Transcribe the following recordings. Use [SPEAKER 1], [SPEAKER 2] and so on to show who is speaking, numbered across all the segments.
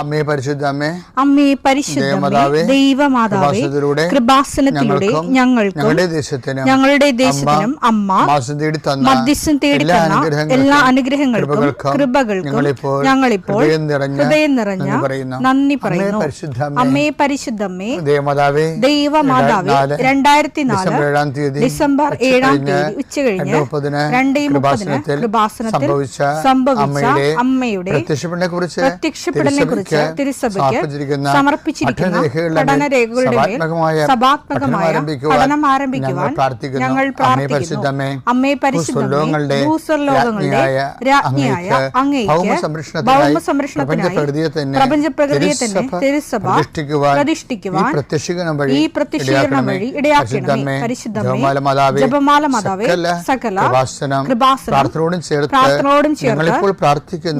[SPEAKER 1] അമ്മേ പരിശുദ്ധ അമ്മേ,
[SPEAKER 2] അമ്മേ പരിശുദ്ധമേ, ദൈവമാതാവേ, കൃപാസനത്തിലൂടെ ഞങ്ങൾക്കും ഞങ്ങളുടെ ദേശത്തിനും അമ്മ മധ്യസ്ഥം തേടിത്തന്ന എല്ലാ അനുഗ്രഹങ്ങൾക്കും കൃപകൾക്കും ഞങ്ങളിപ്പോൾ ഹൃദയം നിറഞ്ഞ നന്ദി പറയുന്നു. അമ്മേ പരിശുദ്ധമേ, ദൈവമാതാവേ, 2004 ഡിസംബർ 7 ഉച്ചകഴിഞ്ഞ് 2:30 കൃപാസനത്തിൽ സംഭവിച്ച അമ്മയുടെ പ്രത്യക്ഷപ്പെടലിനെ കുറിച്ച് തിരുസഭയ്ക്ക് സമർപ്പിച്ചിരിക്കുന്ന പഠനരേഖകളുടെ മേൽ സഭാത്മകമായ പഠനം ആരംഭിക്കുവാൻ ഞങ്ങൾ പ്രാർത്ഥിക്കുന്നു. അമ്മേ പരിശുദ്ധമേ, ഭൂസ്വർലോകങ്ങളുടെ രാജ്ഞിയായ അങ്ങേയ്ക്ക് ഭൗമസംരക്ഷണത്തിനായി പ്രപഞ്ചപ്രകൃതിയെ തന്നെ തിരുസഭ പ്രതിഷ്ഠിക്കുവാൻ ഈ പ്രത്യക്ഷീകരണം വഴി ഇടയാക്കണമേ. പരിശുദ്ധമേ, ജപമാല മാതാവേ, സകല കൃപാസനം പ്രാർത്ഥനയോടും ചേർത്ത്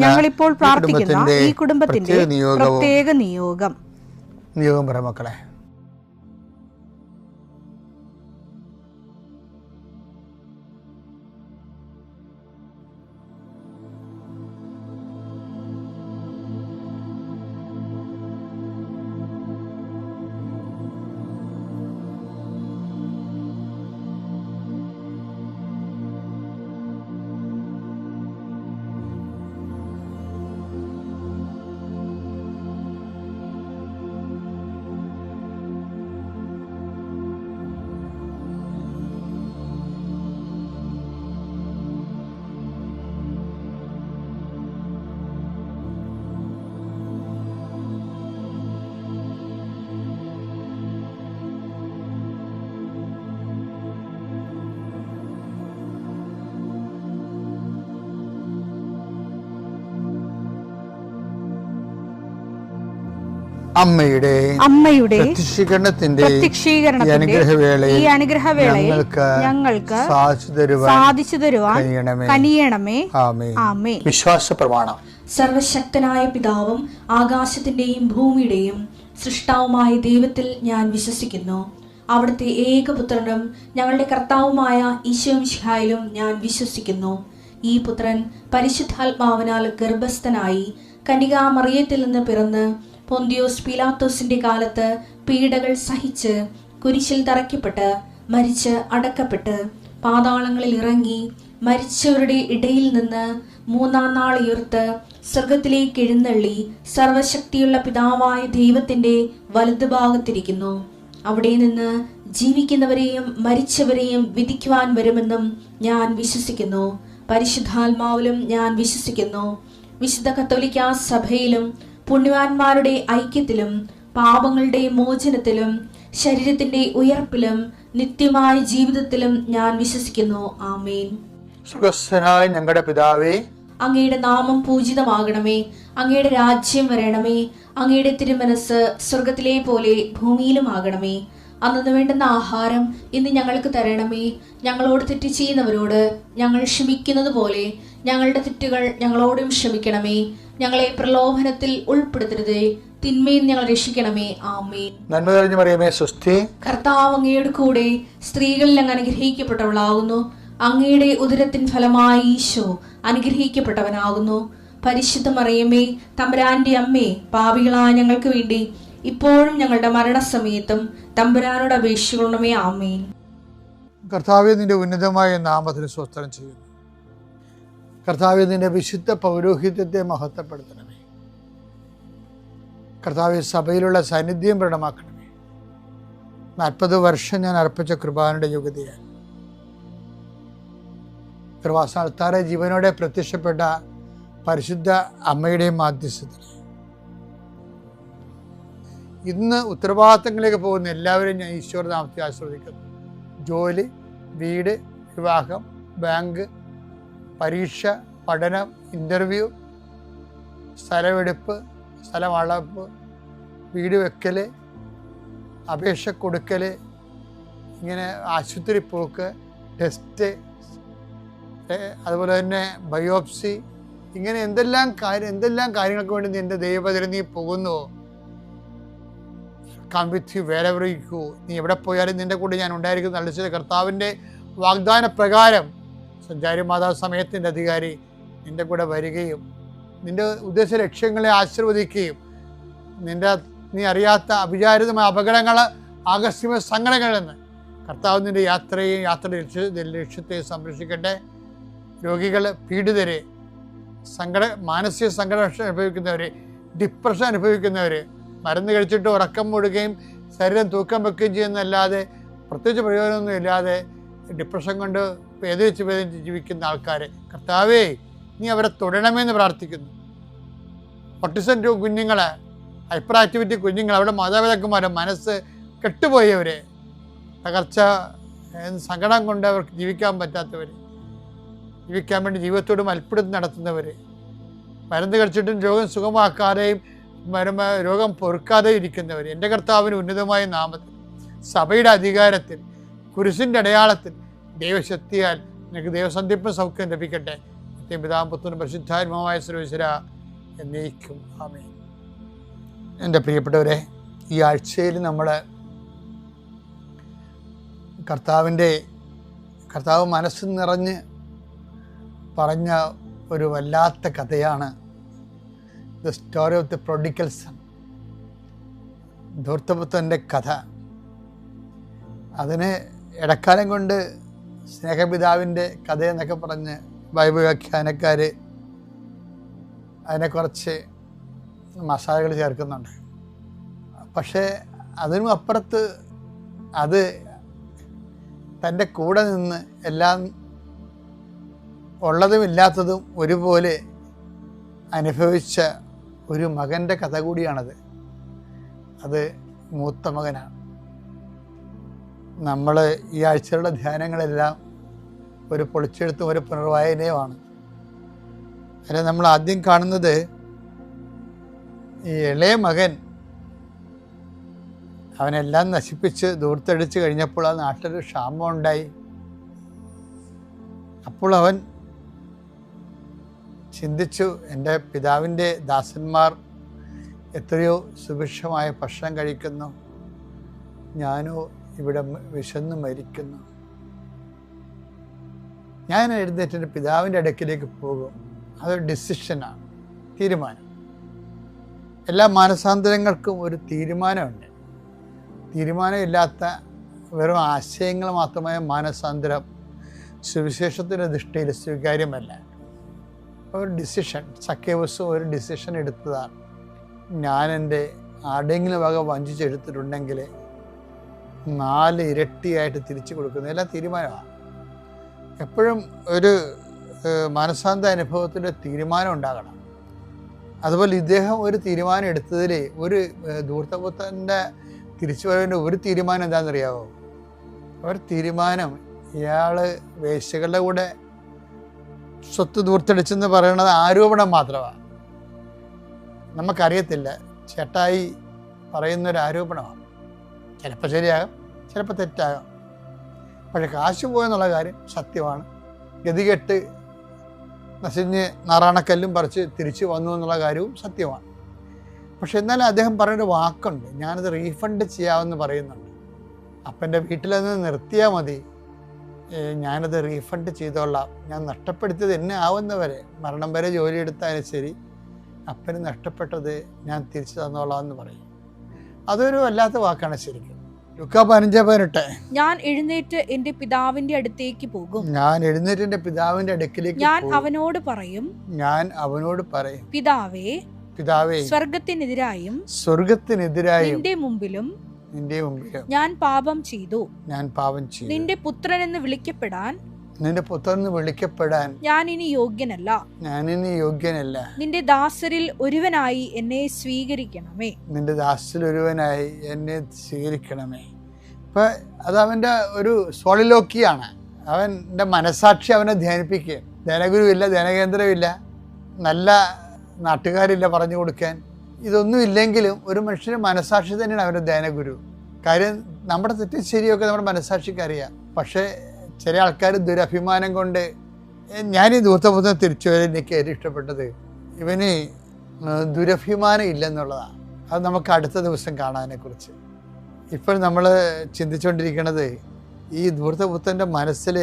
[SPEAKER 2] ഞങ്ങളിപ്പോൾ പ്രാർത്ഥിക്കുന്ന ഈ കുടുംബത്തിന്റെ പ്രത്യേക നിയോഗം
[SPEAKER 1] പറ മക്കളെ.
[SPEAKER 2] അമ്മയുടെ
[SPEAKER 1] പ്രത്യക്ഷീകരണത്തിന്റെ
[SPEAKER 2] ഈ അനുഗ്രഹവേളയിൽ ഞങ്ങൾക്ക് സാധിച്ചു തരുവാൻ കനിയണമേ. ആമേൻ.
[SPEAKER 1] വിശ്വാസ പ്രമാണം.
[SPEAKER 3] സർവശക്തനായ പിതാവും ആകാശത്തിന്റെയും ഭൂമിയുടെയും സൃഷ്ടാവുമായ ദൈവത്തിൽ ഞാൻ വിശ്വസിക്കുന്നു. അവിടുത്തെ ഏകപുത്രനും ഞങ്ങളുടെ കർത്താവുമായ ഈശോമിശിഹായിലും ഞാൻ വിശ്വസിക്കുന്നു. ഈ പുത്രൻ പരിശുദ്ധാത്മാവിനാൽ ഗർഭസ്ഥനായി കന്യകാമറിയത്തിൽ നിന്ന് പിറന്ന് പൊന്തിയോസ് പീലാത്തോസിന്റെ കാലത്ത് പീഡകൾ സഹിച്ച് കുരിശിൽ തറയ്ക്കപ്പെട്ട് മരിച്ച് അടക്കപ്പെട്ട് പാതാളങ്ങളിൽ ഇറങ്ങി മരിച്ചവരുടെ ഇടയിൽ നിന്ന് 3-ാം നാൾ ഉയർത്ത് സ്വർഗത്തിലേക്ക് എഴുന്നള്ളി സർവശക്തിയുള്ള പിതാവായ ദൈവത്തിന്റെ വലതുഭാഗത്തിരിക്കുന്നു. അവിടെ നിന്ന് ജീവിക്കുന്നവരെയും മരിച്ചവരെയും വിധിക്കുവാൻ വരുമെന്നും ഞാൻ വിശ്വസിക്കുന്നു. പരിശുദ്ധാത്മാവിലും ഞാൻ വിശ്വസിക്കുന്നു. വിശുദ്ധ കത്തോലിക്കാ സഭയിലും പുണ്യവാന്മാരുടെ ഐക്യത്തിലും പാപങ്ങളുടെ മോചനത്തിലും ശരീരത്തിന്റെ ഉയർപ്പിലും നിത്യമായ ജീവിതത്തിലും ഞാൻ വിശ്വസിക്കുന്നു. ആമേൻ.
[SPEAKER 1] സ്വർഗ്ഗസ്ഥനായ ഞങ്ങളുടെ പിതാവേ,
[SPEAKER 3] അങ്ങയുടെ നാമം പൂജിതമാകണമേ. അങ്ങയുടെ രാജ്യം വരണമേ. അങ്ങയുടെ തിരുമനസ് സ്വർഗത്തിലെ പോലെ ഭൂമിയിലും ആകണമേ. അന്നു വേണ്ടുന്ന ആഹാരം ഇന്ന് ഞങ്ങൾക്ക് തരണമേ. ഞങ്ങളോട് തെറ്റ് ചെയ്യുന്നവരോട് ഞങ്ങൾ ക്ഷമിക്കുന്നത് പോലെ ഞങ്ങളുടെ തെറ്റുകൾ ഞങ്ങളോടും ക്ഷമിക്കണമേ. ഞങ്ങളെ പ്രലോഭനത്തിൽ ഉൾപ്പെടുത്തരുതേ, തിന്മയിൽ ഞങ്ങൾ രക്ഷിക്കണമേ. ആമേൻ.
[SPEAKER 1] നന്മ നിറഞ്ഞ മറിയമേ, സ്വസ്തി.
[SPEAKER 3] കർത്താവ് അങ്ങയുടെ കൂടെ സ്ത്രീകളിൽ അങ്ങ് അനുഗ്രഹിക്കപ്പെട്ടവളാകുന്നു. അങ്ങയുടെ ഉദരത്തിൻ ഫലമായി ഈശോ അനുഗ്രഹിക്കപ്പെട്ടവനാകുന്നു. പരിശുദ്ധ മറിയമേ, തമ്പുരാന്റെ അമ്മേ, പാപികളായ ഞങ്ങൾക്ക് വേണ്ടി ഇപ്പോഴും ഞങ്ങളുടെ മരണസമയത്തും തമ്പുരാനോട് അപേക്ഷിക്കണമേ. ആമേൻ.
[SPEAKER 1] കർത്താവേ, നിന്റെ ഉന്നതമായ നാമത്തിന് സ്തോത്രം ചെയ്യുന്നു. കർത്താവേ, നിന്റെ വിശുദ്ധ പൗരോഹിത്യത്തെ മഹത്വപ്പെടുത്തണമേ. കർത്താവേ, സഭയിലുള്ള സാന്നിധ്യം പ്രകടമാക്കണമേ. 40 വർഷം ഞാൻ അർപ്പിച്ച കൃപാനയുടെ യോഗ്യതയാണ്. കൃപാസ്ഥാനത്താറെ ജീവനോടെ പ്രത്യക്ഷപ്പെട്ട പരിശുദ്ധ അമ്മയുടെയും മാധ്യസ്ഥത്തിൽ ഇന്ന് ഉത്തരവാദിത്തങ്ങളിലേക്ക് പോകുന്ന എല്ലാവരെയും ഞാൻ ഈശ്വര നാമത്തെ ആസ്വദിക്കുന്നു. ജോലി, വീട്, വിവാഹം, ബാങ്ക്, പരീക്ഷ, പഠനം, ഇൻ്റർവ്യൂ, സ്ഥലമെടുപ്പ്, സ്ഥലം അളപ്പ്, വീട് വെക്കൽ, അപേക്ഷ കൊടുക്കൽ, ഇങ്ങനെ ആശുപത്രി പോക്ക്, ടെസ്റ്റ്, അതുപോലെ തന്നെ ബയോപ്സി, ഇങ്ങനെ എന്തെല്ലാം കാര്യങ്ങൾക്ക് വേണ്ടി നിൻ്റെ ദൈവപദത്തിൽ നീ പോകുന്നുവോ, come with you wherever you go. നീ എവിടെ പോയാലും നിൻ്റെ കൂടെ ഞാൻ ഉണ്ടായിരിക്കും. നല്ല കർത്താവിൻ്റെ വാഗ്ദാന പ്രകാരം സഞ്ചാരി മാതാവ് സമയത്തിൻ്റെ അധികാരി നിൻ്റെ കൂടെ വരികയും നിൻ്റെ ഉദ്ദേശ ലക്ഷ്യങ്ങളെ ആശീർവദിക്കുകയും നീ അറിയാത്ത അവിചാരിതമായ അപകടങ്ങൾ, ആകസ്മിക സങ്കടങ്ങളിൽ നിന്ന് കർത്താവ് നിൻ്റെ യാത്രയുടെ ലക്ഷ്യത്തെ സംരക്ഷിക്കട്ടെ. രോഗികൾ, പീഡിതരെ, മാനസിക സംഘടന അനുഭവിക്കുന്നവർ, ഡിപ്രഷൻ അനുഭവിക്കുന്നവർ, മരുന്ന് കഴിച്ചിട്ട് ഉറക്കം മൂടുകയും ശരീരം തൂക്കം വെക്കുകയും ചെയ്യുന്നതല്ലാതെ പ്രത്യേകിച്ച് പ്രയോജനമൊന്നും ഇല്ലാതെ ഡിപ്രഷൻ കൊണ്ട് വേദനിച്ച് ജീവിക്കുന്ന ആൾക്കാർ, കർത്താവേ നീ അവരെ തൊടണമെന്ന് പ്രാർത്ഥിക്കുന്നു. ഓട്ടിസം കുഞ്ഞുങ്ങൾ, ഹൈപ്പർ ആക്ടിവിറ്റി കുഞ്ഞുങ്ങൾ, അവരുടെ മാതാപിതാക്കന്മാരെ മനസ്സ് കെട്ടുപോയവർ, തകർച്ച സങ്കടം കൊണ്ട് അവർക്ക് ജീവിക്കാൻ പറ്റാത്തവർ, ജീവിക്കാൻ വേണ്ടി ജീവിതത്തോട് മൽപ്പിടുത്തം നടത്തുന്നവർ, മരുന്ന് കഴിച്ചിട്ടും രോഗം സുഖമാക്കാതെയും രോഗം പൊറുക്കാതെ ഇരിക്കുന്നവർ, എൻ്റെ കർത്താവിന് ഉന്നതമായ നാമത്തിൽ, സഭയുടെ അധികാരത്തിൽ, കുരിശിൻ്റെ അടയാളത്തിൽ, ദൈവശക്തിയാൽ നിങ്ങൾക്ക് ദൈവസന്ധിപ്പും സൗഖ്യം ലഭിക്കട്ടെ. പിതാവും പുത്രനും പരിശുദ്ധാത്മാവായ സർവ്വേശ്വര എന്നേക്കും ആമേൻ. എൻ്റെ പ്രിയപ്പെട്ടവരെ, ഈ ആഴ്ചയിൽ നമ്മൾ കർത്താവ് മനസ്സ് നിറഞ്ഞ് പറഞ്ഞ ഒരു വല്ലാത്ത കഥയാണ് the story of the prodigal son, ധൂർത്തപുത്രൻ്റെ കഥ. അതിന് ഇടക്കാലം കൊണ്ട് സ്നേഹപിതാവിൻ്റെ കഥയെന്നൊക്കെ പറഞ്ഞ് ബൈബിൾ വ്യാഖ്യാനക്കാർ അതിനെ കുറച്ച് മസാലകൾ ചേർക്കുന്നുണ്ട്. പക്ഷേ അതിനും അപ്പുറത്ത് അത് തൻ്റെ കൂടെ നിന്ന് എല്ലാം ഉള്ളതും ഇല്ലാത്തതും ഒരുപോലെ അനുഭവിച്ച ഒരു മകൻ്റെ കഥ കൂടിയാണത്. അത് മൂത്ത മകനാണ്. നമ്മൾ ഈ ആഴ്ചയുടെ ധ്യാനങ്ങളെല്ലാം ഒരു പൊളിച്ചെഴുത്തും ഒരു പുനർവായനയുമാണ്. അതിൽ നമ്മൾ ആദ്യം കാണുന്നത് ഈ ഇളയ മകൻ അവനെല്ലാം നശിപ്പിച്ച് ദൂർത്തടിച്ച് കഴിഞ്ഞപ്പോൾ ആ നാട്ടിലൊരു ക്ഷാമം ഉണ്ടായി. അപ്പോൾ അവൻ ചിന്തിച്ചു, എൻ്റെ പിതാവിൻ്റെ ദാസന്മാർ എത്രയോ സുഭിക്ഷമായ ഭക്ഷണം കഴിക്കുന്നു, ഞാനോ ഇവിടെ വിശന്ന് മരിക്കുന്നു. ഞാൻ എഴുന്നേറ്റ് എൻ്റെ പിതാവിൻ്റെ അടുക്കിലേക്ക് പോകും. അതൊരു ഡിസിഷനാണ്, തീരുമാനം. എല്ലാ മാനസാന്തരങ്ങൾക്കും ഒരു തീരുമാനമുണ്ട്. തീരുമാനമില്ലാത്ത വെറും ആശയങ്ങൾ മാത്രമായ മാനസാന്തരം സുവിശേഷത്തിൻ്റെ ദൃഷ്ടിയിൽ സ്വീകാര്യമല്ല. ഒരു ഡിസിഷൻ, സക്കേവസ് ഒരു ഡിസിഷൻ എടുത്തതാണ്. ഞാൻ എൻ്റെ ആരുടെയെങ്കിലും വക വഞ്ചിച്ചെടുത്തിട്ടുണ്ടെങ്കിൽ 4 ഇരട്ടിയായിട്ട് തിരിച്ചു കൊടുക്കുന്ന എല്ലാം തീരുമാനമാണ്. എപ്പോഴും ഒരു മാനസാന്തര അനുഭവത്തിൻ്റെ തീരുമാനം ഉണ്ടാകണം. അതുപോലെ ഇദ്ദേഹം ഒരു തീരുമാനം എടുത്തതിൽ ഒരു ധൂർത്തപുത്രൻ്റെ തിരിച്ചുവരവിൻ്റെ ഒരു തീരുമാനം എന്താണെന്നറിയാമോ? ഒരു തീരുമാനം, ഇയാൾ വേശ്യകളുടെ കൂടെ സ്വത്ത് ദൂർത്തടിച്ചെന്ന് പറയുന്നത് ആരോപണം മാത്രമാണ്. നമുക്കറിയത്തില്ല, ചേട്ടായി പറയുന്നൊരു ആരോപണമാണ്. ചിലപ്പോൾ ശരിയാകും, ചിലപ്പോൾ തെറ്റാകാം. പക്ഷേ കാശ് പോയെന്നുള്ള കാര്യം സത്യമാണ്. ഗതികെട്ട് നശിഞ്ഞ് നാറാണക്കല്ലും പറിച്ച് തിരിച്ചു വന്നു എന്നുള്ള കാര്യവും സത്യമാണ്. പക്ഷെ എന്നാലും അദ്ദേഹം പറയുന്നൊരു വാക്കുണ്ട്, ഞാനത് റീഫണ്ട് ചെയ്യാമെന്ന് പറയുന്നുണ്ട്. അപ്പൻ്റെ വീട്ടിലത് നിർത്തിയാൽ മതി, ഞാനത് റീഫണ്ട് ചെയ്തോളാം, ഞാൻ നഷ്ടപ്പെടുത്തിയത് എന്നെ ആവുന്നവരെ, മരണം വരെ ജോലി എടുത്താലും ശരി, അപ്പന് നഷ്ടപ്പെട്ടത് ഞാൻ തിരിച്ചു തന്നോളാം എന്ന് പറയും. അതൊരു വല്ലാത്ത വാക്കാണ് ശരിക്കും. ലൂക്കാ 15:18,
[SPEAKER 2] ഞാൻ എഴുന്നേറ്റ് എൻ്റെ പിതാവിന്റെ അടുത്തേക്ക് പോകും.
[SPEAKER 1] ഞാൻ എഴുന്നേറ്റ് എൻ്റെ പിതാവിന്റെ അടുക്കിലേക്ക്
[SPEAKER 2] ഞാൻ അവനോട് പറയും. പിതാവേ, സ്വർഗത്തിനെതിരായും നിന്റെ മുമ്പിലും ഞാൻ പാപം ചെയ്തു. നിന്റെ പുത്രൻ എന്ന് വിളിക്കപ്പെടാൻ ഞാൻ ഇനി യോഗ്യനല്ല. നിന്റെ ദാസരിൽ ഒരുവനായി എന്നെ സ്വീകരിക്കണമേ.
[SPEAKER 1] ഇപ്പൊ അത് അവന്റെ ഒരു സോളിലോക്കിയാണ്. അവന്റെ മനസാക്ഷി അവനെ ധ്യാനിപ്പിക്കുക. ധ്യാനഗുരുവില്ല, ധ്യാനകേന്ദ്രമില്ല, നല്ല നാട്ടുകാരില്ല പറഞ്ഞു കൊടുക്കാൻ. ഇതൊന്നും ഇല്ലെങ്കിലും ഒരു മനുഷ്യന്റെ മനസാക്ഷി തന്നെയാണ് അവൻ്റെ ധ്യാനഗുരു. കാര്യം നമ്മുടെ തെറ്റും ശരിയൊക്കെ നമ്മുടെ മനസാക്ഷിക്ക് അറിയാം. പക്ഷേ ചില ആൾക്കാർ ദുരഭിമാനം കൊണ്ട്, ഞാൻ ഈ ധൂർത്തപുത്രനെ തിരിച്ചു വരെ എനിക്ക് ഏറ്റവും ഇഷ്ടപ്പെട്ടത് ഇവന് ദുരഭിമാനം ഇല്ലെന്നുള്ളതാണ്. അത് നമുക്ക് അടുത്ത ദിവസം കാണാതിനെക്കുറിച്ച്. ഇപ്പോൾ നമ്മൾ ചിന്തിച്ചുകൊണ്ടിരിക്കുന്നത് ഈ ധൂർത്തപുത്രൻ്റെ മനസ്സിൽ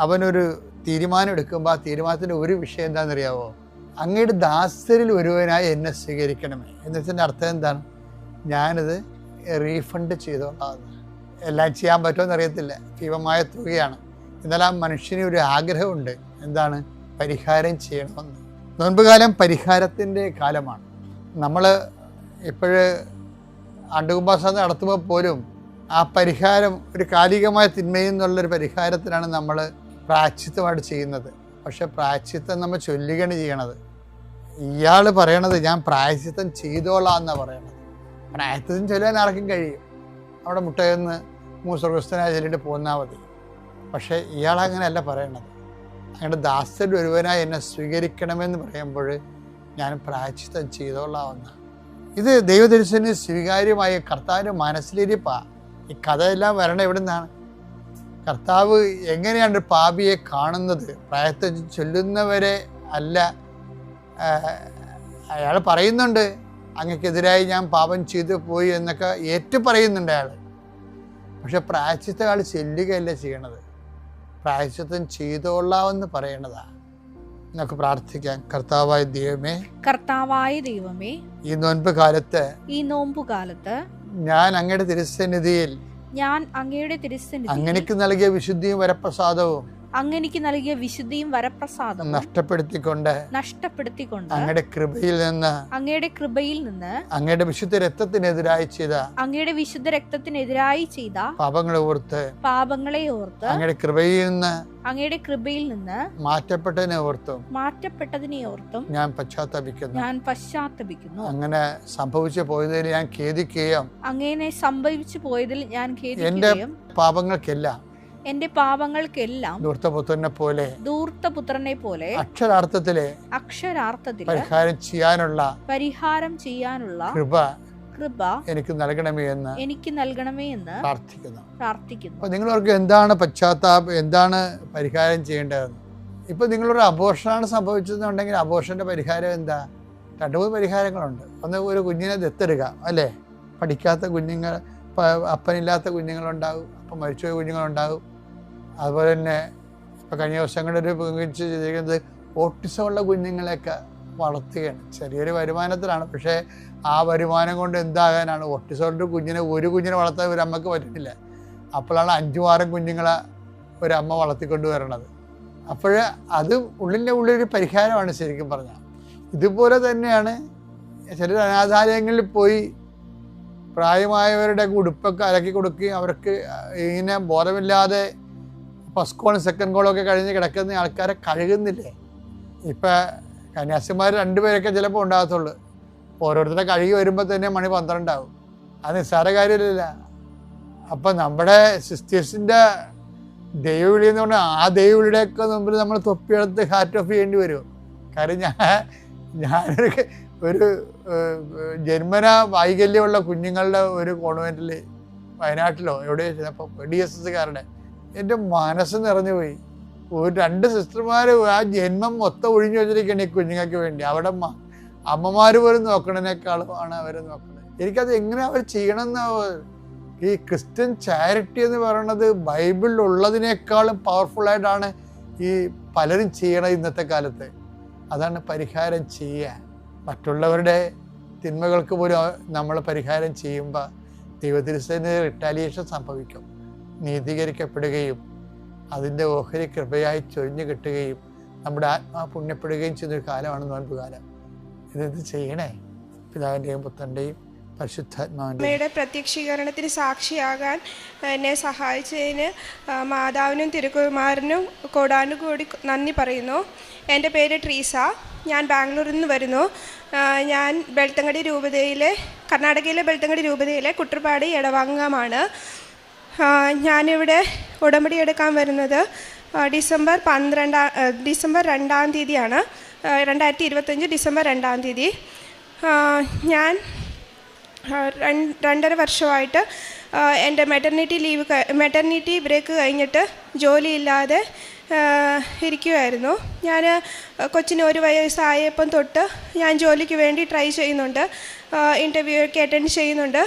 [SPEAKER 1] അവനൊരു തീരുമാനം എടുക്കുമ്പോൾ ആ തീരുമാനത്തിൻ്റെ ഒരു വിഷയം എന്താണെന്നറിയാമോ? അങ്ങയുടെ ദാസരിൽ ഒരുവനായി എന്നെ സ്വീകരിക്കണമേ എന്ന് വെച്ചതിൻ്റെ അർത്ഥം എന്താണ്? ഞാനിത് റീഫണ്ട് ചെയ്തോളാം. എല്ലാം ചെയ്യാൻ പറ്റുമെന്ന് അറിയത്തില്ല, ഭീമമായ തുകയാണ്. എന്നാൽ ആ മനുഷ്യന് ഒരു ആഗ്രഹമുണ്ട്, എന്താണ്? പരിഹാരം ചെയ്യണമെന്ന്. നോൻപുകാലം പരിഹാരത്തിൻ്റെ കാലമാണ്. നമ്മൾ ഇപ്പോഴ് ആണ്ടുകുംഭാസം നടത്തുമ്പോൾ പോലും ആ പരിഹാരം ഒരു കാലികമായ തിന്മയിൽ നിന്നുള്ളൊരു പരിഹാരത്തിനാണ് നമ്മൾ പ്രായശ്ചിത്തമായിട്ട് ചെയ്യുന്നത്. പക്ഷെ പ്രായശ്ചിത്തം നമ്മൾ ചൊല്ലുകയാണ് ചെയ്യണത്. ഇയാൾ പറയണത് ഞാൻ പ്രായശ്ചിത്തം ചെയ്തോളാം എന്നാണ് പറയണത്. പ്രായശ്ചിത്തം ചൊല്ലാൻ ആർക്കും കഴിയും, അവിടെ മുട്ടയെന്ന് മൂസ്വർഗസ്ഥനായ ചൊല്ലിട്ട് പോന്നാൽ മതി. പക്ഷേ ഇയാളങ്ങനെയല്ല പറയണത്. അങ്ങയുടെ ദാസരിൽ ഒരുവനായി എന്നെ സ്വീകരിക്കണമെന്ന് പറയുമ്പോൾ ഞാൻ പ്രായശ്ചിത്തം ചെയ്തോളാമെന്ന. ഇത് ദൈവദർശന് സ്വീകാര്യമായ കർത്താവിൻ്റെ മനസ്സിലിരിപ്പാണ്. ഈ കഥയെല്ലാം വരണം എവിടെ നിന്നാണ്? കർത്താവ് എങ്ങനെയാണ് ഒരു പാപിയെ കാണുന്നത്? പ്രായശ്ചിത്തം ചൊല്ലുന്നവരെ അല്ല. അയാൾ പറയുന്നുണ്ട്, അങ്ങക്കെതിരായി ഞാൻ പാപം ചെയ്തു പോയി എന്നൊക്കെ ഏറ്റു പറയുന്നുണ്ട് അയാൾ. പക്ഷെ പ്രായശ്ചിത്തം അയാൾ ചെല്ലുകയല്ല ചെയ്യണത്, പ്രായശ്ചിത്തം ചെയ്തോളാമെന്ന് പറയണതാ. നമുക്ക് പ്രാർത്ഥിക്കാം.
[SPEAKER 2] കർത്താവായ ദൈവമേ,
[SPEAKER 1] ഈ നോൻപുകാലത്ത് ഞാൻ അങ്ങയുടെ തിരുസന്നിധിയിൽ അങ്ങനെക്ക് നൽകിയ വിശുദ്ധിയും വരപ്രസാദവും നഷ്ടപ്പെടുത്തിക്കൊണ്ട് അങ്ങയുടെ കൃപയിൽ നിന്ന് അങ്ങയുടെ വിശുദ്ധ രക്തത്തിനെതിരായി ചെയ്ത പാപങ്ങളെ ഓർത്ത് അങ്ങയുടെ കൃപയിൽ നിന്ന് മാറ്റപ്പെട്ടതിനെ ഓർത്തും ഞാൻ പശ്ചാത്തപിക്കുന്നു. അങ്ങനെ സംഭവിച്ചു പോയതിൽ ഞാൻ ഖേദിക്കുകയും എന്റെ പാപങ്ങൾക്കെല്ലാം ധൂർത്തപുത്രനെ പോലെ അക്ഷരാർത്ഥത്തിലെ പരിഹാരം ചെയ്യാനുള്ള കൃപ എനിക്ക് നൽകണമേ എന്ന് പ്രാർത്ഥിക്കുന്നു. അപ്പൊ നിങ്ങളവർക്ക് എന്താണ് പശ്ചാത്താപം, എന്താണ് പരിഹാരം ചെയ്യേണ്ടതെന്ന്? ഇപ്പൊ നിങ്ങളൊരു അബോർഷനാണ് സംഭവിച്ചതെന്നുണ്ടെങ്കിൽ അബോർഷന്റെ പരിഹാരം എന്താ? 2-3 പരിഹാരങ്ങളുണ്ട്. ഒന്ന്, ഒരു കുഞ്ഞിനെ ദത്തെടുക്കുക, അല്ലേ? പഠിക്കാത്ത കുഞ്ഞുങ്ങൾ, അപ്പനില്ലാത്ത കുഞ്ഞുങ്ങളുണ്ടാകും, അപ്പം മരിച്ചുപോയ കുഞ്ഞുങ്ങളുണ്ടാകും. അതുപോലെ തന്നെ ഇപ്പം കഴിഞ്ഞ ദിവസങ്ങളൊരു ചെയ്തിരിക്കുന്നത് ഓട്ടിസമുള്ള കുഞ്ഞുങ്ങളെയൊക്കെ വളർത്തുകയാണ്. ചെറിയൊരു വരുമാനത്തിലാണ്, പക്ഷേ ആ വരുമാനം കൊണ്ട് എന്താകാനാണ്? ഓട്ടിസമുള്ള ഒരു കുഞ്ഞിനെ വളർത്താൻ ഒരു അമ്മക്ക് പറ്റുന്നില്ല. അപ്പോഴാണ് 5-6 കുഞ്ഞുങ്ങളെ ഒരമ്മ വളർത്തിക്കൊണ്ട് വരണത്. അപ്പോൾ അത് ഉള്ളിലൊരു പരിഹാരമാണ് ശരിക്കും പറഞ്ഞാൽ. ഇതുപോലെ തന്നെയാണ് ചിലർ അനാഥാലയങ്ങളിൽ പോയി പ്രായമായവരുടെ ഉടുപ്പൊക്കെ അലക്കി കൊടുക്കുകയും അവർക്ക് ഇങ്ങനെ ബോധമില്ലാതെ ഫസ്റ്റ് കോളും സെക്കൻഡ് കോളും ഒക്കെ കഴിഞ്ഞ് കിടക്കുന്ന ആൾക്കാരെ കഴുകുന്നില്ലേ? ഇപ്പം കന്യാസിമാർ 2 പേരൊക്കെ ചിലപ്പോൾ ഉണ്ടാകത്തുള്ളൂ. ഓരോരുത്തരുടെ കഴുകി വരുമ്പോൾ തന്നെ മണി 12 ആവും. അത് നിസ്സാര കാര്യമില്ല. അപ്പം നമ്മുടെ സിസ്റ്റേഴ്സിൻ്റെ ദൈവവിളി എന്ന് പറഞ്ഞാൽ ആ ദൈവവിളിയുടെയൊക്കെ മുമ്പിൽ നമ്മൾ തൊപ്പിയെടുത്ത് ഹാറ്റ് ഓഫ് ചെയ്യേണ്ടി വരുമോ? കാര്യം ഞാനൊരു ജന്മന വൈകല്യമുള്ള കുഞ്ഞുങ്ങളുടെ ഒരു കോൺവെൻറ്റിൽ വയനാട്ടിലോ എവിടെയോ ചെന്നപ്പോൾ DSSകാരുടെ എൻ്റെ മനസ്സ് നിറഞ്ഞു പോയി. 2 സിസ്റ്റർമാർ ആ ജന്മം മൊത്തം ഒഴിഞ്ഞു വെച്ചിരിക്കുകയാണ് ഈ കുഞ്ഞുങ്ങൾക്ക് വേണ്ടി. അവിടെ അമ്മമാർ പോലും നോക്കണതിനേക്കാളുമാണ് അവർ നോക്കുന്നത്. എനിക്കത് എങ്ങനെ അവർ ചെയ്യണമെന്ന്. ഈ ക്രിസ്ത്യൻ ചാരിറ്റി എന്ന് പറയുന്നത് ബൈബിളിലുള്ളതിനേക്കാളും പവർഫുള്ളായിട്ടാണ് ഈ പലരും ചെയ്യണത് ഇന്നത്തെ കാലത്ത്. അതാണ് പരിഹാരം ചെയ്യുക. മറ്റുള്ളവരുടെ തിന്മകൾക്ക് പോലും നമ്മൾ പരിഹാരം ചെയ്യുമ്പോൾ ദൈവത്തിരുസേന റിട്ടാലിയേഷൻ സംഭവിക്കും, നീതീകരിക്കപ്പെടുകയും അതിൻ്റെ ഓഹരി കൃപയായി ചൊരിഞ്ഞു കിട്ടുകയും നമ്മുടെ ആത്മാ പുണ്യപ്പെടുകയും ചെയ്യുന്നൊരു കാലമാണ് നോൻപുകാലം. ഇത് ചെയ്യണേ. പിതാവിൻ്റെയും പുത്രൻ്റെയും പരിശുദ്ധാത്മാവിൻ്റെ
[SPEAKER 4] പ്രത്യക്ഷീകരണത്തിന് സാക്ഷിയാകാൻ എന്നെ സഹായിച്ചതിന് മാതാവിനും തിരുക്കുമാരനും കോടാനുകൂടി നന്ദി പറയുന്നു. എൻ്റെ പേര് ട്രീസ. ഞാൻ ബാംഗ്ലൂരിൽ നിന്ന് വരുന്നു. ഞാൻ ബെൽത്തങ്കടി രൂപതയിലെ, കർണാടകയിലെ ബെൽത്തങ്കടി രൂപതയിലെ കുട്ടർപാടി ഇടവംഗമാണ്. ഞാനിവിടെ ഉടമ്പടി എടുക്കാൻ വരുന്നത് ഡിസംബർ 2-ാം തീയതിയാണ്. 2025 ഡിസംബർ 2-ാം തീയതി. ഞാൻ 2.5 വർഷമായിട്ട് എൻ്റെ മെറ്റർനിറ്റി ബ്രേക്ക് കഴിഞ്ഞിട്ട് ജോലിയില്ലാതെ ഇരിക്കുമായിരുന്നു. ഞാൻ കൊച്ചിന് 1 വയസ്സായപ്പം തൊട്ട് ഞാൻ ജോലിക്ക് വേണ്ടി ട്രൈ ചെയ്യുന്നുണ്ട്, ഇൻ്റർവ്യൂ ഒക്കെ അറ്റൻഡ് ചെയ്യുന്നുണ്ട്.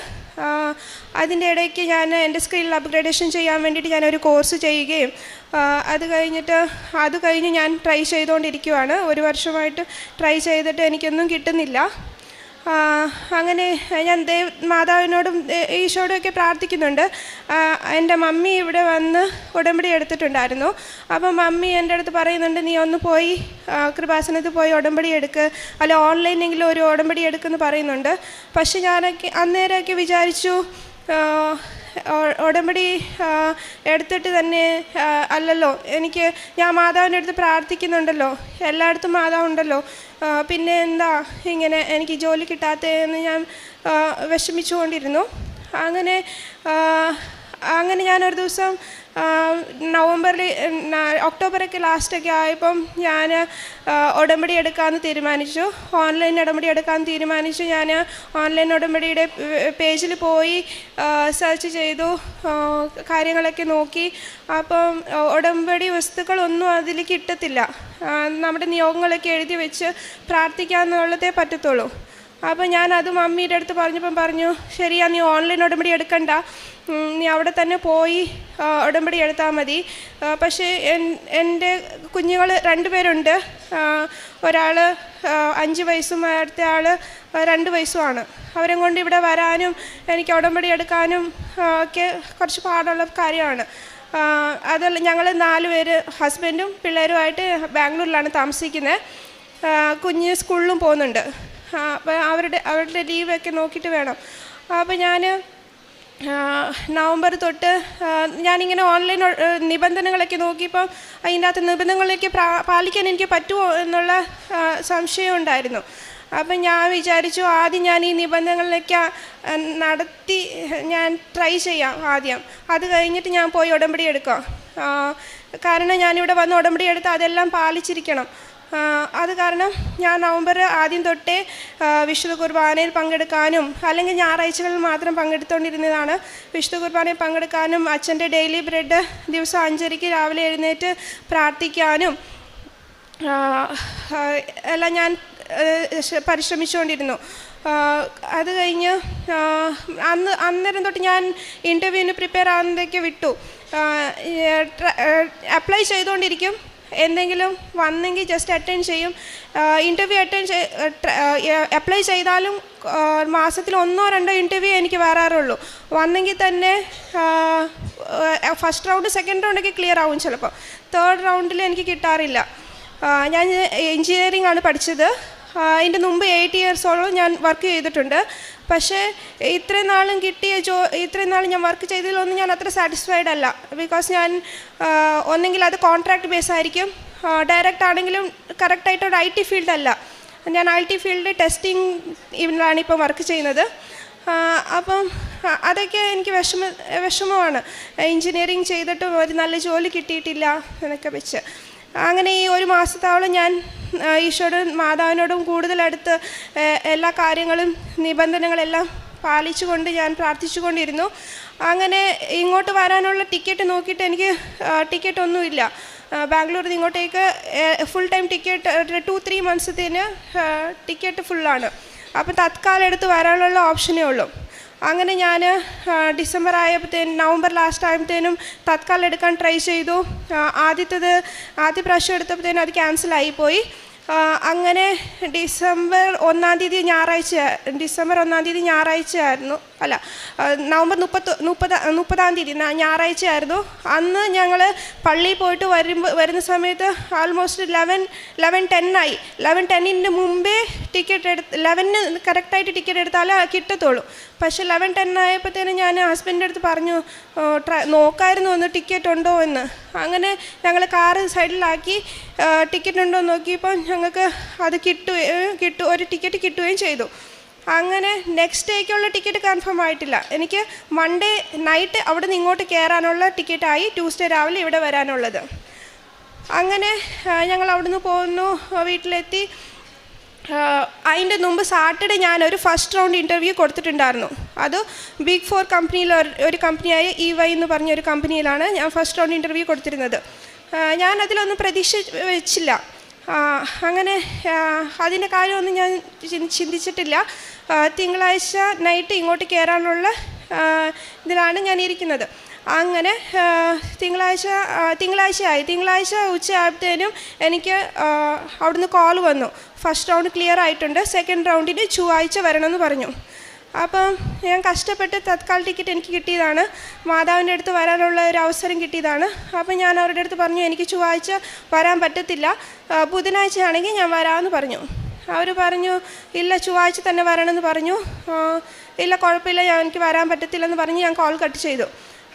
[SPEAKER 4] അതിൻ്റെ ഇടയ്ക്ക് ഞാൻ എൻ്റെ സ്കിൽ അപ്ഗ്രേഡേഷൻ ചെയ്യാൻ വേണ്ടിയിട്ട് ഞാനൊരു കോഴ്സ് ചെയ്യുകയും അത് കഴിഞ്ഞ് ഞാൻ ട്രൈ ചെയ്തുകൊണ്ടിരിക്കുകയാണ്. 1 വർഷമായിട്ട് ട്രൈ ചെയ്തിട്ട് എനിക്കൊന്നും കിട്ടുന്നില്ല. അങ്ങനെ ഞാൻ മാതാവിനോടും ഈശോയോടുമൊക്കെ പ്രാർത്ഥിക്കുന്നുണ്ട്. എൻ്റെ മമ്മി ഇവിടെ വന്ന് ഉടമ്പടി എടുത്തിട്ടുണ്ടായിരുന്നു. അപ്പം മമ്മി എൻ്റെ അടുത്ത് പറയുന്നുണ്ട്, നീ ഒന്ന് പോയി കൃപാസനത്തിൽ പോയി ഉടമ്പടി എടുക്ക്, അല്ല ഓൺലൈനെങ്കിലും ഒരു ഉടമ്പടി എടുക്കുമെന്ന് പറയുന്നുണ്ട്. പക്ഷെ ഞാനൊക്കെ അന്നേരമൊക്കെ വിചാരിച്ചു ഉടമ്പടി എടുത്തിട്ട് തന്നെ അല്ലല്ലോ, ഞാൻ മാതാവിൻ്റെ അടുത്ത് പ്രാർത്ഥിക്കുന്നുണ്ടല്ലോ, എല്ലായിടത്തും മാതാവുണ്ടല്ലോ, പിന്നെ എന്താ ഇങ്ങനെ എനിക്ക് ജോലി കിട്ടാത്തതെന്ന് ഞാൻ വിഷമിച്ചുകൊണ്ടിരുന്നു. അങ്ങനെ ഞാനൊരു ദിവസം ഒക്ടോബറൊക്കെ ലാസ്റ്റൊക്കെ ആയപ്പം ഞാൻ ഉടമ്പടി എടുക്കാമെന്ന് തീരുമാനിച്ചു. ഓൺലൈൻ ഉടമ്പടി എടുക്കാമെന്ന് തീരുമാനിച്ചു. ഞാൻ ഓൺലൈൻ ഉടമ്പടിയുടെ പേജിൽ പോയി സെർച്ച് ചെയ്തു, കാര്യങ്ങളൊക്കെ നോക്കി. അപ്പം ഉടമ്പടി വസ്തുക്കളൊന്നും അതിൽ കിട്ടത്തില്ല. നമ്മുടെ നിയോഗങ്ങളൊക്കെ എഴുതി വെച്ച് പ്രാർത്ഥിക്കാമെന്നുള്ളതേ പറ്റത്തുള്ളൂ. അപ്പോൾ ഞാനത് മമ്മിയുടെ അടുത്ത് പറഞ്ഞു, ശരിയാ, നീ ഓൺലൈൻ ഉടമ്പടി എടുക്കണ്ട, നീ അവിടെ തന്നെ പോയി ഉടമ്പടി എടുത്താൽ മതി. പക്ഷേ എൻ്റെ കുഞ്ഞുങ്ങൾ 2 പേരുണ്ട്. ഒരാൾ 5 വയസ്സും അടുത്ത ആൾ 2 വയസ്സുമാണ്. അവരെ കൊണ്ട് ഇവിടെ വരാനും എനിക്ക് ഉടമ്പടി എടുക്കാനും ഒക്കെ കുറച്ച് പാടുള്ള കാര്യമാണ്. അതല്ല, ഞങ്ങൾ 4 പേര് ഹസ്ബൻഡും പിള്ളേരുമായിട്ട് ബാംഗ്ലൂരിലാണ് താമസിക്കുന്നത്. കുഞ്ഞ് സ്കൂളിലും പോകുന്നുണ്ട്. അപ്പോൾ അവരുടെ ലീവൊക്കെ നോക്കിയിട്ട് വേണം. അപ്പോൾ ഞാൻ നവംബർ തൊട്ട് ഞാനിങ്ങനെ ഓൺലൈൻ നിബന്ധനകളൊക്കെ നോക്കിയപ്പോൾ അതിൻ്റെ അകത്ത് നിബന്ധനകളൊക്കെ പാലിക്കാൻ എനിക്ക് പറ്റുമോ എന്നുള്ള സംശയം ഉണ്ടായിരുന്നു. അപ്പം ഞാൻ വിചാരിച്ചു, ആദ്യം ഞാൻ ഈ നിബന്ധനകളിലേക്ക് നടത്തി ഞാൻ ട്രൈ ചെയ്യാം ആദ്യം. അത് കഴിഞ്ഞിട്ട് ഞാൻ പോയി ഉടമ്പടി എടുക്കാം. കാരണം ഞാനിവിടെ വന്ന് ഉടമ്പടി എടുത്ത് അതെല്ലാം പാലിച്ചിരിക്കണം. അത് കാരണം ഞാൻ നവംബർ ആദ്യം തൊട്ടേ വിശുദ്ധ കുർബാനയിൽ പങ്കെടുക്കാനും, അല്ലെങ്കിൽ ഞായറാഴ്ചകളിൽ മാത്രം പങ്കെടുത്തുകൊണ്ടിരുന്നതാണ്. വിശുദ്ധ കുർബാനയിൽ പങ്കെടുക്കാനും അച്ഛൻ്റെ ഡെയിലി ബ്രെഡ് ദിവസം 5:30 രാവിലെ എഴുന്നേറ്റ് പ്രാർത്ഥിക്കാനും എല്ലാം ഞാൻ പരിശ്രമിച്ചുകൊണ്ടിരുന്നു. അത് കഴിഞ്ഞ് അന്നേരം തൊട്ട് ഞാൻ ഇൻ്റർവ്യൂവിന് പ്രിപ്പയർ ആകുന്നതൊക്കെ വിട്ടു. അപ്ലൈ ചെയ്തുകൊണ്ടിരിക്കും, എന്തെങ്കിലും വന്നെങ്കിൽ ജസ്റ്റ് അറ്റൻഡ് ചെയ്യും. ഇൻ്റർവ്യൂ അപ്ലൈ ചെയ്താലും മാസത്തിൽ 1-2 ഇൻ്റർവ്യൂ എനിക്ക് വരാറുള്ളൂ. വന്നെങ്കിൽ തന്നെ ഫസ്റ്റ് റൗണ്ട്, സെക്കൻഡ് റൗണ്ടൊക്കെ ക്ലിയർ ആവും. ചിലപ്പോൾ 3rd റൗണ്ടിൽ എനിക്ക് കിട്ടാറില്ല. ഞാൻ എൻജിനീയറിംഗ് ആണ് പഠിച്ചത്. അതിൻ്റെ മുമ്പ് 8 ഇയേഴ്സോളം ഞാൻ വർക്ക് ചെയ്തിട്ടുണ്ട്. പക്ഷേ ഇത്രയും നാളും ഞാൻ വർക്ക് ചെയ്തതിലൊന്നും ഞാൻ അത്ര സാറ്റിസ്ഫൈഡ് അല്ല. ബിക്കോസ് ഞാൻ ഒന്നെങ്കിൽ അത് കോൺട്രാക്ട് ബേസ് ആയിരിക്കും, ഡയറക്റ്റ് ആണെങ്കിലും കറക്റ്റായിട്ടൊരു IT ഫീൽഡല്ല. ഞാൻ IT ഫീൽഡ് ടെസ്റ്റിംഗ് ഇതിലാണ് ഇപ്പം വർക്ക് ചെയ്യുന്നത്. അപ്പം അതൊക്കെ എനിക്ക് വിഷമമാണ്. എൻജിനീയറിങ് ചെയ്തിട്ടും ഒരു നല്ല ജോലി കിട്ടിയിട്ടില്ല എന്നൊക്കെ വെച്ച്. അങ്ങനെ ഈ 1 മാസത്തോളം ഞാൻ ഈശോയോടും മാതാവിനോടും കൂടുതലടുത്ത് എല്ലാ കാര്യങ്ങളും നിബന്ധനകളെല്ലാം പാലിച്ചുകൊണ്ട് ഞാൻ പ്രാർത്ഥിച്ചുകൊണ്ടിരുന്നു. അങ്ങനെ ഇങ്ങോട്ട് വരാനുള്ള ടിക്കറ്റ് നോക്കിയിട്ട് എനിക്ക് ടിക്കറ്റൊന്നുമില്ല. ബാംഗ്ലൂരിൽ നിന്ന് ഇങ്ങോട്ടേക്ക് ഫുൾ ടൈം ടിക്കറ്റ് 2-3 മന്ത്സത്തേന് ടിക്കറ്റ് ഫുള്ളാണ്. അപ്പോൾ തത്കാലം എടുത്ത് വരാനുള്ള ഓപ്ഷനേ ഉള്ളൂ. അങ്ങനെ ഞാൻ നവംബർ ലാസ്റ്റ് ആയപ്പോഴത്തേനും തത്കാലം എടുക്കാൻ ട്രൈ ചെയ്തു. ആദ്യ പ്രാവശ്യം എടുത്തപ്പോഴത്തേനും അത് ക്യാൻസലായിപ്പോയി. അങ്ങനെ ഡിസംബർ 1-ാം തീയതി ഞായറാഴ്ചയായിരുന്നു, അല്ല നവംബർ 30-ാം തീയതി ഞായറാഴ്ചയായിരുന്നു. അന്ന് ഞങ്ങൾ പള്ളിയിൽ പോയിട്ട് വരുന്ന സമയത്ത് ആൾമോസ്റ്റ് 11:10 ആയി. 11:10 മുമ്പേ ടിക്കറ്റ് 11 കറക്റ്റായിട്ട് ടിക്കറ്റ് എടുത്താലേ കിട്ടത്തുള്ളൂ. പക്ഷെ 11:10 ആയപ്പോഴത്തേനും ഞാൻ ഹസ്ബൻഡിൻ്റെ അടുത്ത് പറഞ്ഞു, നോക്കായിരുന്നു ഒന്ന് ടിക്കറ്റ് ഉണ്ടോ എന്ന്. അങ്ങനെ ഞങ്ങൾ കാറ് സൈഡിലാക്കി ടിക്കറ്റ് ഉണ്ടോ എന്ന് നോക്കിയപ്പോൾ ഞങ്ങൾക്ക് അത് ഒരു ടിക്കറ്റ് കിട്ടുകയും ചെയ്തു. അങ്ങനെ നെക്സ്റ്റ് ഡേക്കുള്ള ടിക്കറ്റ് കൺഫേം ആയിട്ടില്ല. എനിക്ക് മൺഡേ നൈറ്റ് അവിടെ നിന്ന് ഇങ്ങോട്ട് കയറാനുള്ള ടിക്കറ്റായി, ട്യൂസ്ഡേ രാവിലെ ഇവിടെ വരാനുള്ളത്. അങ്ങനെ ഞങ്ങൾ അവിടെ നിന്ന് പോകുന്നു, വീട്ടിലെത്തി. അതിൻ്റെ മുമ്പ് സാറ്റർഡേ ഞാനൊരു ഫസ്റ്റ് റൗണ്ട് ഇൻ്റർവ്യൂ കൊടുത്തിട്ടുണ്ടായിരുന്നു. അത് ബിഗ് 4 കമ്പനിയിൽ ഒരു കമ്പനിയായ EY എന്ന് പറഞ്ഞൊരു കമ്പനിയിലാണ് ഞാൻ ഫസ്റ്റ് റൗണ്ട് ഇൻ്റർവ്യൂ കൊടുത്തിരുന്നത്. ഞാൻ അതിലൊന്നും പ്രതീക്ഷ വെച്ചില്ല. അങ്ങനെ അതിൻ്റെ കാര്യമൊന്നും ഞാൻ ചിന്തിച്ചിട്ടില്ല. തിങ്കളാഴ്ച നൈറ്റ് ഇങ്ങോട്ട് കയറാനുള്ള ഇതിലാണ് ഞാൻ ഇരിക്കുന്നത്. അങ്ങനെ തിങ്കളാഴ്ച ഉച്ചയായപ്പോഴത്തേനും എനിക്ക് അവിടുന്ന് കോൾ വന്നു, ഫസ്റ്റ് റൗണ്ട് ക്ലിയർ ആയിട്ടുണ്ട്, സെക്കൻഡ് റൗണ്ടിന് ചൊവ്വാഴ്ച വരണമെന്ന് പറഞ്ഞു. അപ്പം ഞാൻ കഷ്ടപ്പെട്ട് തത്കാൽ ടിക്കറ്റ് എനിക്ക് കിട്ടിയതാണ്, മാതാവിൻ്റെ അടുത്ത് വരാനുള്ള ഒരു അവസരം കിട്ടിയതാണ്. അപ്പം ഞാൻ അവരുടെ അടുത്ത് പറഞ്ഞു എനിക്ക് ചൊവ്വാഴ്ച വരാൻ പറ്റത്തില്ല, ബുധനാഴ്ച ആണെങ്കിൽ ഞാൻ വരാമെന്ന് പറഞ്ഞു. അവർ പറഞ്ഞു ഇല്ല ചൊവ്വാഴ്ച തന്നെ വരണമെന്ന് പറഞ്ഞു. ഇല്ല കുഴപ്പമില്ല, എനിക്ക് വരാൻ പറ്റത്തില്ലെന്ന് പറഞ്ഞ് ഞാൻ കോൾ കട്ട് ചെയ്തു.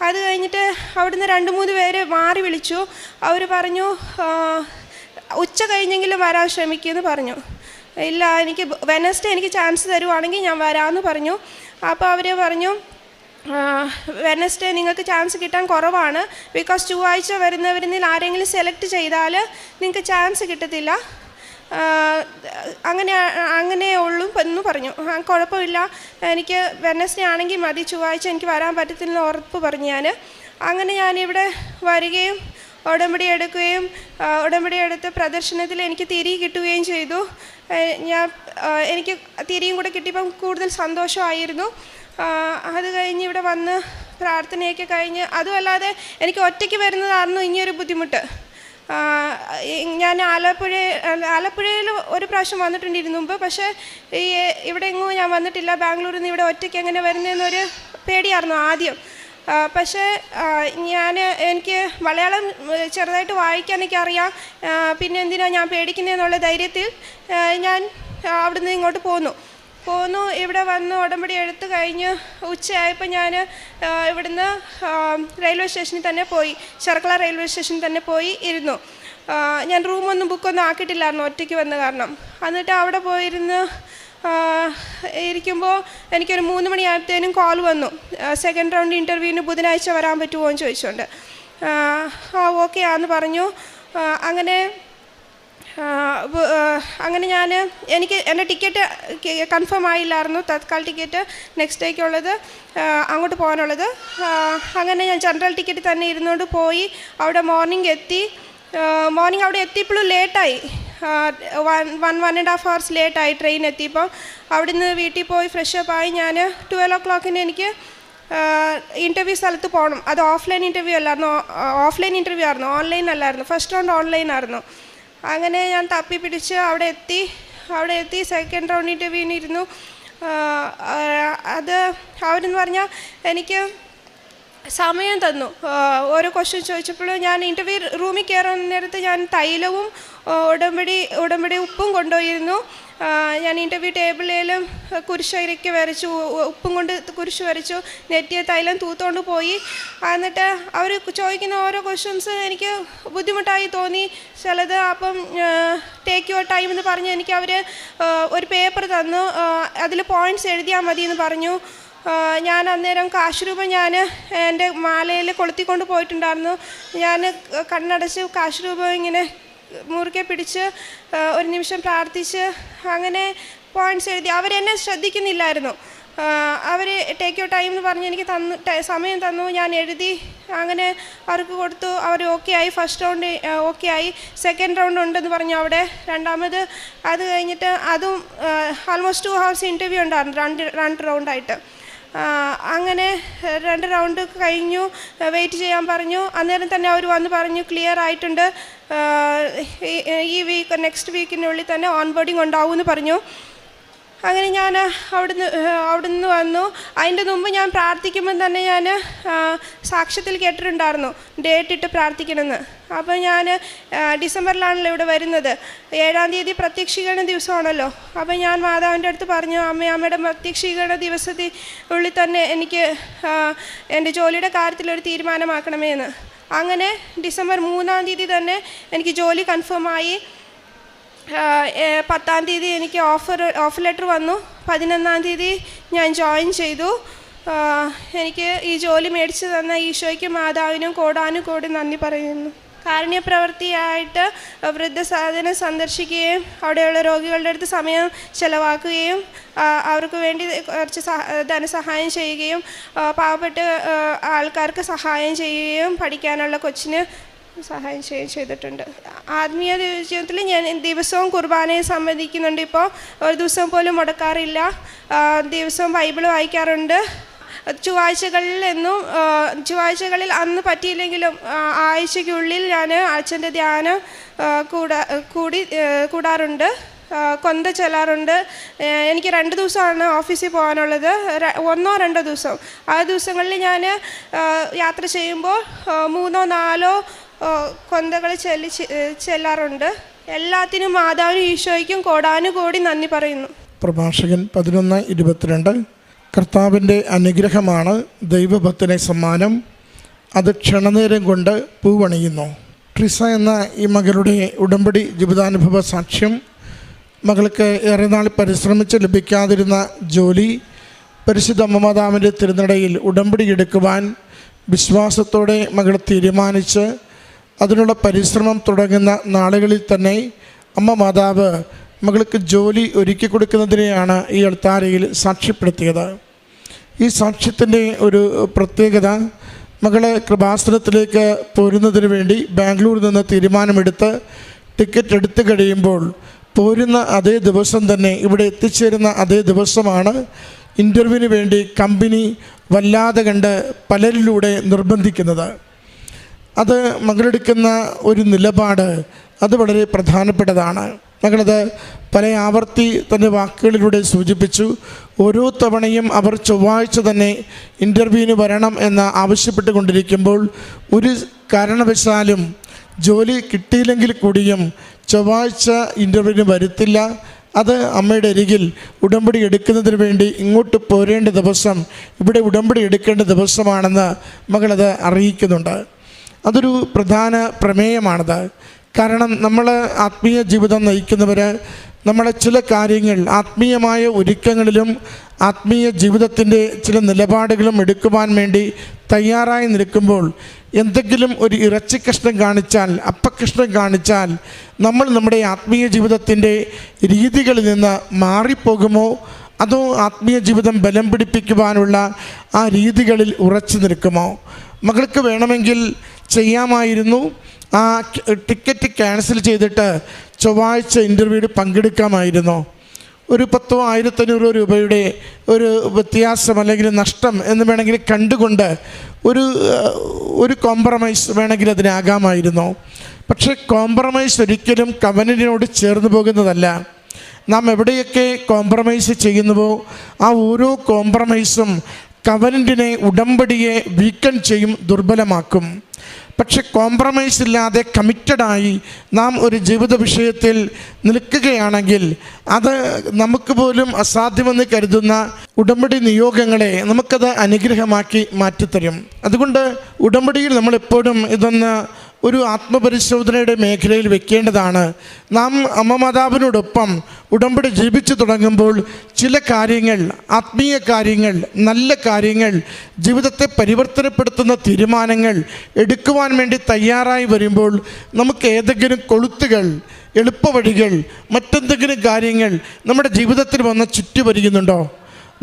[SPEAKER 4] അത് കഴിഞ്ഞിട്ട് അവിടുന്ന് 2-3 പേര് മാറി വിളിച്ചു. അവർ പറഞ്ഞു ഉച്ച കഴിഞ്ഞെങ്കിലും വരാൻ ശ്രമിക്കുമെന്ന് പറഞ്ഞു. ഇല്ല എനിക്ക് വെനസ്ഡേ എനിക്ക് ചാൻസ് തരുവാണെങ്കിൽ ഞാൻ വരാമെന്ന് പറഞ്ഞു. അപ്പോൾ അവർ പറഞ്ഞു വെനസ്ഡേ നിങ്ങൾക്ക് ചാൻസ് കിട്ടാൻ കുറവാണ്, ബിക്കോസ് ചൊവ്വാഴ്ച വരുന്നവരിൽ ആരെങ്കിലും സെലക്ട് ചെയ്താൽ നിങ്ങൾക്ക് ചാൻസ് കിട്ടത്തില്ല, അങ്ങനെ ഉള്ളൂ എന്ന് പറഞ്ഞു. കുഴപ്പമില്ല, എനിക്ക് വെനസ്ഡേ ആണെങ്കിൽ മതി, ചൊവ്വാഴ്ച എനിക്ക് വരാൻ പറ്റത്തില്ലെന്ന് ഉറപ്പ് പറഞ്ഞു ഞാൻ. അങ്ങനെ ഞാനിവിടെ വരികയും ഉടമ്പടി എടുക്കുകയും ഉടമ്പടി എടുത്ത് പ്രദർശനത്തിൽ എനിക്ക് തിരി കിട്ടുകയും ചെയ്തു. എനിക്ക് തിരിയും കൂടെ കിട്ടിയപ്പം കൂടുതൽ സന്തോഷമായിരുന്നു. അത് കഴിഞ്ഞ് ഇവിടെ വന്ന് പ്രാർത്ഥനയൊക്കെ കഴിഞ്ഞ്, അതുമല്ലാതെ എനിക്ക് ഒറ്റയ്ക്ക് വരുന്നതായിരുന്നു ഇനിയൊരു ബുദ്ധിമുട്ട്. ഞാൻ ആലപ്പുഴയിൽ ഒരു പ്രാവശ്യം വന്നിട്ടുണ്ട് ഇതിനു മുമ്പ്, പക്ഷേ ഇവിടെ എങ്ങും ഞാൻ വന്നിട്ടില്ല. ബാംഗ്ലൂരിൽ നിന്ന് ഇവിടെ ഒറ്റയ്ക്ക് എങ്ങനെ വരുന്നതെന്നൊരു പേടിയായിരുന്നു ആദ്യം. പക്ഷേ എനിക്ക് മലയാളം ചെറുതായിട്ട് വായിക്കാനൊക്കെ അറിയാം, പിന്നെ എന്തിനാണ് ഞാൻ പേടിക്കുന്നതെന്നുള്ള ധൈര്യത്തിൽ ഞാൻ അവിടുന്ന് ഇങ്ങോട്ട് പോന്നു. ഇവിടെ വന്ന് ഉടമ്പടി എടുത്ത് കഴിഞ്ഞ് ഉച്ചയായപ്പോൾ ഞാൻ ഇവിടുന്ന് റെയിൽവേ സ്റ്റേഷനിൽ തന്നെ പോയി, ചെർക്കള റെയിൽവേ സ്റ്റേഷനിൽ തന്നെ പോയി ഇരുന്നു. ഞാൻ റൂമൊന്നും ബുക്കൊന്നും ആക്കിയിട്ടില്ലായിരുന്നു ഒറ്റയ്ക്ക് വന്ന കാരണം. എന്നിട്ട് അവിടെ പോയിരുന്ന് ഇരിക്കുമ്പോൾ എനിക്കൊരു 3 മണിയായപ്പോഴത്തേനും കോൾ വന്നു, സെക്കൻഡ് റൗണ്ട് ഇൻ്റർവ്യൂവിന് ബുധനാഴ്ച വരാൻ പറ്റുമോ എന്ന് ചോദിച്ചുകൊണ്ട്. ഓക്കെ ആന്ന് പറഞ്ഞു. അങ്ങനെ എനിക്ക് എൻ്റെ ടിക്കറ്റ് കൺഫേം ആയില്ലായിരുന്നു, തത്കാൽ ടിക്കറ്റ് നെക്സ്റ്റ് ഡേക്കുള്ളത് അങ്ങോട്ട് പോകാനുള്ളത്. അങ്ങനെ ഞാൻ ജനറൽ ടിക്കറ്റ് തന്നെ ഇരുന്നുകൊണ്ട് പോയി. അവിടെ മോർണിംഗ് അവിടെ എത്തിയപ്പോഴും ലേറ്റായി, 1.5 hours ലേറ്റായി ട്രെയിൻ എത്തിയപ്പോൾ. അവിടെ നിന്ന് വീട്ടിൽ പോയി ഫ്രഷപ്പായി ഞാൻ 12 o'clock എനിക്ക് ഇൻ്റർവ്യൂ സ്ഥലത്ത് പോകണം. അത് ഓഫ്ലൈൻ ഇൻ്റർവ്യൂ ആയിരുന്നു, ഓൺലൈൻ അല്ലായിരുന്നു. ഫസ്റ്റ് റൗണ്ട് ഓൺലൈൻ ആയിരുന്നു. അങ്ങനെ ഞാൻ തപ്പി പിടിച്ച് അവിടെ എത്തി സെക്കൻഡ് റൗണ്ട് ഇൻ്റർവ്യൂവിന് ഇരുന്നു. അത് അവരെന്ന് പറഞ്ഞാൽ എനിക്ക് സമയം തന്നു. ഓരോ ക്വസ്റ്റ്യൻ ചോദിച്ചപ്പോഴും ഞാൻ ഇൻ്റർവ്യൂ റൂമിൽ കയറുന്ന നേരത്ത് ഞാൻ തൈലവും ഉടമ്പടി ഉപ്പും കൊണ്ടുപോയിരുന്നു. ഞാൻ ഇൻ്റർവ്യൂ ടേബിളിലും കുരിശൊക്കെ വരച്ചു, ഉപ്പും കൊണ്ട് കുരിശ് വരച്ചു, നെറ്റിയ തൈലം തൂത്തുകൊണ്ട് പോയി. എന്നിട്ട് അവർ ചോദിക്കുന്ന ഓരോ ക്വസ്റ്റ്യൻസ് എനിക്ക് ബുദ്ധിമുട്ടായി തോന്നി ചിലത്. അപ്പം ടേക്ക് യുവർ ടൈം എന്ന് പറഞ്ഞ് എനിക്ക് അവർ ഒരു പേപ്പർ തന്നു, അതിൽ പോയിൻറ്റ്സ് എഴുതിയാൽ മതി എന്ന് പറഞ്ഞു. ഞാൻ അന്നേരം കാശ് രൂപ ഞാൻ എൻ്റെ മാലയിൽ കൊളുത്തിക്കൊണ്ട് പോയിട്ടുണ്ടായിരുന്നു. ഞാൻ കണ്ണടച്ച് കാശ് രൂപ ഇങ്ങനെ മുറുകെ പിടിച്ച് ഒരു നിമിഷം പ്രാർത്ഥിച്ച് അങ്ങനെ പോയിൻറ്റ്സ് എഴുതി. അവരെന്നെ ശ്രദ്ധിക്കുന്നില്ലായിരുന്നു. അവർ ടേക്ക് യുവർ ടൈം എന്ന് പറഞ്ഞ് എനിക്ക് സമയം തന്നു. ഞാൻ എഴുതി അങ്ങനെ അവർക്ക് കൊടുത്തു. അവർ ഓക്കെ ആയി. ഫസ്റ്റ് റൗണ്ട് ഓക്കെ ആയി. സെക്കൻഡ് റൗണ്ട് ഉണ്ടെന്ന് പറഞ്ഞു അവിടെ രണ്ടാമത്. അത് കഴിഞ്ഞിട്ട് അതും ആൾമോസ്റ്റ് 2 hours ഇൻ്റർവ്യൂ ഉണ്ടായിരുന്നു, രണ്ട് റൗണ്ടായിട്ട്. അങ്ങനെ 2 റൗണ്ട് കഴിഞ്ഞു. വെയിറ്റ് ചെയ്യാൻ പറഞ്ഞു. അന്നേരം തന്നെ അവർ വന്ന് പറഞ്ഞു ക്ലിയർ ആയിട്ടുണ്ട്, ഈ വീക്ക് നെക്സ്റ്റ് വീക്കിനുള്ളിൽ തന്നെ ഓൺബോർഡിങ് ഉണ്ടാവുമെന്ന് പറഞ്ഞു. അങ്ങനെ ഞാൻ അവിടുന്ന് വന്നു. അതിൻ്റെ മുമ്പ് ഞാൻ പ്രാർത്ഥിക്കുമ്പം തന്നെ ഞാൻ സാക്ഷ്യത്തിൽ കേട്ടിട്ടുണ്ടായിരുന്നു ഡേറ്റ് ഇട്ട് പ്രാർത്ഥിക്കണമെന്ന്. അപ്പോൾ ഞാൻ ഡിസംബറിലാണല്ലോ ഇവിടെ വരുന്നത്, 7-ാം തീയതി പ്രത്യക്ഷീകരണ ദിവസമാണല്ലോ. അപ്പോൾ ഞാൻ മാതാവിൻ്റെ അടുത്ത് പറഞ്ഞു, അമ്മയുടെ പ്രത്യക്ഷീകരണ ദിവസത്തിനുള്ളിൽ തന്നെ എനിക്ക് എൻ്റെ ജോലിയുടെ കാര്യത്തിലൊരു തീരുമാനമാക്കണമേ എന്ന്. അങ്ങനെ ഡിസംബർ 3-ാം തീയതി തന്നെ എനിക്ക് ജോലി കൺഫേമായി. 10-ാം തീയതി എനിക്ക് ഓഫർ ലെറ്റർ വന്നു. 11-ാം തീയതി ഞാൻ ജോയിൻ ചെയ്തു. എനിക്ക് ഈ ജോലി മേടിച്ചു തന്ന ഈശോയ്ക്കും മാതാവിനും കോടാനുകോടി നന്ദി പറയുന്നു. കാരുണ്യപ്രവൃത്തിയായിട്ട് വൃദ്ധസദനം സന്ദർശിക്കുകയും അവിടെയുള്ള രോഗികളുടെ അടുത്ത് സമയം ചെലവാക്കുകയും അവർക്ക് വേണ്ടി കുറച്ച് ധനസഹായം ചെയ്യുകയും പാവപ്പെട്ട ആൾക്കാർക്ക് സഹായം ചെയ്യുകയും പഠിക്കാനുള്ള കൊച്ചിന് സഹായം ചെയ്തിട്ടുണ്ട്. ആത്മീയ ജീവിതത്തിൽ ഞാൻ ദിവസവും കുർബാനയെ സംബന്ധിക്കുന്നുണ്ട്. ഇപ്പോൾ ഒരു ദിവസം പോലും മുടക്കാറില്ല. ദിവസവും ബൈബിൾ വായിക്കാറുണ്ട്. ചൊവ്വാഴ്ചകളിൽ അന്ന് പറ്റിയില്ലെങ്കിലും ആഴ്ചയ്ക്കുള്ളിൽ ഞാൻ അച്ഛൻ്റെ ധ്യാനം കൂടാറുണ്ട്, കൊന്ത ചെല്ലാറുണ്ട്. എനിക്ക് 2 ദിവസമാണ് ഓഫീസിൽ പോകാനുള്ളത്, 1-2 ദിവസം. ആ ദിവസങ്ങളിൽ ഞാൻ യാത്ര ചെയ്യുമ്പോൾ 3-4 കൊന്തകൾ ചെല്ലാറുണ്ട്. എല്ലാത്തിനും മാതാവിനും ഈശോയ്ക്കും കോടാനുകോടി നന്ദി പറയുന്നു.
[SPEAKER 5] പ്രഭാഷകൻ 11:22. കർത്താവിൻ്റെ അനുഗ്രഹമാണ് ദൈവഭക്തനെ സമ്മാനം, അത് ക്ഷണനേരം കൊണ്ട് പൂവണിയുന്നു. ട്രിസ എന്ന ഈ മകളുടെ ഉടമ്പടി ജീവിതാനുഭവ സാക്ഷ്യം, മകൾക്ക് ഏറെ നാൾ പരിശ്രമിച്ച് ലഭിക്കാതിരുന്ന ജോലി പരിശുദ്ധ അമ്മ മാതാവിൻ്റെ തിരുനടയിൽ ഉടമ്പടി എടുക്കുവാൻ വിശ്വാസത്തോടെ മകൾ തീരുമാനിച്ച് അതിനുള്ള പരിശ്രമം തുടങ്ങുന്ന നാളുകളിൽ തന്നെ അമ്മ മാതാവ് മകൾക്ക് ജോലി ഒരുക്കി കൊടുക്കുന്നതിനെയാണ് ഈ അൾത്താരയിൽ സാക്ഷ്യപ്പെടുത്തിയത്. ഈ സാക്ഷ്യത്തിൻ്റെ ഒരു പ്രത്യേകത, മകളെ കൃപാസനത്തിലേക്ക് പോരുന്നതിന് വേണ്ടി ബാംഗ്ലൂരിൽ നിന്ന് തീരുമാനമെടുത്ത് ടിക്കറ്റ് എടുത്തു കഴിയുമ്പോൾ പോരുന്ന അതേ ദിവസം തന്നെ, ഇവിടെ എത്തിച്ചേരുന്ന അതേ ദിവസമാണ് ഇൻ്റർവ്യൂവിന് വേണ്ടി കമ്പനി വല്ലാതെ കണ്ട് പലരിലൂടെ നിർബന്ധിക്കുന്നത്. അത് മകളെടുക്കുന്ന ഒരു നിലപാട് അത് വളരെ പ്രധാനപ്പെട്ടതാണ്. മകളത് പല ആവർത്തി തൻ്റെ വാക്കുകളിലൂടെ സൂചിപ്പിച്ചു. ഓരോ തവണയും അവർ ചൊവ്വാഴ്ച തന്നെ ഇൻ്റർവ്യൂവിന് വരണം എന്ന് ആവശ്യപ്പെട്ടുകൊണ്ടിരിക്കുമ്പോൾ ഒരു കാരണവശാലും ജോലി കിട്ടിയില്ലെങ്കിൽ കൂടിയും ചൊവ്വാഴ്ച ഇൻ്റർവ്യൂവിന് വരുത്തില്ല. അത് അമ്മയുടെ അരികിൽ ഉടമ്പടി എടുക്കുന്നതിന് വേണ്ടി ഇങ്ങോട്ട് പോരേണ്ട ദിവസം, ഇവിടെ ഉടമ്പടി എടുക്കേണ്ട ദിവസമാണെന്ന് മകളത് അറിയിക്കുന്നുണ്ട്. അതൊരു പ്രധാന പ്രമേയമാണത്. കാരണം നമ്മൾ ആത്മീയ ജീവിതം നയിക്കുന്നവർ നമ്മളെ ചില കാര്യങ്ങൾ ആത്മീയമായ ഒരുക്കങ്ങളിലും ആത്മീയ ജീവിതത്തിൻ്റെ ചില നിലപാടുകളും എടുക്കുവാൻ വേണ്ടി തയ്യാറായി നിൽക്കുമ്പോൾ എന്തെങ്കിലും ഒരു ഇറച്ചിക്കഷ്ണം കാണിച്ചാൽ, അപ്പക്കഷ്ണം കാണിച്ചാൽ നമ്മൾ നമ്മുടെ ആത്മീയ ജീവിതത്തിൻ്റെ രീതികളിൽ നിന്ന് മാറിപ്പോകുമോ, അതോ ആത്മീയ ജീവിതം ബലം പിടിപ്പിക്കുവാനുള്ള ആ രീതികളിൽ ഉറച്ചു നിൽക്കുമോ? മകൾക്ക് വേണമെങ്കിൽ ചെയ്യാമായിരുന്നു, ആ ടിക്കറ്റ് ക്യാൻസൽ ചെയ്തിട്ട് ചൊവ്വാഴ്ച ഇൻ്റർവ്യൂവിൽ പങ്കെടുക്കാമായിരുന്നു. ഒരു 10,000-1500 രൂപയുടെ ഒരു വ്യത്യാസം അല്ലെങ്കിൽ നഷ്ടം എന്ന് വേണമെങ്കിൽ കണ്ടുകൊണ്ട് ഒരു കോംപ്രമൈസ് വേണമെങ്കിൽ അതിനാകാമായിരുന്നു. പക്ഷേ കോംപ്രമൈസ് ഒരിക്കലും കവനന്റിനോട് ചേർന്ന് പോകുന്നതല്ല. നാം എവിടെയൊക്കെ കോംപ്രമൈസ് ചെയ്യുന്നുവോ ആ ഓരോ കോംപ്രമൈസും കവനന്റിനെ, ഉടമ്പടിയെ വീക്കൻ ചെയ്യും, ദുർബലമാക്കും. പക്ഷെ കോംപ്രമൈസ് ഇല്ലാതെ കമ്മിറ്റഡായി നാം ഒരു ജീവിത വിഷയത്തിൽ നിൽക്കുകയാണെങ്കിൽ അത് നമുക്ക് പോലും അസാധ്യമെന്ന് കരുതുന്ന ഉടമ്പടി നിയോഗങ്ങളെ നമുക്കത് അനുഗ്രഹമാക്കി മാറ്റിത്തരും. അതുകൊണ്ട് ഉടമ്പടിയിൽ നമ്മളെപ്പോഴും ഇതൊന്ന് ഒരു ആത്മപരിശോധനയുടെ മേഖലയിൽ വെക്കേണ്ടതാണ്. നാം അമ്മ മാതാവിനോടൊപ്പം ഉടമ്പടി ജീവിച്ചു തുടങ്ങുമ്പോൾ ചില കാര്യങ്ങൾ, ആത്മീയ കാര്യങ്ങൾ, നല്ല കാര്യങ്ങൾ, ജീവിതത്തെ പരിവർത്തനപ്പെടുത്തുന്ന തീരുമാനങ്ങൾ എടുക്കുവാൻ വേണ്ടി തയ്യാറായി വരുമ്പോൾ നമുക്ക് ഏതെങ്കിലും കൊളുത്തുകൾ, എളുപ്പവഴികൾ, മറ്റെന്തെങ്കിലും കാര്യങ്ങൾ നമ്മുടെ ജീവിതത്തിൽ വന്ന് ചുറ്റുവരികുന്നുണ്ടോ?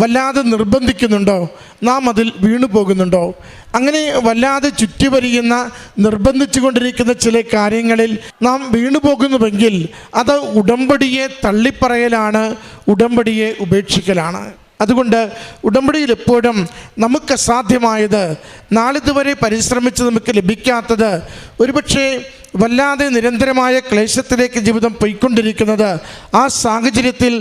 [SPEAKER 5] വല്ലാതെ നിർബന്ധിക്കുന്നുണ്ടോ? നാം അതിൽ വീണു പോകുന്നുണ്ടോ? അങ്ങനെ വല്ലാതെ ചുറ്റിവരിയുന്ന, നിർബന്ധിച്ചു കൊണ്ടിരിക്കുന്ന ചില കാര്യങ്ങളിൽ നാം വീണു പോകുന്നുവെങ്കിൽ അത് ഉടമ്പടിയെ തള്ളിപ്പറയലാണ്, ഉടമ്പടിയെ ഉപേക്ഷിക്കലാണ്. അതുകൊണ്ട് ഉടമ്പടിയിൽ എപ്പോഴും നമുക്ക് അസാധ്യമായത്, നാളിതുവരെ പരിശ്രമിച്ച് നമുക്ക് ലഭിക്കാത്തത്, ഒരുപക്ഷെ വല്ലാതെ നിരന്തരമായ ക്ലേശത്തിലേക്ക് ജീവിതം പോയിക്കൊണ്ടിരിക്കുന്നത്, ആ സാഹചര്യത്തിൽ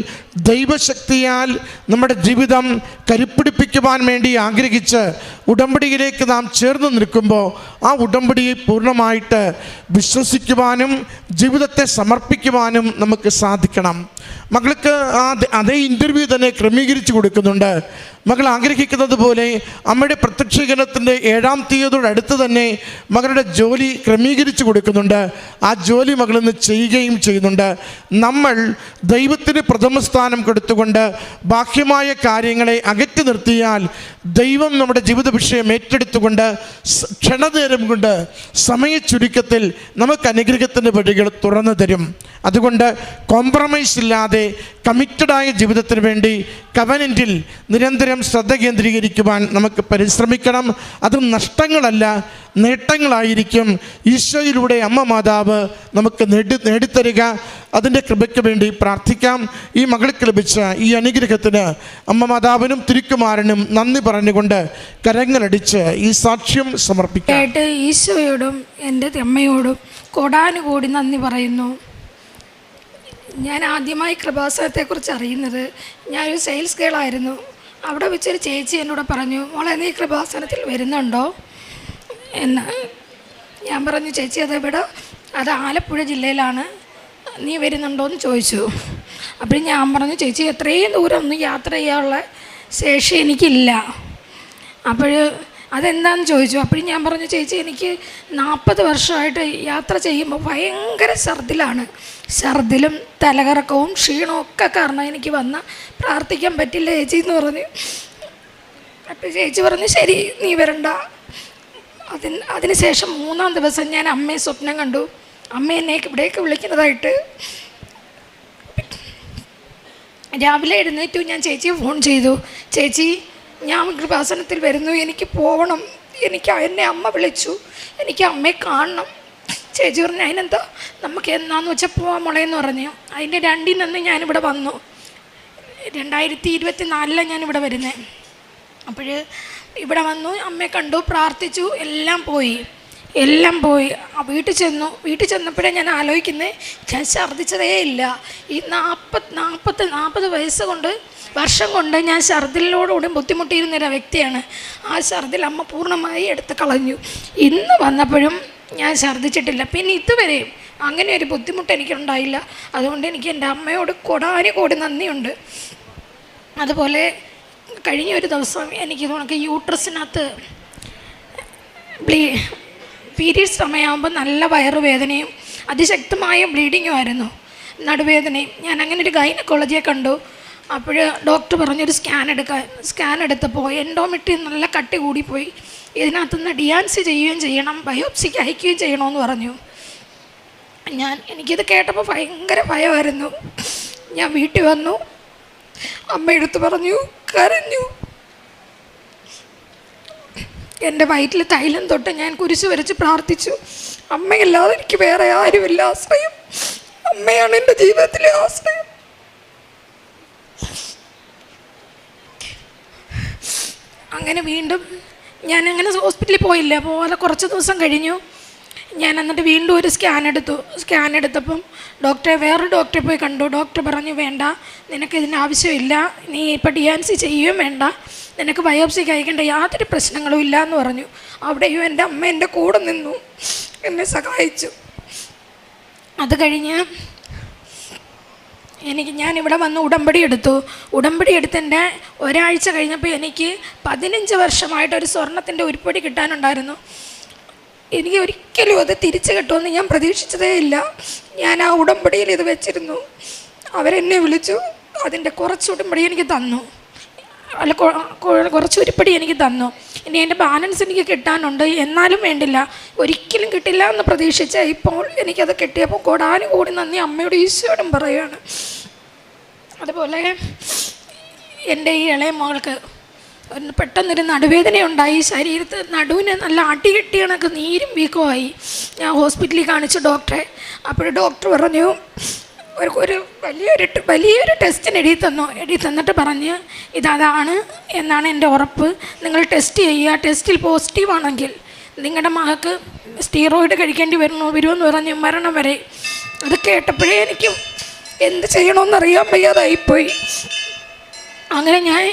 [SPEAKER 5] ദൈവശക്തിയാൽ നമ്മുടെ ജീവിതം കരുപ്പിടിപ്പിക്കുവാൻ വേണ്ടി ആഗ്രഹിച്ച് ഉടമ്പടിയിലേക്ക് നാം ചേർന്ന് നിൽക്കുമ്പോൾ ആ ഉടമ്പടിയെ പൂർണ്ണമായിട്ട് വിശ്വസിക്കുവാനും ജീവിതത്തെ സമർപ്പിക്കുവാനും നമുക്ക് സാധിക്കണം. മകൾക്ക് അതേ ഇൻ്റർവ്യൂ തന്നെ ക്രമീകരിച്ചു കൊടുക്കുന്നുണ്ട്. മകൾ ആഗ്രഹിക്കുന്നത് പോലെ അമ്മയുടെ പ്രത്യക്ഷീകരണത്തിൻ്റെ 7-ാം തീയതിയോടടുത്ത് തന്നെ മകളുടെ ജോലി ക്രമീകരിച്ചു കൊടുക്കുന്നുണ്ട്. ആ ജോലി മകളിന്ന് ചെയ്യുകയും ചെയ്യുന്നുണ്ട്. നമ്മൾ ദൈവത്തിന് പ്രഥമ സ്ഥാനം കൊടുത്തുകൊണ്ട് ബാഹ്യമായ കാര്യങ്ങളെ അകറ്റി നിർത്തിയാൽ ദൈവം നമ്മുടെ ജീവിത വിഷയം ഏറ്റെടുത്തുകൊണ്ട് ക്ഷണനേരം കൊണ്ട് സമയ ചുരുക്കത്തിൽ നമുക്ക് അനുഗ്രഹത്തിൻ്റെ വഴികൾ തുറന്നു തരും. അതുകൊണ്ട് കോംപ്രമൈസ് ഇല്ലാതെ കമ്മിറ്റഡായ ജീവിതത്തിന് വേണ്ടി കവനന്റിൽ നിരന്തരം ശ്രദ്ധ കേന്ദ്രീകരിക്കുവാൻ നമുക്ക് പരിശ്രമിക്കണം. അത് നഷ്ടങ്ങളല്ല, നേട്ടങ്ങളായിരിക്കും ഈശോയിലൂടെ അമ്മ മാതാവ് നമുക്ക് നേടിത്തരിക. അതിൻ്റെ കൃപയ്ക്ക് വേണ്ടി പ്രാർത്ഥിക്കാം. ഈ മകൾക്ക് ലഭിച്ച ഈ അനുഗ്രഹത്തിന് അമ്മ മാതാവിനും തിരുക്കുമാരനും നന്ദി പറഞ്ഞുകൊണ്ട് കരങ്ങളടിച്ച് ഈ സാക്ഷ്യം സമർപ്പിക്കാം.
[SPEAKER 6] ഈശോയോടും എൻ്റെ അമ്മയോടും കോടാനുകൂടി നന്ദി പറയുന്നു. ഞാൻ ആദ്യമായി കൃപാസനത്തെക്കുറിച്ച് അറിയുന്നത് ഞാനൊരു സെയിൽസ് ഗേളായിരുന്നു. അവിടെ വെച്ചൊരു ചേച്ചി എന്നോട് പറഞ്ഞു, മോളെ നീ കൃപാസനത്തിൽ വരുന്നുണ്ടോ എന്ന്. ഞാൻ പറഞ്ഞു, ചേച്ചി അത് ആലപ്പുഴ ജില്ലയിലാണ്, നീ വരുന്നുണ്ടോ എന്ന് ചോദിച്ചു. അപ്പോൾ ഞാൻ പറഞ്ഞു, ചേച്ചി എത്രയും ദൂരം ഒന്നും യാത്ര ചെയ്യാനുള്ള ശേഷി എനിക്കില്ല. അപ്പോൾ അതെന്താണെന്ന് ചോദിച്ചു. അപ്പോൾ ഞാൻ പറഞ്ഞു, ചേച്ചി എനിക്ക് 40 വർഷമായിട്ട് യാത്ര ചെയ്യുമ്പോൾ ഭയങ്കര ഛർദിലും തലകറക്കവും ക്ഷീണവും ഒക്കെ കാരണം എനിക്ക് പ്രാർത്ഥിക്കാൻ പറ്റില്ല ചേച്ചി എന്ന് പറഞ്ഞു. അപ്പോൾ ചേച്ചി പറഞ്ഞു, ശരി നീ വരണ്ട. അതിനുശേഷം 3-ാം ദിവസം ഞാൻ അമ്മയെ സ്വപ്നം കണ്ടു. അമ്മ എന്നെ ഇവിടേക്ക് വിളിക്കുന്നതായിട്ട്. രാവിലെ എഴുന്നേറ്റു, ഞാൻ ചേച്ചിയെ ഫോൺ ചെയ്തു, ചേച്ചി ഞാൻ കൃപാസനത്തിൽ വരുന്നു, എനിക്ക് പോകണം, എന്നെ അമ്മ വിളിച്ചു, എനിക്ക് അമ്മയെ കാണണം. ചേച്ചി പറഞ്ഞു, അതിനെന്താ നമുക്ക് എന്നാന്ന് വെച്ചാൽ പോവാൻ മുളയെന്ന് പറഞ്ഞു. അതിൻ്റെ 2-ന് ഞാനിവിടെ വന്നു. 2024 ഞാനിവിടെ വരുന്നത്. അപ്പോൾ ഇവിടെ വന്നു, അമ്മയെ കണ്ടു, പ്രാർത്ഥിച്ചു, എല്ലാം പോയി. വീട്ടിൽ ചെന്നപ്പോഴേ ഞാൻ ആലോചിക്കുന്നത്, ഞാൻ ഛർദ്ദിച്ചതേ ഇല്ല. ഈ 40 വർഷം കൊണ്ട് ഞാൻ ഛർദിലോടുകൂടി ബുദ്ധിമുട്ടിയിരുന്നൊരു വ്യക്തിയാണ്. ആ ഛർദിൽ അമ്മ പൂർണ്ണമായി എടുത്ത് കളഞ്ഞു. ഇന്ന് വന്നപ്പോഴും ഞാൻ ഛർദ്ദിച്ചിട്ടില്ല. പിന്നെ ഇതുവരെയും അങ്ങനെ ഒരു ബുദ്ധിമുട്ട് എനിക്കുണ്ടായില്ല. അതുകൊണ്ട് എനിക്ക് എൻ്റെ അമ്മയോട് കോടാനുകൂടി നന്ദിയുണ്ട്. അതുപോലെ കഴിഞ്ഞ ഒരു ദിവസം എനിക്ക് യൂട്രസിനകത്ത് പീരീഡ്സ് സമയമാകുമ്പോൾ നല്ല വയറുവേദനയും അതിശക്തമായ ബ്ലീഡിങ്ങും ആയിരുന്നു, നടുവേദനയും. ഞാൻ അങ്ങനെ ഒരു ഗൈനക്കോളജിയെ കണ്ടു. അപ്പോൾ ഡോക്ടർ പറഞ്ഞൊരു സ്കാൻ എടുത്തപ്പോൾ എൻഡോമെട്രിയം നല്ല കട്ടി കൂടിപ്പോയി. ഇതിനകത്തുനിന്ന് ഡിയാൻസി ചെയ്യുകയും ചെയ്യണം, ബയോപ്സിക്ക് അയക്കുകയും ചെയ്യണമെന്ന് പറഞ്ഞു. എനിക്കിത് കേട്ടപ്പോൾ ഭയങ്കര ഭയമായിരുന്നു. ഞാൻ വീട്ടിൽ വന്നു, അമ്മ എടുത്ത് പറഞ്ഞു, കരഞ്ഞു. എൻ്റെ വയറ്റിൽ തൈലം തൊട്ട് ഞാൻ കുരിശ് വരച്ച് പ്രാർത്ഥിച്ചു. അമ്മയല്ലാതെ എനിക്ക് വേറെ ആരുമില്ല ആശ്രയം, അമ്മയാണ് എൻ്റെ ജീവിതത്തിലെ ആശ്രയം. അങ്ങനെ വീണ്ടും ഞാനങ്ങനെ ഹോസ്പിറ്റലിൽ പോകാതെ കുറച്ച് ദിവസം കഴിഞ്ഞു. ഞാൻ എന്നിട്ട് വീണ്ടും ഒരു സ്കാൻ എടുത്തപ്പം വേറൊരു ഡോക്ടറെ പോയി കണ്ടു. ഡോക്ടർ പറഞ്ഞു, വേണ്ട, നിനക്കിതിന് ആവശ്യമില്ല, നീ ഇപ്പോൾ ഡിയാൻസി ചെയ്യുകയും വേണ്ട, നിനക്ക് ബയോപ്സിക്ക് അയക്കേണ്ട യാതൊരു പ്രശ്നങ്ങളും ഇല്ല എന്ന് പറഞ്ഞു. അവിടെയും എൻ്റെ അമ്മ എൻ്റെ കൂടെ നിന്നു, എന്നെ സഹായിച്ചു. അത് കഴിഞ്ഞ് ഞാനിവിടെ വന്ന് ഉടമ്പടി എടുത്തതിൻ്റെ ഒരാഴ്ച കഴിഞ്ഞപ്പോൾ എനിക്ക് 15 വർഷമായിട്ടൊരു സ്വർണത്തിൻ്റെ ഉരുപ്പടി കിട്ടാനുണ്ടായിരുന്നു. എനിക്ക് ഒരിക്കലും അത് തിരിച്ചു കിട്ടുമെന്ന് ഞാൻ പ്രതീക്ഷിച്ചതേ ഇല്ല. ഞാൻ ആ ഉടമ്പടിയിൽ ഇത് വെച്ചിരുന്നു. അവരെന്നെ വിളിച്ചു, അതിൻ്റെ കുറച്ച് ഉടമ്പടി എനിക്ക് തന്നു, കുറച്ച് ഉരുപ്പടി എനിക്ക് തന്നു. ഇനി എൻ്റെ ബാലൻസ് എനിക്ക് കിട്ടാനുണ്ട്, എന്നാലും വേണ്ടില്ല, ഒരിക്കലും കിട്ടില്ല എന്ന് പ്രതീക്ഷിച്ച ഇപ്പോൾ എനിക്കത് കിട്ടിയപ്പോൾ കോടാനുകൂടി നന്ദി അമ്മയോടും ഈശോയോടും പറയുകയാണ്. അതുപോലെ എൻ്റെ ഈ ഇളയ മകൾക്ക് പെട്ടെന്നൊരു നടുവേദനയുണ്ടായി. ശരീരത്ത് നടുവിന് നല്ല അടികെട്ടി കണക്ക് നീരും വീക്കമായി. ഞാൻ ഹോസ്പിറ്റലിൽ കാണിച്ചു ഡോക്ടറെ. അപ്പോൾ ഡോക്ടർ പറഞ്ഞു, ഒരു വലിയൊരു ടെസ്റ്റിന് എഴുതി തന്നിട്ട് പറഞ്ഞ്, ഇതാണ് എന്നാണ് എൻ്റെ ഉറപ്പ്, നിങ്ങൾ ടെസ്റ്റ് ചെയ്യുക, ടെസ്റ്റിൽ പോസിറ്റീവാണെങ്കിൽ നിങ്ങളുടെ മകൾക്ക് സ്റ്റീറോയിഡ് കഴിക്കേണ്ടി വരുമെന്ന് പറഞ്ഞ് മരണം വരെ. അത് കേട്ടപ്പോഴേ എനിക്ക് എന്ത് ചെയ്യണമെന്നറിയാൻ വയ്യാതായിപ്പോയി. അങ്ങനെ ഞാൻ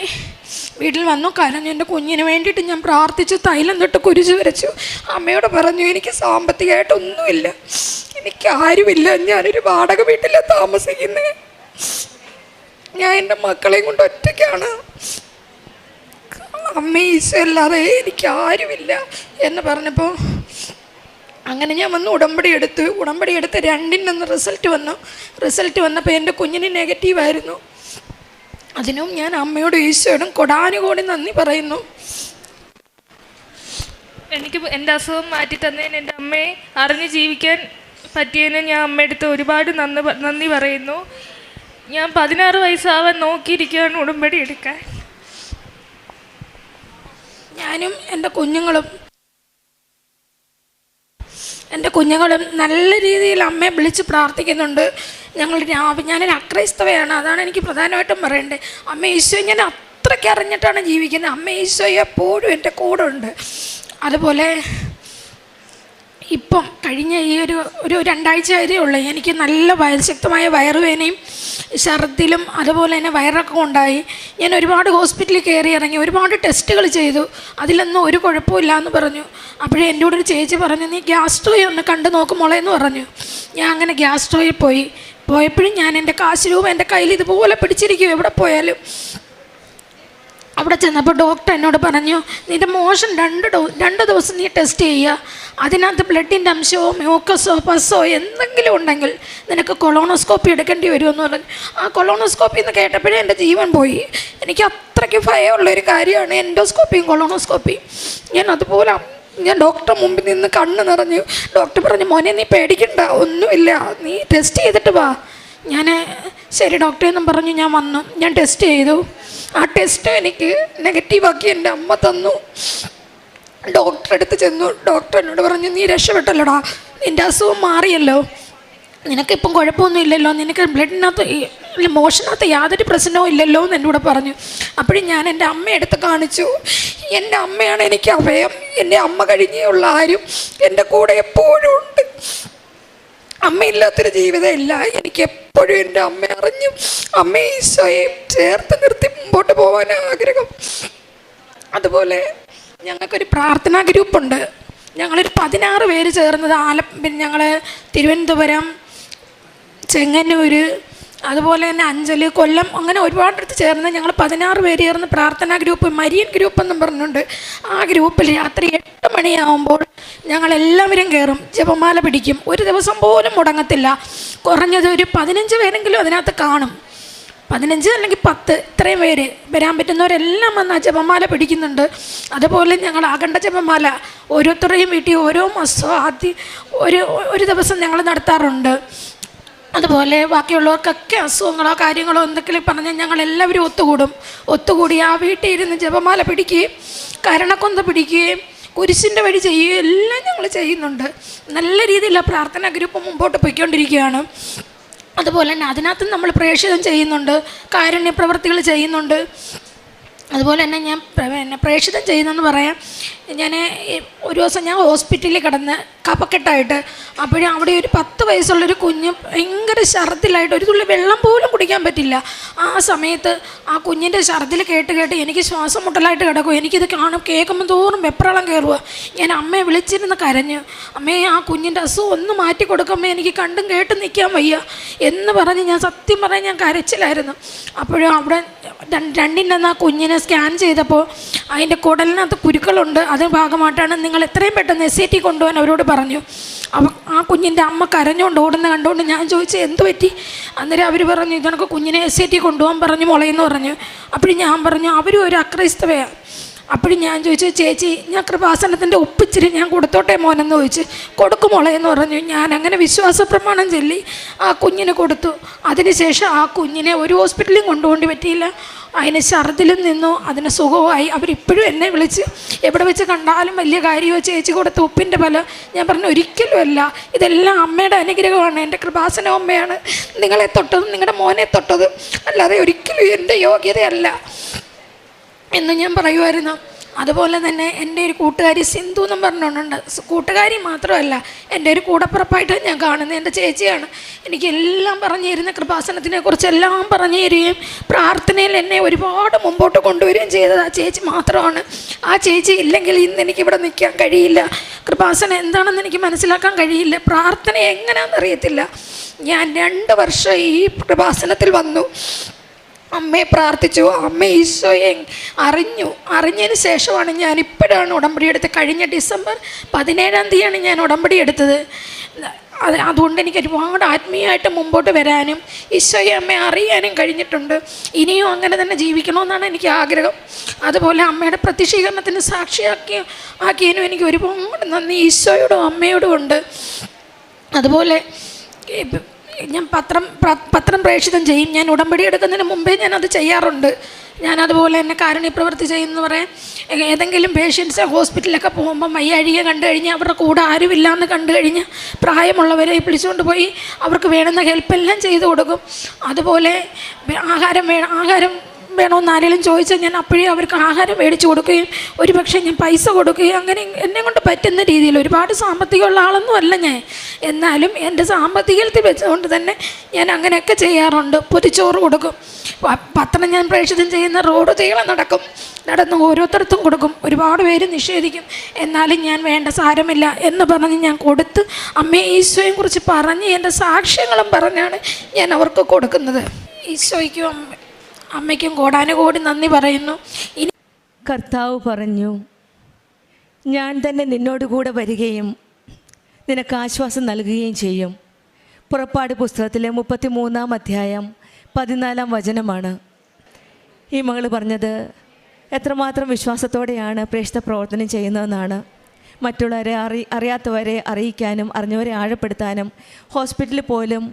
[SPEAKER 6] വീട്ടിൽ വന്നു, കരഞ്ഞു. എൻ്റെ കുഞ്ഞിന് വേണ്ടിയിട്ട് ഞാൻ പ്രാർത്ഥിച്ചു, തൈലം തൊട്ട് കുരിശ് വരച്ചു. അമ്മയോട് പറഞ്ഞു, എനിക്ക് സാമ്പത്തികമായിട്ടൊന്നുമില്ല, എനിക്ക് ആരുമില്ല, ഞാനൊരു വാടക വീട്ടിലാണ് താമസിക്കുന്നത്, ഞാൻ എൻ്റെ മക്കളെയും കൊണ്ട് ഒറ്റയ്ക്കാണ്, അമ്മ ഈശോ അല്ലാതെ എനിക്ക് ആരുമില്ല എന്ന് പറഞ്ഞപ്പോൾ അങ്ങനെ ഞാൻ വന്ന് ഉടമ്പടി എടുത്ത് 2-ന് റിസൾട്ട് വന്നപ്പോൾ എൻ്റെ കുഞ്ഞിന് നെഗറ്റീവായിരുന്നു. അതിനും ഞാൻ അമ്മയോടും ഈശോയോടും കോടാനുകൂടി നന്ദി പറയുന്നു.
[SPEAKER 7] എനിക്ക് എൻ്റെ അസുഖം മാറ്റി തന്നതിന്, എൻ്റെ അമ്മയെ അറിഞ്ഞ് ജീവിക്കാൻ പറ്റിയതിന് ഞാൻ അമ്മയെടുത്ത് ഒരുപാട് നന്ദി പറയുന്നു. ഞാൻ 16 വയസ്സാവാൻ നോക്കിയിരിക്കുകയാണ് ഉടമ്പടി എടുക്കാൻ.
[SPEAKER 6] ഞാനും എൻ്റെ കുഞ്ഞുങ്ങളും കുഞ്ഞുങ്ങളും നല്ല രീതിയിൽ അമ്മയെ വിളിച്ച് പ്രാർത്ഥിക്കുന്നുണ്ട്. ഞാനൊരു അക്രൈസ്തവയാണ്, അതാണ് എനിക്ക് പ്രധാനമായിട്ടും പറയേണ്ടത്. അമ്മ ഈശോ ഞാൻ അത്രയ്ക്ക് അറിഞ്ഞിട്ടാണ് ജീവിക്കുന്നത്. അമ്മ ഈശോ എപ്പോഴും എൻ്റെ കൂടെ ഉണ്ട്. അതുപോലെ ഇപ്പം കഴിഞ്ഞ ഈ ഒരു 2 ആഴ്ച വരെ ഉള്ളൂ എനിക്ക് നല്ല ശക്തമായ വയറുവേദനയും ഛർദിലും അതുപോലെ തന്നെ വയറൊക്കെ ഉണ്ടായി. ഞാൻ ഒരുപാട് ഹോസ്പിറ്റലിൽ കയറി ഇറങ്ങി, ഒരുപാട് ടെസ്റ്റുകൾ ചെയ്തു, അതിലൊന്നും ഒരു കുഴപ്പമില്ല എന്ന് പറഞ്ഞു. അപ്പോഴേ എൻ്റെ കൂടെ ഒരു ചേച്ചി പറഞ്ഞു, നീ ഗ്യാസ്ട്രോയെ ഒന്ന് കണ്ടു നോക്കും മോളെ എന്ന് പറഞ്ഞു. ഞാൻ അങ്ങനെ ഗ്യാസ്ട്രോയിൽ പോയപ്പോഴും ഞാൻ എൻ്റെ കാശ് രൂപ എൻ്റെ കയ്യിൽ ഇതുപോലെ പിടിച്ചിരിക്കും എവിടെ പോയാലും. അവിടെ ചെന്നപ്പോൾ ഡോക്ടർ എന്നോട് പറഞ്ഞു, നിൻ്റെ മോഷൻ 2 ദിവസം നീ ടെസ്റ്റ് ചെയ്യുക, അതിനകത്ത് ബ്ലഡിൻ്റെ അംശമോ മ്യൂക്കസോ പസ്സോ എന്തെങ്കിലും ഉണ്ടെങ്കിൽ നിനക്ക് കൊളോണോസ്കോപ്പി എടുക്കേണ്ടി വരുമെന്ന് പറഞ്ഞു. ആ കൊളോണോസ്കോപ്പി എന്ന് കേട്ടപ്പോഴേ എൻ്റെ ജീവൻ പോയി. എനിക്ക് അത്രയ്ക്ക് ഭയമുള്ളൊരു കാര്യമാണ് എൻഡോസ്കോപ്പിയും കൊളോണോസ്കോപ്പിയും. ഞാൻ ഡോക്ടറെ മുമ്പിൽ നിന്ന് കണ്ണ് നിറഞ്ഞു. ഡോക്ടർ പറഞ്ഞു, മോനെ നീ പേടിക്കണ്ട, ഒന്നുമില്ല, നീ ടെസ്റ്റ് ചെയ്തിട്ട് വാ. ഞാൻ ശരി ഡോക്ടറെ എന്നും പറഞ്ഞു ഞാൻ വന്നു. ഞാൻ ടെസ്റ്റ് ചെയ്തു. ആ ടെസ്റ്റ് എനിക്ക് നെഗറ്റീവാക്കി എൻ്റെ അമ്മ തന്നു. ഡോക്ടറെ അടുത്ത് ചെന്നു. ഡോക്ടർ എന്നോട് പറഞ്ഞു, നീ രക്ഷപ്പെട്ടല്ലോടാ, നിൻ്റെ അസുഖം മാറിയല്ലോ, നിനക്കിപ്പം കുഴപ്പമൊന്നും ഇല്ലല്ലോ, നിനക്ക് ബ്ലഡിനകത്ത് മോഷനകത്ത് യാതൊരു പ്രശ്നവും ഇല്ലല്ലോ എന്ന് എന്നോട് പറഞ്ഞു. അപ്പോഴും ഞാൻ എൻ്റെ അമ്മയെ എടുത്ത് കാണിച്ചു. എൻ്റെ അമ്മയാണ് എനിക്ക് അഭയം. എൻ്റെ അമ്മ കഴിഞ്ഞുള്ള ആരും എൻ്റെ കൂടെ എപ്പോഴും ഉണ്ട്. അമ്മയില്ലാത്തൊരു ജീവിതമില്ല. എനിക്ക് എപ്പോഴും എൻ്റെ അമ്മ അറിഞ്ഞു അമ്മയെ ഈശോയെ ചേർത്ത് നിർത്തി മുമ്പോട്ട് പോകാൻ ആഗ്രഹം. അതുപോലെ ഞങ്ങൾക്കൊരു പ്രാർത്ഥനാ ഗ്രൂപ്പുണ്ട്. ഞങ്ങളൊരു 16 പേര് ചേർന്നത് ഞങ്ങൾ തിരുവനന്തപുരം, ചെങ്ങന്നൂർ, അതുപോലെ തന്നെ അഞ്ചൽ, കൊല്ലം, അങ്ങനെ ഒരുപാടടുത്ത് ചേർന്ന് ഞങ്ങൾ 16 പേര് ചേർന്ന് പ്രാർത്ഥനാ ഗ്രൂപ്പ്, മരിയൻ ഗ്രൂപ്പ് എന്നും പറഞ്ഞുണ്ട്. ആ ഗ്രൂപ്പിൽ രാത്രി 8 മണിയാവുമ്പോൾ ഞങ്ങളെല്ലാവരും കയറും, ജപമാല പിടിക്കും. ഒരു ദിവസം പോലും മുടങ്ങത്തില്ല. കുറഞ്ഞത് ഒരു 15 പേരെങ്കിലും അതിനകത്ത് കാണും. 15 അല്ലെങ്കിൽ 10 ഇത്രയും പേര് വരാൻ പറ്റുന്നവരെല്ലാം വന്ന് ആ ജപമാല പിടിക്കുന്നുണ്ട്. അതുപോലെ ഞങ്ങൾ അഖണ്ഡ ജപമാല ഓരോരുത്തരുടെയും വീട്ടിൽ ഓരോ മാസവും ആദ്യം ഒരു ദിവസം ഞങ്ങൾ നടത്താറുണ്ട്. അതുപോലെ ബാക്കിയുള്ളവർക്കൊക്കെ അസുഖങ്ങളോ കാര്യങ്ങളോ എന്തെങ്കിലും പറഞ്ഞാൽ ഞങ്ങളെല്ലാവരും ഒത്തുകൂടി ആ വീട്ടിൽ ഇരുന്ന് ജപമാല പിടിക്കുകയും കരണക്കൊന്ത പിടിക്കുകയും കുരിശിൻ്റെ വഴി ചെയ്യുകയും എല്ലാം ഞങ്ങൾ ചെയ്യുന്നുണ്ട്. നല്ല രീതിയിൽ ആ പ്രാർത്ഥനാ ഗ്രൂപ്പ് മുമ്പോട്ട് പോയിക്കൊണ്ടിരിക്കുകയാണ്. അതുപോലെ തന്നെ അതിനകത്ത് നമ്മൾ പ്രേക്ഷിതം ചെയ്യുന്നുണ്ട്, കാരുണ്യ പ്രവർത്തികൾ ചെയ്യുന്നുണ്ട്. അതുപോലെ തന്നെ ഞാൻ പ്രേക്ഷിതം ചെയ്യുന്നതെന്ന് പറയാം. ഒരു ദിവസം ഞാൻ ഹോസ്പിറ്റലിൽ കിടന്ന് കഫക്കെട്ടായിട്ട്, അപ്പോഴും അവിടെ ഒരു 10 വയസ്സുള്ളൊരു കുഞ്ഞ് ഭയങ്കര ഛർദിലായിട്ട് ഒരു തുള്ളി വെള്ളം പോലും കുടിക്കാൻ പറ്റില്ല. ആ സമയത്ത് ആ കുഞ്ഞിൻ്റെ ഛർദിൽ കേട്ട് എനിക്ക് ശ്വാസം മുട്ടലായിട്ട് കിടക്കും. എനിക്കിത് കേൾക്കുമ്പോൾ തോറും വെപ്രാളം കയറുക. ഞാൻ അമ്മയെ വിളിച്ചിരുന്ന് കരഞ്ഞു, അമ്മയെ ആ കുഞ്ഞിൻ്റെ അസുഖം ഒന്ന് മാറ്റി കൊടുക്കുമ്പോൾ എനിക്ക് കണ്ടും കേട്ടും നിൽക്കാൻ വയ്യ എന്ന് പറഞ്ഞ് ഞാൻ സത്യം പറഞ്ഞ് ഞാൻ കരച്ചിലായിരുന്നു. അപ്പോഴും അവിടെ 2 ആ കുഞ്ഞിനെ സ്കാൻ ചെയ്തപ്പോൾ അതിൻ്റെ കുടലിനകത്ത് കുരുക്കളുണ്ട്. അതിന് ഭാഗമായിട്ടാണ് നിങ്ങൾ എത്രയും പെട്ടെന്ന് SAT കൊണ്ടുപോകാൻ അവരോട് പറഞ്ഞു. ആ കുഞ്ഞിൻ്റെ അമ്മ കരഞ്ഞുകൊണ്ട് ഓടുന്ന കണ്ടുകൊണ്ട് ഞാൻ ചോദിച്ചു എന്ത് പറ്റി? അന്നേരം അവർ പറഞ്ഞു, ഇതണക്ക് കുഞ്ഞിനെ SAT കൊണ്ടുപോകാൻ പറഞ്ഞു മോളെന്ന് പറഞ്ഞു. അപ്പോഴും ഞാൻ പറഞ്ഞു അവരും ഒരു അക്രൈസ്തവയാണ്. അപ്പോഴും ഞാൻ ചോദിച്ചു, ചേച്ചി ഞാൻ കൃപാസനത്തിൻ്റെ ഒപ്പിച്ചിരി ഞാൻ കൊടുത്തോട്ടെ മോനെന്ന് ചോദിച്ചു. കൊടുക്കും മോളെന്ന് പറഞ്ഞു. ഞാൻ അങ്ങനെ വിശ്വാസ പ്രമാണം ചൊല്ലി ആ കുഞ്ഞിന് കൊടുത്തു. അതിനുശേഷം ആ കുഞ്ഞിനെ ഒരു ഹോസ്പിറ്റലിലും കൊണ്ടുപോകേണ്ടി പറ്റിയില്ല. അതിന് ഛർദിലും നിന്നു, അതിന് സുഖമായി. അവരിപ്പോഴും എന്നെ വിളിച്ച് എവിടെ വെച്ച് കണ്ടാലും വലിയ കാര്യമോ ചേച്ചി കൊടുത്ത ഉപ്പിൻ്റെ ഫലം. ഞാൻ പറഞ്ഞു ഒരിക്കലും അല്ല, ഇതെല്ലാം അമ്മയുടെ അനുഗ്രഹമാണ്, എൻ്റെ കൃപാസന അമ്മയാണ് നിങ്ങളെ തൊട്ടതും നിങ്ങളുടെ മോനെ തൊട്ടതും, അല്ലാതെ ഒരിക്കലും എൻ്റെ യോഗ്യതയല്ല എന്ന് ഞാൻ പറയുമായിരുന്നു. അതുപോലെ തന്നെ എൻ്റെ ഒരു കൂട്ടുകാരി സിന്ധു എന്നും പറഞ്ഞുകൊണ്ടുണ്ട്. കൂട്ടുകാരി മാത്രമല്ല, എൻ്റെ ഒരു കൂടപ്പിറപ്പായിട്ട് ഞാൻ കാണുന്നത് എൻ്റെ ചേച്ചിയാണ്. എനിക്കെല്ലാം പറഞ്ഞു തരുന്ന കൃപാസനത്തിനെ കുറിച്ചെല്ലാം പറഞ്ഞു തരികയും പ്രാർത്ഥനയിൽ എന്നെ ഒരുപാട് മുമ്പോട്ട് കൊണ്ടുവരികയും ചെയ്തത് ആ ചേച്ചി മാത്രമാണ്. ആ ചേച്ചി ഇല്ലെങ്കിൽ ഇന്ന് എനിക്കിവിടെ നിൽക്കാൻ കഴിയില്ല. കൃപാസനം എന്താണെന്ന് എനിക്ക് മനസ്സിലാക്കാൻ കഴിയില്ല. പ്രാർത്ഥന എങ്ങനെയാണെന്നറിയത്തില്ല. ഞാൻ 2 വർഷം ഈ കൃപാസനത്തിൽ വന്നു, അമ്മയെ പ്രാർത്ഥിച്ചു, അമ്മ ഈശോയെ അറിഞ്ഞതിന് ശേഷമാണ് ഞാൻ ഇപ്പോഴാണ് ഉടമ്പടി എടുത്തത്. കഴിഞ്ഞ ഡിസംബർ 17-ാം തീയതിയാണ് ഞാൻ ഉടമ്പടി എടുത്തത്. അതുകൊണ്ട് എനിക്ക് ഒരുപാട് ആത്മീയമായിട്ട് മുമ്പോട്ട് വരാനും ഈശോയെ അമ്മയെ അറിയാനും കഴിഞ്ഞിട്ടുണ്ട്. ഇനിയും അങ്ങനെ തന്നെ ജീവിക്കണമെന്നാണ് എനിക്ക് ആഗ്രഹം. അതുപോലെ അമ്മയുടെ പ്രത്യക്ഷീകരണത്തിന് ആക്കിയതിനും എനിക്ക് ഒരുപാട് നന്ദി ഈശോയോടും അമ്മയോടും ഉണ്ട്. അതുപോലെ ഞാൻ പത്രം പ്രേക്ഷിതം ചെയ്യും. ഞാൻ ഉടമ്പടി എടുക്കുന്നതിന് മുമ്പേ ഞാനത് ചെയ്യാറുണ്ട്. ഞാനതുപോലെ തന്നെ കാരുണ്യ പ്രവൃത്തി ചെയ്യുന്ന പറയാൻ ഏതെങ്കിലും പേഷ്യൻസ് ഹോസ്പിറ്റലിലൊക്കെ പോകുമ്പം വയ്യാഴിക കണ്ടു കഴിഞ്ഞാൽ അവരുടെ കൂടെ ആരുമില്ലാന്ന് കണ്ടു കഴിഞ്ഞാൽ പ്രായമുള്ളവരെ വിളിച്ചുകൊണ്ട് പോയി അവർക്ക് വേണ്ടുന്ന ഹെൽപ്പെല്ലാം ചെയ്തു കൊടുക്കും. അതുപോലെ ആഹാരം വേണമെന്ന് ആരെങ്കിലും ചോദിച്ചാൽ ഞാൻ അപ്പോഴേ അവർക്ക് ആഹാരം മേടിച്ച് കൊടുക്കുകയും ഒരുപക്ഷെ ഞാൻ പൈസ കൊടുക്കുകയും അങ്ങനെ എന്നെ കൊണ്ട് പറ്റുന്ന രീതിയിൽ, ഒരുപാട് സാമ്പത്തികമുള്ള ആളൊന്നും അല്ല ഞാൻ, എന്നാലും എൻ്റെ സാമ്പത്തികത്തിൽ വെച്ചുകൊണ്ട് തന്നെ ഞാൻ അങ്ങനെയൊക്കെ ചെയ്യാറുണ്ട്. പൊതിച്ചോറ് കൊടുക്കും. പത്രം ഞാൻ പ്രേക്ഷിതം ചെയ്യുന്ന റോഡ് തീളം നടന്ന് ഓരോരുത്തർക്കും കൊടുക്കും. ഒരുപാട് പേര് നിഷേധിക്കും, എന്നാലും ഞാൻ വേണ്ട സാരമില്ല എന്ന് പറഞ്ഞ് ഞാൻ കൊടുത്ത് അമ്മയെ ഈശോയെ കുറിച്ച് പറഞ്ഞ് എൻ്റെ സാക്ഷ്യങ്ങളും പറഞ്ഞാണ് ഞാൻ അവർക്ക് കൊടുക്കുന്നത്. ഈശോയ്ക്കും അമ്മയ്ക്കും കോടാനുകോടി നന്ദി പറയുന്നു. ഇനി
[SPEAKER 8] കർത്താവ് പറഞ്ഞു, ഞാൻ തന്നെ നിന്നോട് കൂടെ വരികയും നിനക്ക് ആശ്വാസം നൽകുകയും ചെയ്യും. പുറപ്പാട് പുസ്തകത്തിലെ 33-ാം അധ്യായം 14-ാം വചനമാണ്. ഈ മകൾ പറഞ്ഞത് എത്രമാത്രം വിശ്വാസത്തോടെയാണ് പ്രേക്ഷിത പ്രവർത്തനം ചെയ്യുന്നതെന്നാണ്. മറ്റുള്ളവരെ അറിയാത്തവരെ അറിയിക്കാനും അറിഞ്ഞവരെ ആഴപ്പെടുത്താനും ഹോസ്പിറ്റലിൽ പോലും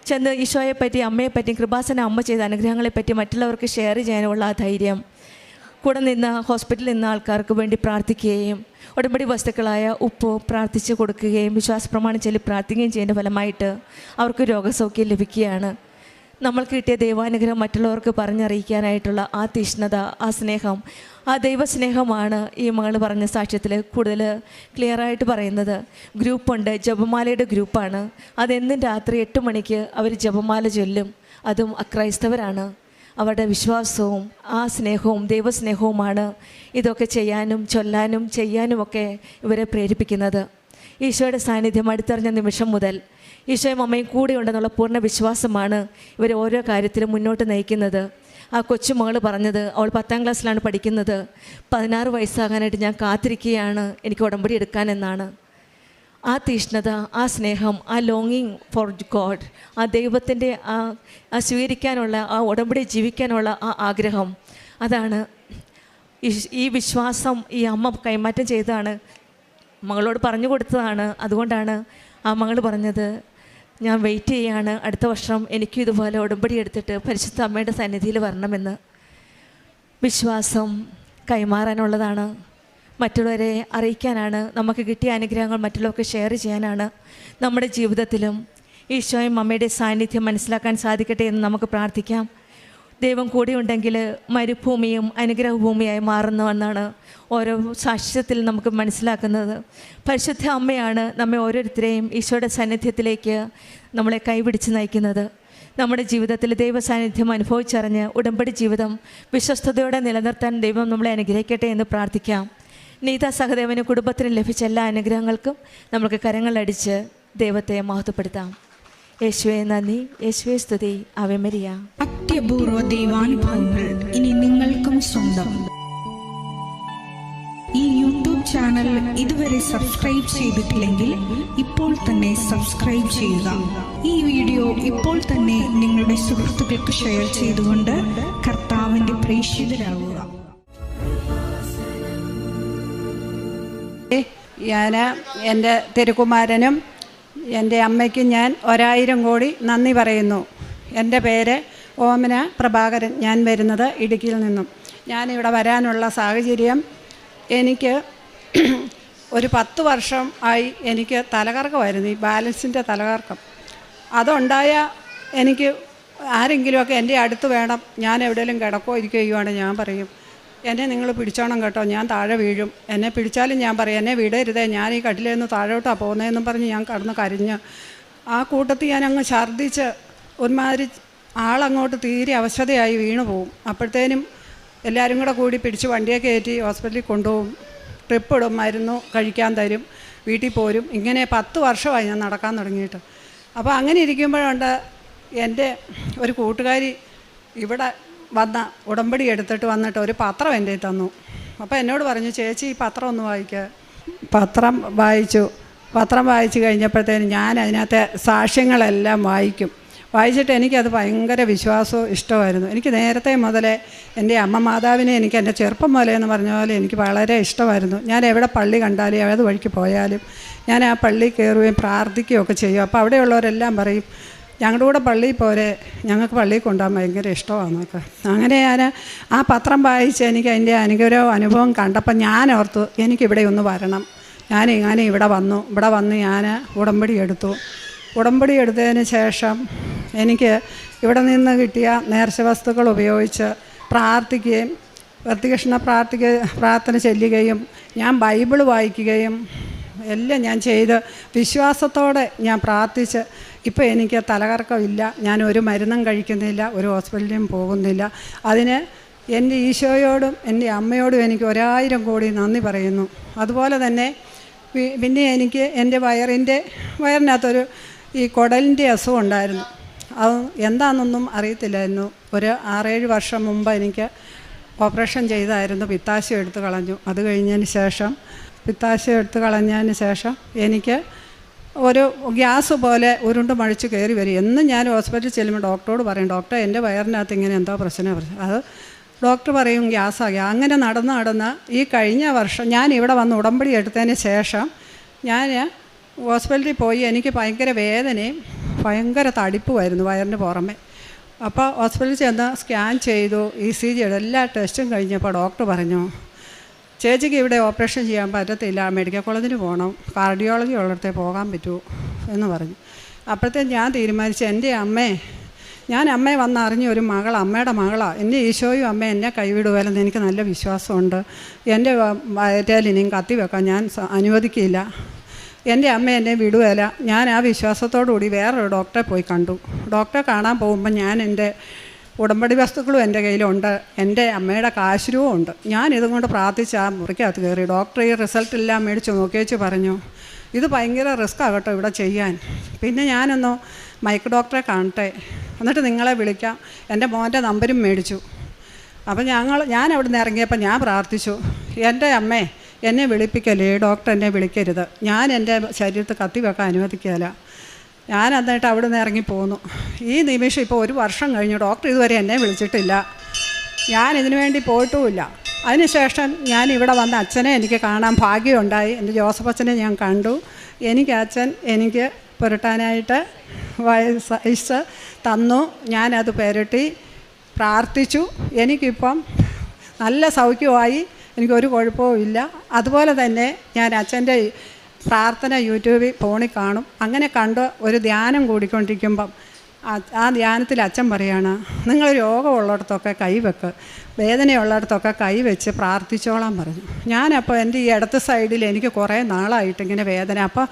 [SPEAKER 8] ചെന്ന് ഈശോയെപ്പറ്റി അമ്മയെപ്പറ്റി കൃപാസന അമ്മ ചെയ്ത അനുഗ്രഹങ്ങളെപ്പറ്റി മറ്റുള്ളവർക്ക് ഷെയർ ചെയ്യാനുള്ള ആ ധൈര്യം, കൂടെ നിന്ന് ഹോസ്പിറ്റലിൽ നിന്ന ആൾക്കാർക്ക് വേണ്ടി പ്രാർത്ഥിക്കുകയും ഉടമ്പടി വസ്തുക്കളായ ഉപ്പ് പ്രാർത്ഥിച്ച് കൊടുക്കുകയും വിശ്വാസ പ്രമാണം ചൊല്ലി പ്രാർത്ഥിക്കുകയും ചെയ്യുന്ന ഫലമായിട്ട് അവർക്ക് രോഗസൗഖ്യം ലഭിക്കുകയാണ്. നമ്മൾക്ക് കിട്ടിയ ദൈവാനുഗ്രഹം മറ്റുള്ളവർക്ക് പറഞ്ഞറിയിക്കാനായിട്ടുള്ള ആ തീഷ്ണത, ആ സ്നേഹം, ആ ദൈവസ്നേഹമാണ് ഈ മകൾ പറഞ്ഞ സാക്ഷ്യത്തിൽ കൂടുതൽ ക്ലിയറായിട്ട് പറയുന്നത്. ഗ്രൂപ്പുണ്ട്, ജപമാലയുടെ ഗ്രൂപ്പാണ്. അതെന്നും രാത്രി 8 മണിക്ക് അവർ ജപമാല ചൊല്ലും. അതും അക്രൈസ്തവരാണ്. അവരുടെ വിശ്വാസവും ആ സ്നേഹവും ദൈവസ്നേഹവുമാണ് ഇതൊക്കെ ചെയ്യാനും ചൊല്ലാനും ചെയ്യാനുമൊക്കെ ഇവരെ പ്രേരിപ്പിക്കുന്നത്. ഈശോയുടെ സാന്നിധ്യം അടുത്തറിഞ്ഞ നിമിഷം മുതൽ ഈശോയും അമ്മയും കൂടെ ഉണ്ടെന്നുള്ള പൂർണ്ണ വിശ്വാസമാണ് ഇവർ ഓരോ കാര്യത്തിലും മുന്നോട്ട് നയിക്കുന്നത്. ആ കൊച്ചുമകൾ പറഞ്ഞത്, അവൾ 10ാം ക്ലാസ്സിലാണ് പഠിക്കുന്നത്, 16 വയസ്സാകാനായിട്ട് ഞാൻ കാത്തിരിക്കുകയാണ് എനിക്ക് ഉടമ്പടി എടുക്കാനെന്നാണ്. ആ തീഷ്ണത, ആ സ്നേഹം, ആ ലോങ്ങിങ് ഫോർ ഗോഡ്, ആ ദൈവത്തിൻ്റെ ആ സ്വീകരിക്കാനുള്ള, ആ ഉടമ്പടി ജീവിക്കാനുള്ള ആ ആഗ്രഹം, അതാണ് ഈ വിശ്വാസം ഈ അമ്മ കൈമാറ്റം ചെയ്തതാണ്, മകളോട് പറഞ്ഞു കൊടുത്തതാണ്. അതുകൊണ്ടാണ് ആ മകൾ പറഞ്ഞത്, ഞാൻ വെയിറ്റ് ചെയ്യാണ്, അടുത്ത വർഷം എനിക്കും ഇതുപോലെ ഉടമ്പടി എടുത്തിട്ട് പരിശുദ്ധ അമ്മയുടെ സന്നിധിയിൽ വരണമെന്ന്. വിശ്വാസം കൈമാറാനുള്ളതാണ്, മറ്റുള്ളവരെ അറിയിക്കാനാണ്, നമുക്ക് കിട്ടിയ അനുഗ്രഹങ്ങൾ മറ്റുള്ളവർക്ക് ഷെയർ ചെയ്യാനാണ്. നമ്മുടെ ജീവിതത്തിലും ഈശോയും അമ്മയുടെ സാന്നിധ്യം മനസ്സിലാക്കാൻ സാധിക്കട്ടെ എന്ന് നമുക്ക് പ്രാർത്ഥിക്കാം. ദൈവം കൂടെയുണ്ടെങ്കിൽ മരുഭൂമിയും അനുഗ്രഹഭൂമിയായി മാറുന്നുവെന്നാണ് ഓരോ സാക്ഷ്യത്തിൽ നമുക്ക് മനസ്സിലാക്കുന്നത്. പരിശുദ്ധ അമ്മയാണ് നമ്മെ ഓരോരുത്തരെയും ഈശോയുടെ സാന്നിധ്യത്തിലേക്ക് നമ്മളെ കൈപിടിച്ച് നയിക്കുന്നത്. നമ്മുടെ ജീവിതത്തിൽ ദൈവ സാന്നിധ്യം അനുഭവിച്ചറിഞ്ഞ് ഉടമ്പടി ജീവിതം വിശ്വസ്തയോടെ നിലനിർത്താൻ ദൈവം നമ്മളെ അനുഗ്രഹിക്കട്ടെ എന്ന് പ്രാർത്ഥിക്കാം. നീത സഹദേവന് കുടുംബത്തിന് ലഭിച്ച എല്ലാ അനുഗ്രഹങ്ങൾക്കും നമുക്ക് കരങ്ങളടിച്ച് ദൈവത്തെ മഹത്വപ്പെടുത്താം. യേശുവേ നന്ദി, യേശുവേ സ്തുതി, ആവേ മരിയ.
[SPEAKER 2] അത്യപൂർവ ദൈവാനുഭവങ്ങൾ ഇനി നിങ്ങൾക്കും സ്വന്തം. ഈ യൂട്യൂബ് ചാനൽ ഇതുവരെ സബ്സ്ക്രൈബ് ചെയ്തിട്ടില്ലെങ്കിൽ ഇപ്പോൾ തന്നെ സബ്സ്ക്രൈബ് ചെയ്യുക. ഈ വീഡിയോ ഇപ്പോൾ തന്നെ നിങ്ങളുടെ സുഹൃത്തുക്കൾക്ക് ഷെയർ ചെയ്തുകൊണ്ട് കർത്താവിന്റെ പ്രേക്ഷിതരാകുക.
[SPEAKER 9] ഞാൻ എൻ്റെ തിരുക്കുമാരനും എൻ്റെ അമ്മയ്ക്കും ഞാൻ 1000 കോടി നന്ദി പറയുന്നു. എൻ്റെ പേര് ഓമന പ്രഭാകരൻ. ഞാൻ വരുന്നത് ഇടുക്കിയിൽ നിന്നും. ഞാനിവിടെ വരാനുള്ള സാഹചര്യം, എനിക്ക് ഒരു 10 വർഷം ആയി എനിക്ക് തലകറക്കമായിരുന്നു, ഈ ബാലൻസിൻ്റെ തലകറക്കം. അതുണ്ടായ എനിക്ക് ആരെങ്കിലുമൊക്കെ എൻ്റെ അടുത്ത് വേണം. ഞാൻ എവിടെയെങ്കിലും കിടക്കോ ഇരിക്കുകയാണ്, ഞാൻ പറയും എന്നെ നിങ്ങൾ പിടിച്ചോണം കേട്ടോ, ഞാൻ താഴെ വീഴും. എന്നെ പിടിച്ചാലും ഞാൻ പറയും എന്നെ വിടരുതേ, ഞാൻ ഈ കട്ടിലിൽ നിന്ന് താഴോട്ടാണ് പോകുന്നതെന്നും പറഞ്ഞ് ഞാൻ കടന്ന് കരഞ്ഞ് ആ കൂട്ടത്തിൽ ഞാൻ അങ്ങ് ഛർദ്ദിച്ച് ഒരുമാതിരി ആളങ്ങോട്ട് തീരെ അവശതയായി വീണു പോവും. അപ്പോഴത്തേനും എല്ലാവരും കൂടി പിടിച്ച് വണ്ടിയെ കയറ്റി ഹോസ്പിറ്റലിൽ കൊണ്ടുപോകും, ട്രിപ്പ് ഇടും, മരുന്ന് കഴിക്കാൻ തരും, വീട്ടിൽ പോരും. ഇങ്ങനെ 10 വർഷമായി ഞാൻ നടക്കാൻ തുടങ്ങിയിട്ട്. അപ്പോൾ അങ്ങനെ ഇരിക്കുമ്പോഴുണ്ട് എൻ്റെ ഒരു കൂട്ടുകാരി ഇവിടെ വന്ന ഉടമ്പടി എടുത്തിട്ട് വന്നിട്ട് ഒരു പത്രം എൻ്റെ തന്നു. അപ്പോൾ എന്നോട് പറഞ്ഞു, ചേച്ചി ഈ പത്രം ഒന്ന് വായിക്കുക. പത്രം വായിച്ചു കഴിഞ്ഞപ്പോഴത്തേനും ഞാൻ അതിനകത്തെ സാക്ഷ്യങ്ങളെല്ലാം വായിച്ചിട്ട് എനിക്കത് ഭയങ്കര വിശ്വാസവും ഇഷ്ടമായിരുന്നു. എനിക്ക് നേരത്തെ മുതലേ എൻ്റെ അമ്മ മാതാവിനെ എനിക്ക് എൻ്റെ ചെറുപ്പം മുതലേ എന്ന് പറഞ്ഞ പോലെ എനിക്ക് വളരെ ഇഷ്ടമായിരുന്നു. ഞാൻ എവിടെ പള്ളി കണ്ടാലും ഏത് വഴിക്ക് പോയാലും ഞാൻ ആ പള്ളി കയറുകയും പ്രാർത്ഥിക്കുകയൊക്കെ ചെയ്യും. അപ്പോൾ അവിടെയുള്ളവരെല്ലാം പറയും, ഞങ്ങളുടെ കൂടെ പള്ളിയിൽ പോരെ, ഞങ്ങൾക്ക് പള്ളിയിൽ കൊണ്ടുപോകാൻ ഭയങ്കര ഇഷ്ടമാണെന്നൊക്കെ. അങ്ങനെ ഞാൻ ആ പത്രം വായിച്ച് എനിക്ക് അതിൻ്റെ അനുഭവം കണ്ടപ്പോൾ ഞാൻ ഓർത്തു എനിക്കിവിടെ ഒന്ന് വരണം. ഞാൻ ഇവിടെ വന്ന് ഞാൻ ഉടമ്പടി എടുത്തതിന് ശേഷം എനിക്ക് ഇവിടെ നിന്ന് കിട്ടിയ നേർച്ച വസ്തുക്കൾ ഉപയോഗിച്ച് പ്രാർത്ഥിക്കുകയും പ്രതികൃഷ്ണ പ്രാർത്ഥന ചെല്ലുകയും ഞാൻ ബൈബിൾ വായിക്കുകയും എല്ലാം ഞാൻ ചെയ്ത് വിശ്വാസത്തോടെ ഞാൻ പ്രാർത്ഥിച്ച് ഇപ്പോൾ എനിക്ക് തലകറക്കമില്ല. ഞാൻ ഒരു മരുന്നും കഴിക്കുന്നില്ല, ഒരു ഹോസ്പിറ്റലിലും പോകുന്നില്ല. അതിന് എൻ്റെ ഈശോയോടും എൻ്റെ അമ്മയോടും എനിക്ക് 1000 കോടി നന്ദി പറയുന്നു. അതുപോലെ തന്നെ പിന്നെ എനിക്ക് എൻ്റെ വയറിനകത്തൊരു ഈ കുടലിൻ്റെ അസുഖം ഉണ്ടായിരുന്നു. അത് എന്താണെന്നൊന്നും അറിയത്തില്ലായിരുന്നു. ഒരു 6-7 വർഷം മുമ്പ് എനിക്ക് ഓപ്പറേഷൻ ചെയ്തായിരുന്നു. പിത്താശയം എടുത്ത് കളഞ്ഞു. അത് കഴിഞ്ഞതിന് ശേഷം എനിക്ക് ഒരു ഗ്യാസ് പോലെ ഉരുണ്ട് മഴിച്ച് കയറി വരും. എന്നും ഞാൻ ഹോസ്പിറ്റലിൽ ചെല്ലുമ്പോൾ ഡോക്ടറോട് പറയും, ഡോക്ടർ എൻ്റെ വയറിനകത്ത് ഇങ്ങനെ എന്തോ പ്രശ്നം. അത് ഡോക്ടർ പറയും ഗ്യാസാകി. അങ്ങനെ നടന്ന് ഈ കഴിഞ്ഞ വർഷം ഞാൻ ഇവിടെ വന്ന് ഉടമ്പടി എടുത്തതിന് ശേഷം ഞാൻ ഹോസ്പിറ്റലിൽ പോയി. എനിക്ക് ഭയങ്കര വേദനയും ഭയങ്കര തടിപ്പുമായിരുന്നു വയറിന് പുറമെ. അപ്പോൾ ഹോസ്പിറ്റലിൽ ചെന്ന് സ്കാൻ ചെയ്തു, ECG എല്ലാ ടെസ്റ്റും കഴിഞ്ഞപ്പോൾ ഡോക്ടർ പറഞ്ഞു, ചേച്ചിക്ക് ഇവിടെ ഓപ്പറേഷൻ ചെയ്യാൻ പറ്റത്തില്ല, മെഡിക്കൽ കോളേജിന് പോകണം, കാർഡിയോളജി ഉള്ളിടത്തേ പോകാൻ പറ്റൂ എന്ന് പറഞ്ഞു. അപ്പോഴത്തേക്കും ഞാൻ തീരുമാനിച്ചു ഞാൻ അമ്മയെ വന്നറിഞ്ഞ ഒരു അമ്മയുടെ മകളാണ്. എൻ്റെ ഈശോയും അമ്മ എന്നെ കൈവിടുകയില്ലെന്ന് എനിക്ക് നല്ല വിശ്വാസമുണ്ട്. എൻ്റെ വയറ്റിൽ ഇനിയും കത്തി വെക്കാൻ ഞാൻ അനുവദിക്കില്ല. എൻ്റെ അമ്മ എന്നെ വിടുകയില്ല. ഞാൻ ആ വിശ്വാസത്തോടു കൂടി വേറൊരു ഡോക്ടറെ പോയി കണ്ടു. ഡോക്ടറെ കാണാൻ പോകുമ്പോൾ ഞാൻ എൻ്റെ ഉടമ്പടി വസ്തുക്കളും എൻ്റെ കയ്യിലുണ്ട്, എൻ്റെ അമ്മയുടെ കാശുരൂപം ഉണ്ട്. ഞാനിതും കൊണ്ട് പ്രാർത്ഥിച്ച് ആ മുറിക്കകത്ത് കയറി. ഡോക്ടർ ഈ റിസൾട്ടെല്ലാം മേടിച്ച് നോക്കിയേച്ച് പറഞ്ഞു, ഇത് ഭയങ്കര റിസ്ക് ആകട്ടോ ഇവിടെ ചെയ്യാൻ. പിന്നെ ഞാനൊന്ന് മൈക്ക് ഡോക്ടറെ കാണട്ടെ, എന്നിട്ട് നിങ്ങളെ വിളിക്കാം. എൻ്റെ മോൻ്റെ നമ്പരും മേടിച്ചു. അപ്പം ഞാൻ അവിടെ നിന്ന് ഇറങ്ങിയപ്പോൾ ഞാൻ പ്രാർത്ഥിച്ചു, എൻ്റെ അമ്മേ എന്നെ വിളിപ്പിക്കല്ലേ, ഡോക്ടർ എന്നെ വിളിക്കരുത്, ഞാൻ എൻ്റെ ശരീരത്തിൽ കത്തി വെക്കാൻ അനുവദിക്കില്ല. ഞാൻ എന്നിട്ട് അവിടെ നിന്ന് ഇറങ്ങിപ്പോന്നു. ഈ നിമിഷം ഇപ്പോൾ 1 വർഷം കഴിഞ്ഞു. ഡോക്ടർ ഇതുവരെ എന്നെ വിളിച്ചിട്ടില്ല, ഞാൻ ഇതിനു വേണ്ടി പോയിട്ടുമില്ല. അതിനുശേഷം ഞാൻ ഇവിടെ വന്ന അച്ഛനെ എനിക്ക് കാണാൻ ഭാഗ്യമുണ്ടായി. എൻ്റെ ജോസഫ് അച്ഛനെ ഞാൻ കണ്ടു. അച്ഛൻ എനിക്ക് പുരട്ടാനായിട്ട് വയസ്സ് തന്നു. ഞാനത് പുരട്ടി പ്രാർത്ഥിച്ചു. എനിക്കിപ്പം നല്ല സൗഖ്യമായി, എനിക്കൊരു കുഴപ്പവും ഇല്ല. അതുപോലെ തന്നെ ഞാൻ അച്ഛൻ്റെ പ്രാർത്ഥന യൂട്യൂബിൽ ഫോണിൽ കാണും. അങ്ങനെ കണ്ട് ഒരു ധ്യാനം കൂടിക്കൊണ്ടിരിക്കുമ്പം ആ ധ്യാനത്തിൽ അച്ഛൻ പറയാണ്, നിങ്ങൾ രോഗമുള്ളിടത്തൊക്കെ കൈവെക്ക്, വേദനയുള്ളിടത്തൊക്കെ കൈവെച്ച് പ്രാർത്ഥിച്ചോളാൻ പറഞ്ഞു. ഞാനപ്പോൾ എൻ്റെ ഈ ഇടത്ത് സൈഡിൽ എനിക്ക് കുറേ നാളായിട്ട് ഇങ്ങനെ വേദന. അപ്പോൾ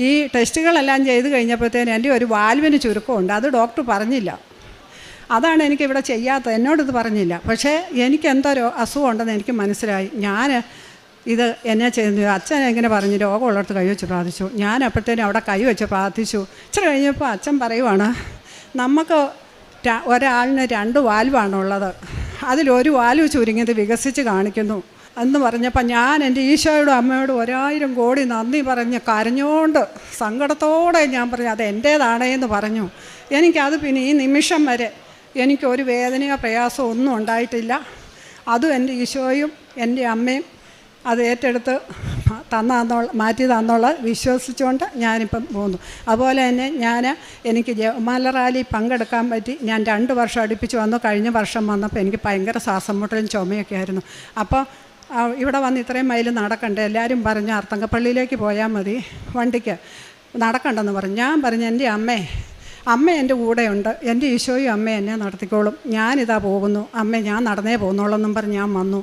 [SPEAKER 9] ഈ ടെസ്റ്റുകളെല്ലാം ചെയ്ത് കഴിഞ്ഞപ്പോഴത്തേന് എൻ്റെ ഒരു വാൽവിന് ചുരുക്കമുണ്ട്. അത് ഡോക്ടർ പറഞ്ഞില്ല. അതാണ് എനിക്കിവിടെ ചെയ്യാത്തത്. എന്നോടിത് പറഞ്ഞില്ല. പക്ഷേ എനിക്കെന്തോ അസുഖം ഉണ്ടെന്ന് എനിക്ക് മനസ്സിലായി. ഞാൻ ഇത് എന്നെ ചെയ്യുന്നു. അച്ഛൻ എങ്ങനെ പറഞ്ഞു, രോഗമുള്ളിടത്ത് കൈവച്ച് പ്രാർത്ഥിച്ചു. ഞാൻ അപ്പോഴത്തേനും അവിടെ കൈവച്ച് പ്രാർത്ഥിച്ചു. ഇച്ചിരി കഴിഞ്ഞപ്പോൾ അച്ഛൻ പറയുവാണ്, നമുക്ക് ഒരാളിന് 2 വാൽവാണുള്ളത്, അതിലൊരു വാൽവ് ചുരുങ്ങിയത് വികസിച്ച് കാണിക്കുന്നു എന്ന് പറഞ്ഞപ്പോൾ ഞാൻ എൻ്റെ ഈശോയോടും അമ്മയോടും 1000 കോടി നന്ദി പറഞ്ഞ് കരഞ്ഞുകൊണ്ട് സങ്കടത്തോടെ ഞാൻ പറഞ്ഞു, അത് എൻ്റേതാണേന്ന് പറഞ്ഞു. എനിക്കത് പിന്നെ ഈ നിമിഷം വരെ എനിക്കൊരു വേദനയോ പ്രയാസമോ ഒന്നും ഉണ്ടായിട്ടില്ല. അതും എൻ്റെ ഈശോയും എൻ്റെ അമ്മയും അത് ഏറ്റെടുത്ത് മാറ്റി തന്നുള്ള വിശ്വസിച്ചുകൊണ്ട് ഞാനിപ്പം പോകുന്നു. അതുപോലെ തന്നെ എനിക്ക് ജപമാല റാലി പങ്കെടുക്കാൻ പറ്റി. ഞാൻ 2 വർഷം അടുപ്പിച്ച് വന്നു. കഴിഞ്ഞ വർഷം വന്നപ്പോൾ എനിക്ക് ഭയങ്കര ശ്വാസം മുട്ടലും ചുമയൊക്കെ ആയിരുന്നു. അപ്പോൾ ഇവിടെ വന്ന് ഇത്രയും മൈൽ നടക്കണ്ടേ, എല്ലാവരും പറഞ്ഞു അർത്തങ്കപ്പള്ളിയിലേക്ക് പോയാൽ മതി, വണ്ടിക്ക് നടക്കണ്ടെന്ന് പറഞ്ഞു. ഞാൻ പറഞ്ഞു, എൻ്റെ അമ്മ എൻ്റെ കൂടെയുണ്ട്, എൻ്റെ ഈശോയും അമ്മ എന്നെ നടത്തിക്കോളും, ഞാനിതാ പോകുന്നു, അമ്മ ഞാൻ നടന്നേ പോകുന്നുള്ളെന്നും പറഞ്ഞ് ഞാൻ വന്നു.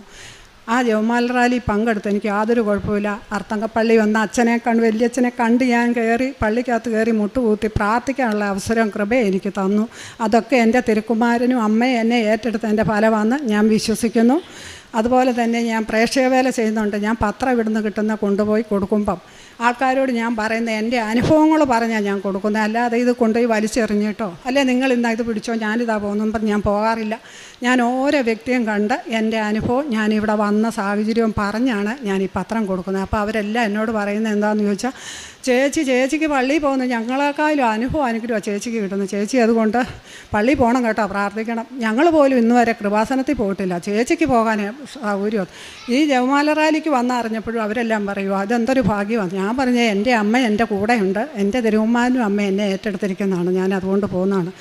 [SPEAKER 9] ആ ജപമാല റാലി പങ്കെടുത്ത് എനിക്ക് യാതൊരു കുഴപ്പമില്ല. അർത്തങ്കപ്പള്ളി വന്ന വലിയച്ഛനെ കണ്ട് ഞാൻ കയറി പള്ളിക്കകത്ത് കയറി മുട്ടുകൂത്തി പ്രാർത്ഥിക്കാനുള്ള അവസരം കൃപ എനിക്ക് തന്നു. അതൊക്കെ എൻ്റെ തിരുക്കുമാരനും അമ്മയും എന്നെ ഏറ്റെടുത്ത് എൻ്റെ ഫലമാണെന്ന് ഞാൻ വിശ്വസിക്കുന്നു. അതുപോലെ തന്നെ ഞാൻ പ്രേക്ഷകവേല ചെയ്യുന്നുണ്ട്. ഞാൻ പത്രം ഇവിടുന്ന് കിട്ടുന്ന കൊണ്ടുപോയി കൊടുക്കുമ്പം ആൾക്കാരോട് ഞാൻ പറയുന്നത് എൻ്റെ അനുഭവങ്ങൾ പറഞ്ഞാൽ ഞാൻ കൊടുക്കുന്നത്, അല്ലാതെ ഇത് കൊണ്ടുപോയി വലിച്ചെറിഞ്ഞിട്ടോ അല്ലെ നിങ്ങൾ ഇന്നാ ഇത് പിടിച്ചോ ഞാനിതാ പോകുന്നു പറഞ്ഞ് ഞാൻ പോകാറില്ല. ഞാൻ ഓരോ വ്യക്തിയും കണ്ട് എൻ്റെ അനുഭവം ഞാനിവിടെ വന്ന സാഹചര്യവും പറഞ്ഞാണ് ഞാൻ ഈ പത്രം കൊടുക്കുന്നത്. അപ്പോൾ അവരെല്ലാം എന്നോട് പറയുന്നത് എന്താണെന്ന് ചോദിച്ചാൽ, ചേച്ചിക്ക് പള്ളിയിൽ പോകുന്നു, ഞങ്ങളെക്കാളും അനുഗ്രഹമാണ് ചേച്ചിക്ക് കിട്ടുന്നത്. ചേച്ചി അതുകൊണ്ട് പള്ളിയിൽ പോകണം കേട്ടോ, പ്രാർത്ഥിക്കണം. ഞങ്ങൾ പോലും ഇന്ന് വരെ കൃപാസനത്തിൽ പോയിട്ടില്ല. ചേച്ചിക്ക് പോകാൻ സൗകര്യം. ഈ ജപമാല റാലിക്ക് വന്നറിഞ്ഞപ്പോഴും അവരെല്ലാം പറയുമോ അതെന്തൊരു ഭാഗ്യമാണ്. ഞാൻ പറഞ്ഞത് എൻ്റെ അമ്മ എൻ്റെ കൂടെയുണ്ട്, എൻ്റെ തിരുവമ്മാനും അമ്മ എന്നെ ഏറ്റെടുത്തിരിക്കുന്നതാണ്, ഞാൻ അതുകൊണ്ട് പോകുന്നതാണ്.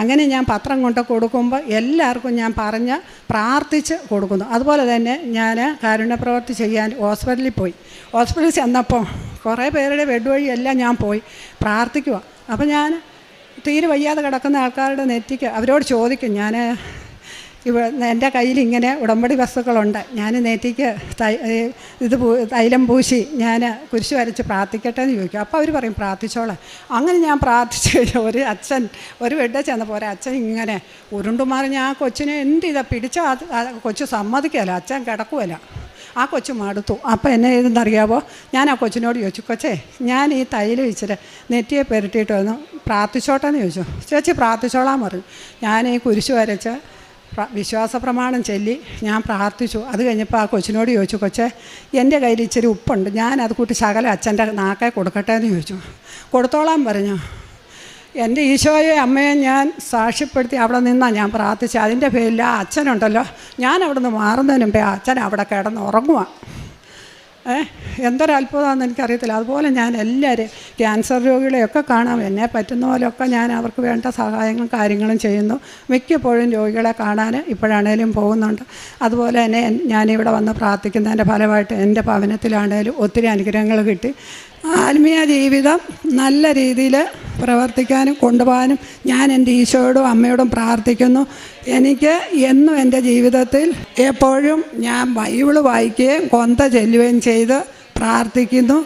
[SPEAKER 9] അങ്ങനെ ഞാൻ പത്രം കൊണ്ട് കൊടുക്കുമ്പോൾ എല്ലാവർക്കും ഞാൻ പറഞ്ഞ് പ്രാർത്ഥിച്ച് കൊടുക്കുന്നു. അതുപോലെ തന്നെ ഞാൻ കാരുണ്യപ്രവൃത്തി ചെയ്യാൻ ഹോസ്പിറ്റലിൽ പോയി. ഹോസ്പിറ്റലിൽ ചെന്നപ്പോൾ കുറേ പേരുടെ ബെഡ് വഴിയെല്ലാം ഞാൻ പോയി പ്രാർത്ഥിക്കുക. അപ്പോൾ ഞാൻ തീരെ വയ്യാതെ കിടക്കുന്ന ആൾക്കാരുടെ നെറ്റിക്ക് അവരോട് ചോദിക്കും, ഞാൻ എൻ്റെ കയ്യിൽ ഇങ്ങനെ ഉടമ്പടി വസ്തുക്കളുണ്ട്, ഞാൻ നെറ്റിക്ക് തൈലം പൂശി ഞാൻ കുരിശ് വരച്ച് പ്രാർത്ഥിക്കട്ടെ എന്ന് ചോദിക്കും. അപ്പോൾ അവർ പറയും പ്രാർത്ഥിച്ചോളാം. അങ്ങനെ ഞാൻ പ്രാർത്ഥിച്ചു കഴിഞ്ഞാൽ ഒരു അച്ഛൻ ഒരു ബെഡ് ചെന്നപ്പോൾ ഒരു അച്ഛൻ ഇങ്ങനെ ഉരുണ്ടുമാറി ആ കൊച്ചിനെ എന്ത് ചെയ്താൽ പിടിച്ചാൽ കൊച്ചു സമ്മതിക്കുകയല്ല, അച്ഛൻ കിടക്കുമല്ല. ആ കൊച്ചു മടുത്തു. അപ്പോൾ എന്നെ ഏതെന്നറിയാവോ, ഞാൻ ആ കൊച്ചിനോട് ചോദിച്ചു, കൊച്ചേ ഞാൻ ഈ തൈലം ഇച്ചിരി നെറ്റിയെ പെരട്ടിയിട്ട് വന്നു പ്രാർത്ഥിച്ചോട്ടെന്ന് ചോദിച്ചു. ചേച്ചി പ്രാർത്ഥിച്ചോളാൻ പറഞ്ഞു. ഞാൻ ഈ കുരിശ് വരച്ച് വിശ്വാസ പ്രമാണം ചൊല്ലി ഞാൻ പ്രാർത്ഥിച്ചു. അത് കഴിഞ്ഞപ്പോൾ ആ കൊച്ചിനോട് ചോദിച്ചു, കൊച്ചേ എൻ്റെ കയ്യിൽ ഇച്ചിരി ഉപ്പുണ്ട്, ഞാൻ അത് കൂട്ടി ശകലം അച്ഛൻ്റെ നാക്കെ കൊടുക്കട്ടെ എന്ന് ചോദിച്ചു. കൊടുത്തോളാൻ പറഞ്ഞു. എൻ്റെ ഈശോയെ അമ്മയെ ഞാൻ സാക്ഷ്യപ്പെടുത്തി അവിടെ നിന്നാണ് ഞാൻ പ്രാർത്ഥിച്ചു. അതിൻ്റെ പേരിൽ ആ അച്ഛനുണ്ടല്ലോ, ഞാൻ അവിടെ നിന്ന് മാറുന്നതിന് മുമ്പേ ആ അച്ഛൻ അവിടെ കിടന്ന് ഉറങ്ങുക. എന്തൊരത്ഭുതമാണെന്ന് എനിക്കറിയത്തില്ല. അതുപോലെ ഞാൻ എല്ലാവരും ക്യാൻസർ രോഗികളെയൊക്കെ കാണാം, എന്നെ പറ്റുന്ന പോലെയൊക്കെ ഞാൻ അവർക്ക് വേണ്ട സഹായങ്ങളും കാര്യങ്ങളും ചെയ്യുന്നു. മിക്കപ്പോഴും രോഗികളെ കാണാൻ ഇപ്പോഴാണേലും പോകുന്നുണ്ട്. അതുപോലെ തന്നെ ഞാനിവിടെ വന്ന് പ്രാർത്ഥിക്കുന്നതിൻ്റെ ഫലമായിട്ട് എൻ്റെ ഭവനത്തിലാണേലും ഒത്തിരി അനുഗ്രഹങ്ങൾ കിട്ടി. ആത്മീയ ജീവിതം നല്ല രീതിയിൽ പ്രവർത്തിക്കാനും കൊണ്ടുപോകാനും ഞാൻ എൻ്റെ ഈശോയോടും അമ്മയോടും പ്രാർത്ഥിക്കുന്നു. എനിക്ക് എന്നും എൻ്റെ ജീവിതത്തിൽ എപ്പോഴും ഞാൻ ബൈബിള് വായിക്കുകയും കൊന്ത ചൊല്ലുകയും ചെയ്ത് പ്രാർത്ഥിക്കുന്നു.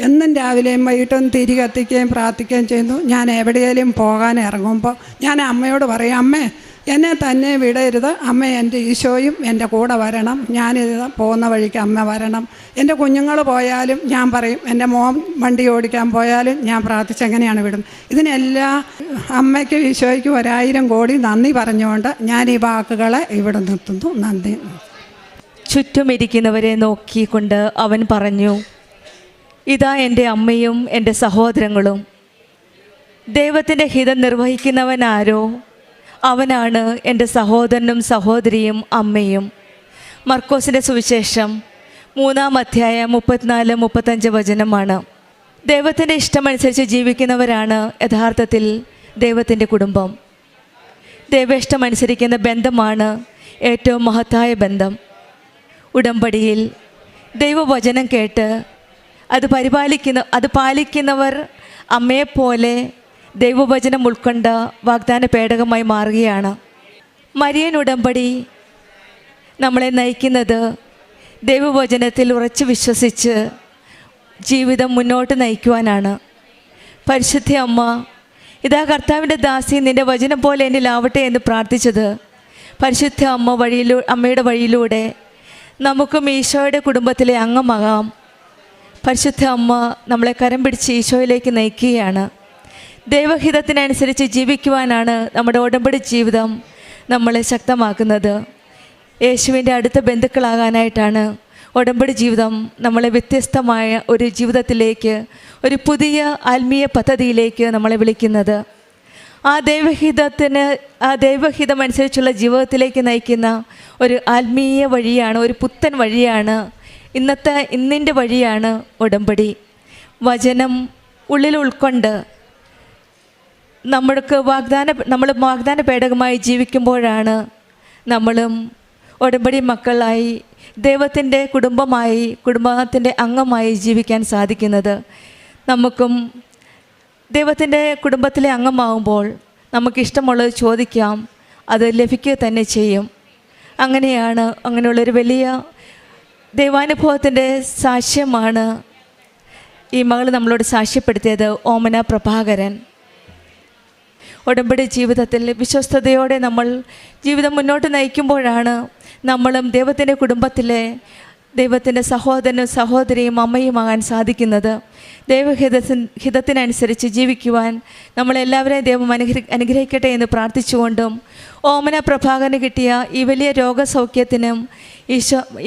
[SPEAKER 9] എന്നും രാവിലെയും വൈകിട്ടും തിരി കത്തിക്കുകയും പ്രാർത്ഥിക്കുകയും ചെയ്യുന്നു. ഞാൻ എവിടെയെങ്കിലും പോകാൻ ഇറങ്ങുമ്പോൾ ഞാൻ അമ്മയോട് പറയും, അമ്മേ എന്നെ തന്നെ വിടരുത്, അമ്മ എൻ്റെ ഈശോയും എൻ്റെ കൂടെ വരണം, ഞാനിത് പോകുന്ന വഴിക്ക് അമ്മ വരണം. എൻ്റെ കുഞ്ഞുങ്ങൾ പോയാലും ഞാൻ പറയും, എൻ്റെ മോൻ വണ്ടി ഓടിക്കാൻ പോയാലും ഞാൻ പ്രാർത്ഥിച്ചെങ്ങനെയാണ് വിടുന്നത്. ഇതിനെല്ലാം അമ്മയ്ക്കും ഈശോയ്ക്കും 1000 കോടി നന്ദി പറഞ്ഞുകൊണ്ട് ഞാൻ ഈ വാക്കുകളെ ഇവിടെ നിർത്തുന്നു. നന്ദി.
[SPEAKER 8] ചുറ്റുമിരിക്കുന്നവരെ നോക്കിക്കൊണ്ട് അവൻ പറഞ്ഞു, ഇതാ എൻ്റെ അമ്മയും എൻ്റെ സഹോദരങ്ങളും. ദൈവത്തിൻ്റെ ഹിതം നിർവഹിക്കുന്നവനാരോ അവനാണ് എൻ്റെ സഹോദരനും സഹോദരിയും അമ്മയും. മർക്കോസിൻ്റെ സുവിശേഷം 3-ാം അധ്യായം 34-35 വചനമാണ്. ദൈവത്തിൻ്റെ ഇഷ്ടമനുസരിച്ച് ജീവിക്കുന്നവരാണ് യഥാർത്ഥത്തിൽ ദൈവത്തിൻ്റെ കുടുംബം. ദൈവേഷ്ടമനുസരിക്കുന്ന ബന്ധമാണ് ഏറ്റവും മഹത്തായ ബന്ധം. ഉടമ്പടിയിൽ ദൈവവചനം കേട്ട് അത് പാലിക്കുന്നവർ അമ്മയെപ്പോലെ ദൈവവചനം ഉൾക്കൊണ്ട വാഗ്ദാന പേടകമായി മാറുകയാണ്. മരിയൻ ഉടമ്പടി നമ്മളെ നയിക്കുന്നത് ദൈവവചനത്തിൽ ഉറച്ചു വിശ്വസിച്ച് ജീവിതം മുന്നോട്ട് നയിക്കുവാനാണ്. പരിശുദ്ധ അമ്മ, ഇതാ കർത്താവിൻ്റെ ദാസി, നിൻ്റെ വചനം പോലെ എന്നിലാവട്ടെ എന്ന് പ്രാർത്ഥിച്ചത് പരിശുദ്ധ അമ്മയുടെ വഴിയിലൂടെ നമുക്കും ഈശോയുടെ കുടുംബത്തിലെ അംഗമാകാം. പരിശുദ്ധ അമ്മ നമ്മളെ കരം പിടിച്ച് ഈശോയിലേക്ക് നയിക്കുകയാണ്. ദൈവഹിതത്തിനനുസരിച്ച് ജീവിക്കുവാനാണ് നമ്മുടെ ഉടമ്പടി ജീവിതം നമ്മളെ ശക്തമാക്കുന്നത്. യേശുവിൻ്റെ അടുത്ത ബന്ധുക്കളാകാനായിട്ടാണ് ഉടമ്പടി ജീവിതം നമ്മളെ വ്യത്യസ്തമായ ഒരു ജീവിതത്തിലേക്ക്, ഒരു പുതിയ ആത്മീയ പദ്ധതിയിലേക്ക് നമ്മളെ വിളിക്കുന്നത്. ആ ദൈവഹിതമനുസരിച്ചുള്ള ജീവിതത്തിലേക്ക് നയിക്കുന്ന ഒരു ആത്മീയ വഴിയാണ്, ഒരു പുത്തൻ വഴിയാണ്, ഇന്നിൻ്റെ വഴിയാണ് ഉടമ്പടി. വചനം ഉള്ളിൽ ഉൾക്കൊണ്ട് നമ്മൾ വാഗ്ദാന പേടകമായി ജീവിക്കുമ്പോഴാണ് നമ്മളും ഉടമ്പടി മക്കളായി ദൈവത്തിൻ്റെ കുടുംബത്തിൻ്റെ അംഗമായി ജീവിക്കാൻ സാധിക്കുന്നത്. നമുക്കും ദൈവത്തിൻ്റെ കുടുംബത്തിലെ അംഗമാകുമ്പോൾ നമുക്കിഷ്ടമുള്ളത് ചോദിക്കാം, അത് ലഭിക്കുക തന്നെ ചെയ്യും. അങ്ങനെയുള്ളൊരു വലിയ ദൈവാനുഭവത്തിൻ്റെ സാക്ഷ്യമാണ് ഈ മകൾ നമ്മളോട് സാക്ഷ്യപ്പെടുത്തിയത്. ഓമന പ്രഭാകരൻ. ഉടമ്പടി ജീവിതത്തിൽ വിശ്വസ്തയോടെ നമ്മൾ ജീവിതം മുന്നോട്ട് നയിക്കുമ്പോഴാണ് നമ്മളും ദൈവത്തിൻ്റെ കുടുംബത്തിലെ ദൈവത്തിൻ്റെ സഹോദരനും സഹോദരിയും അമ്മയുമാകാൻ സാധിക്കുന്നത്. ദൈവഹിതത്തിനനുസരിച്ച് ജീവിക്കുവാൻ നമ്മളെല്ലാവരെയും ദൈവം അനുഗ്രഹിക്കട്ടെ എന്ന് പ്രാർത്ഥിച്ചുകൊണ്ടും ഓമന പ്രഭാകരന് കിട്ടിയ ഈ വലിയ രോഗസൗഖ്യത്തിനും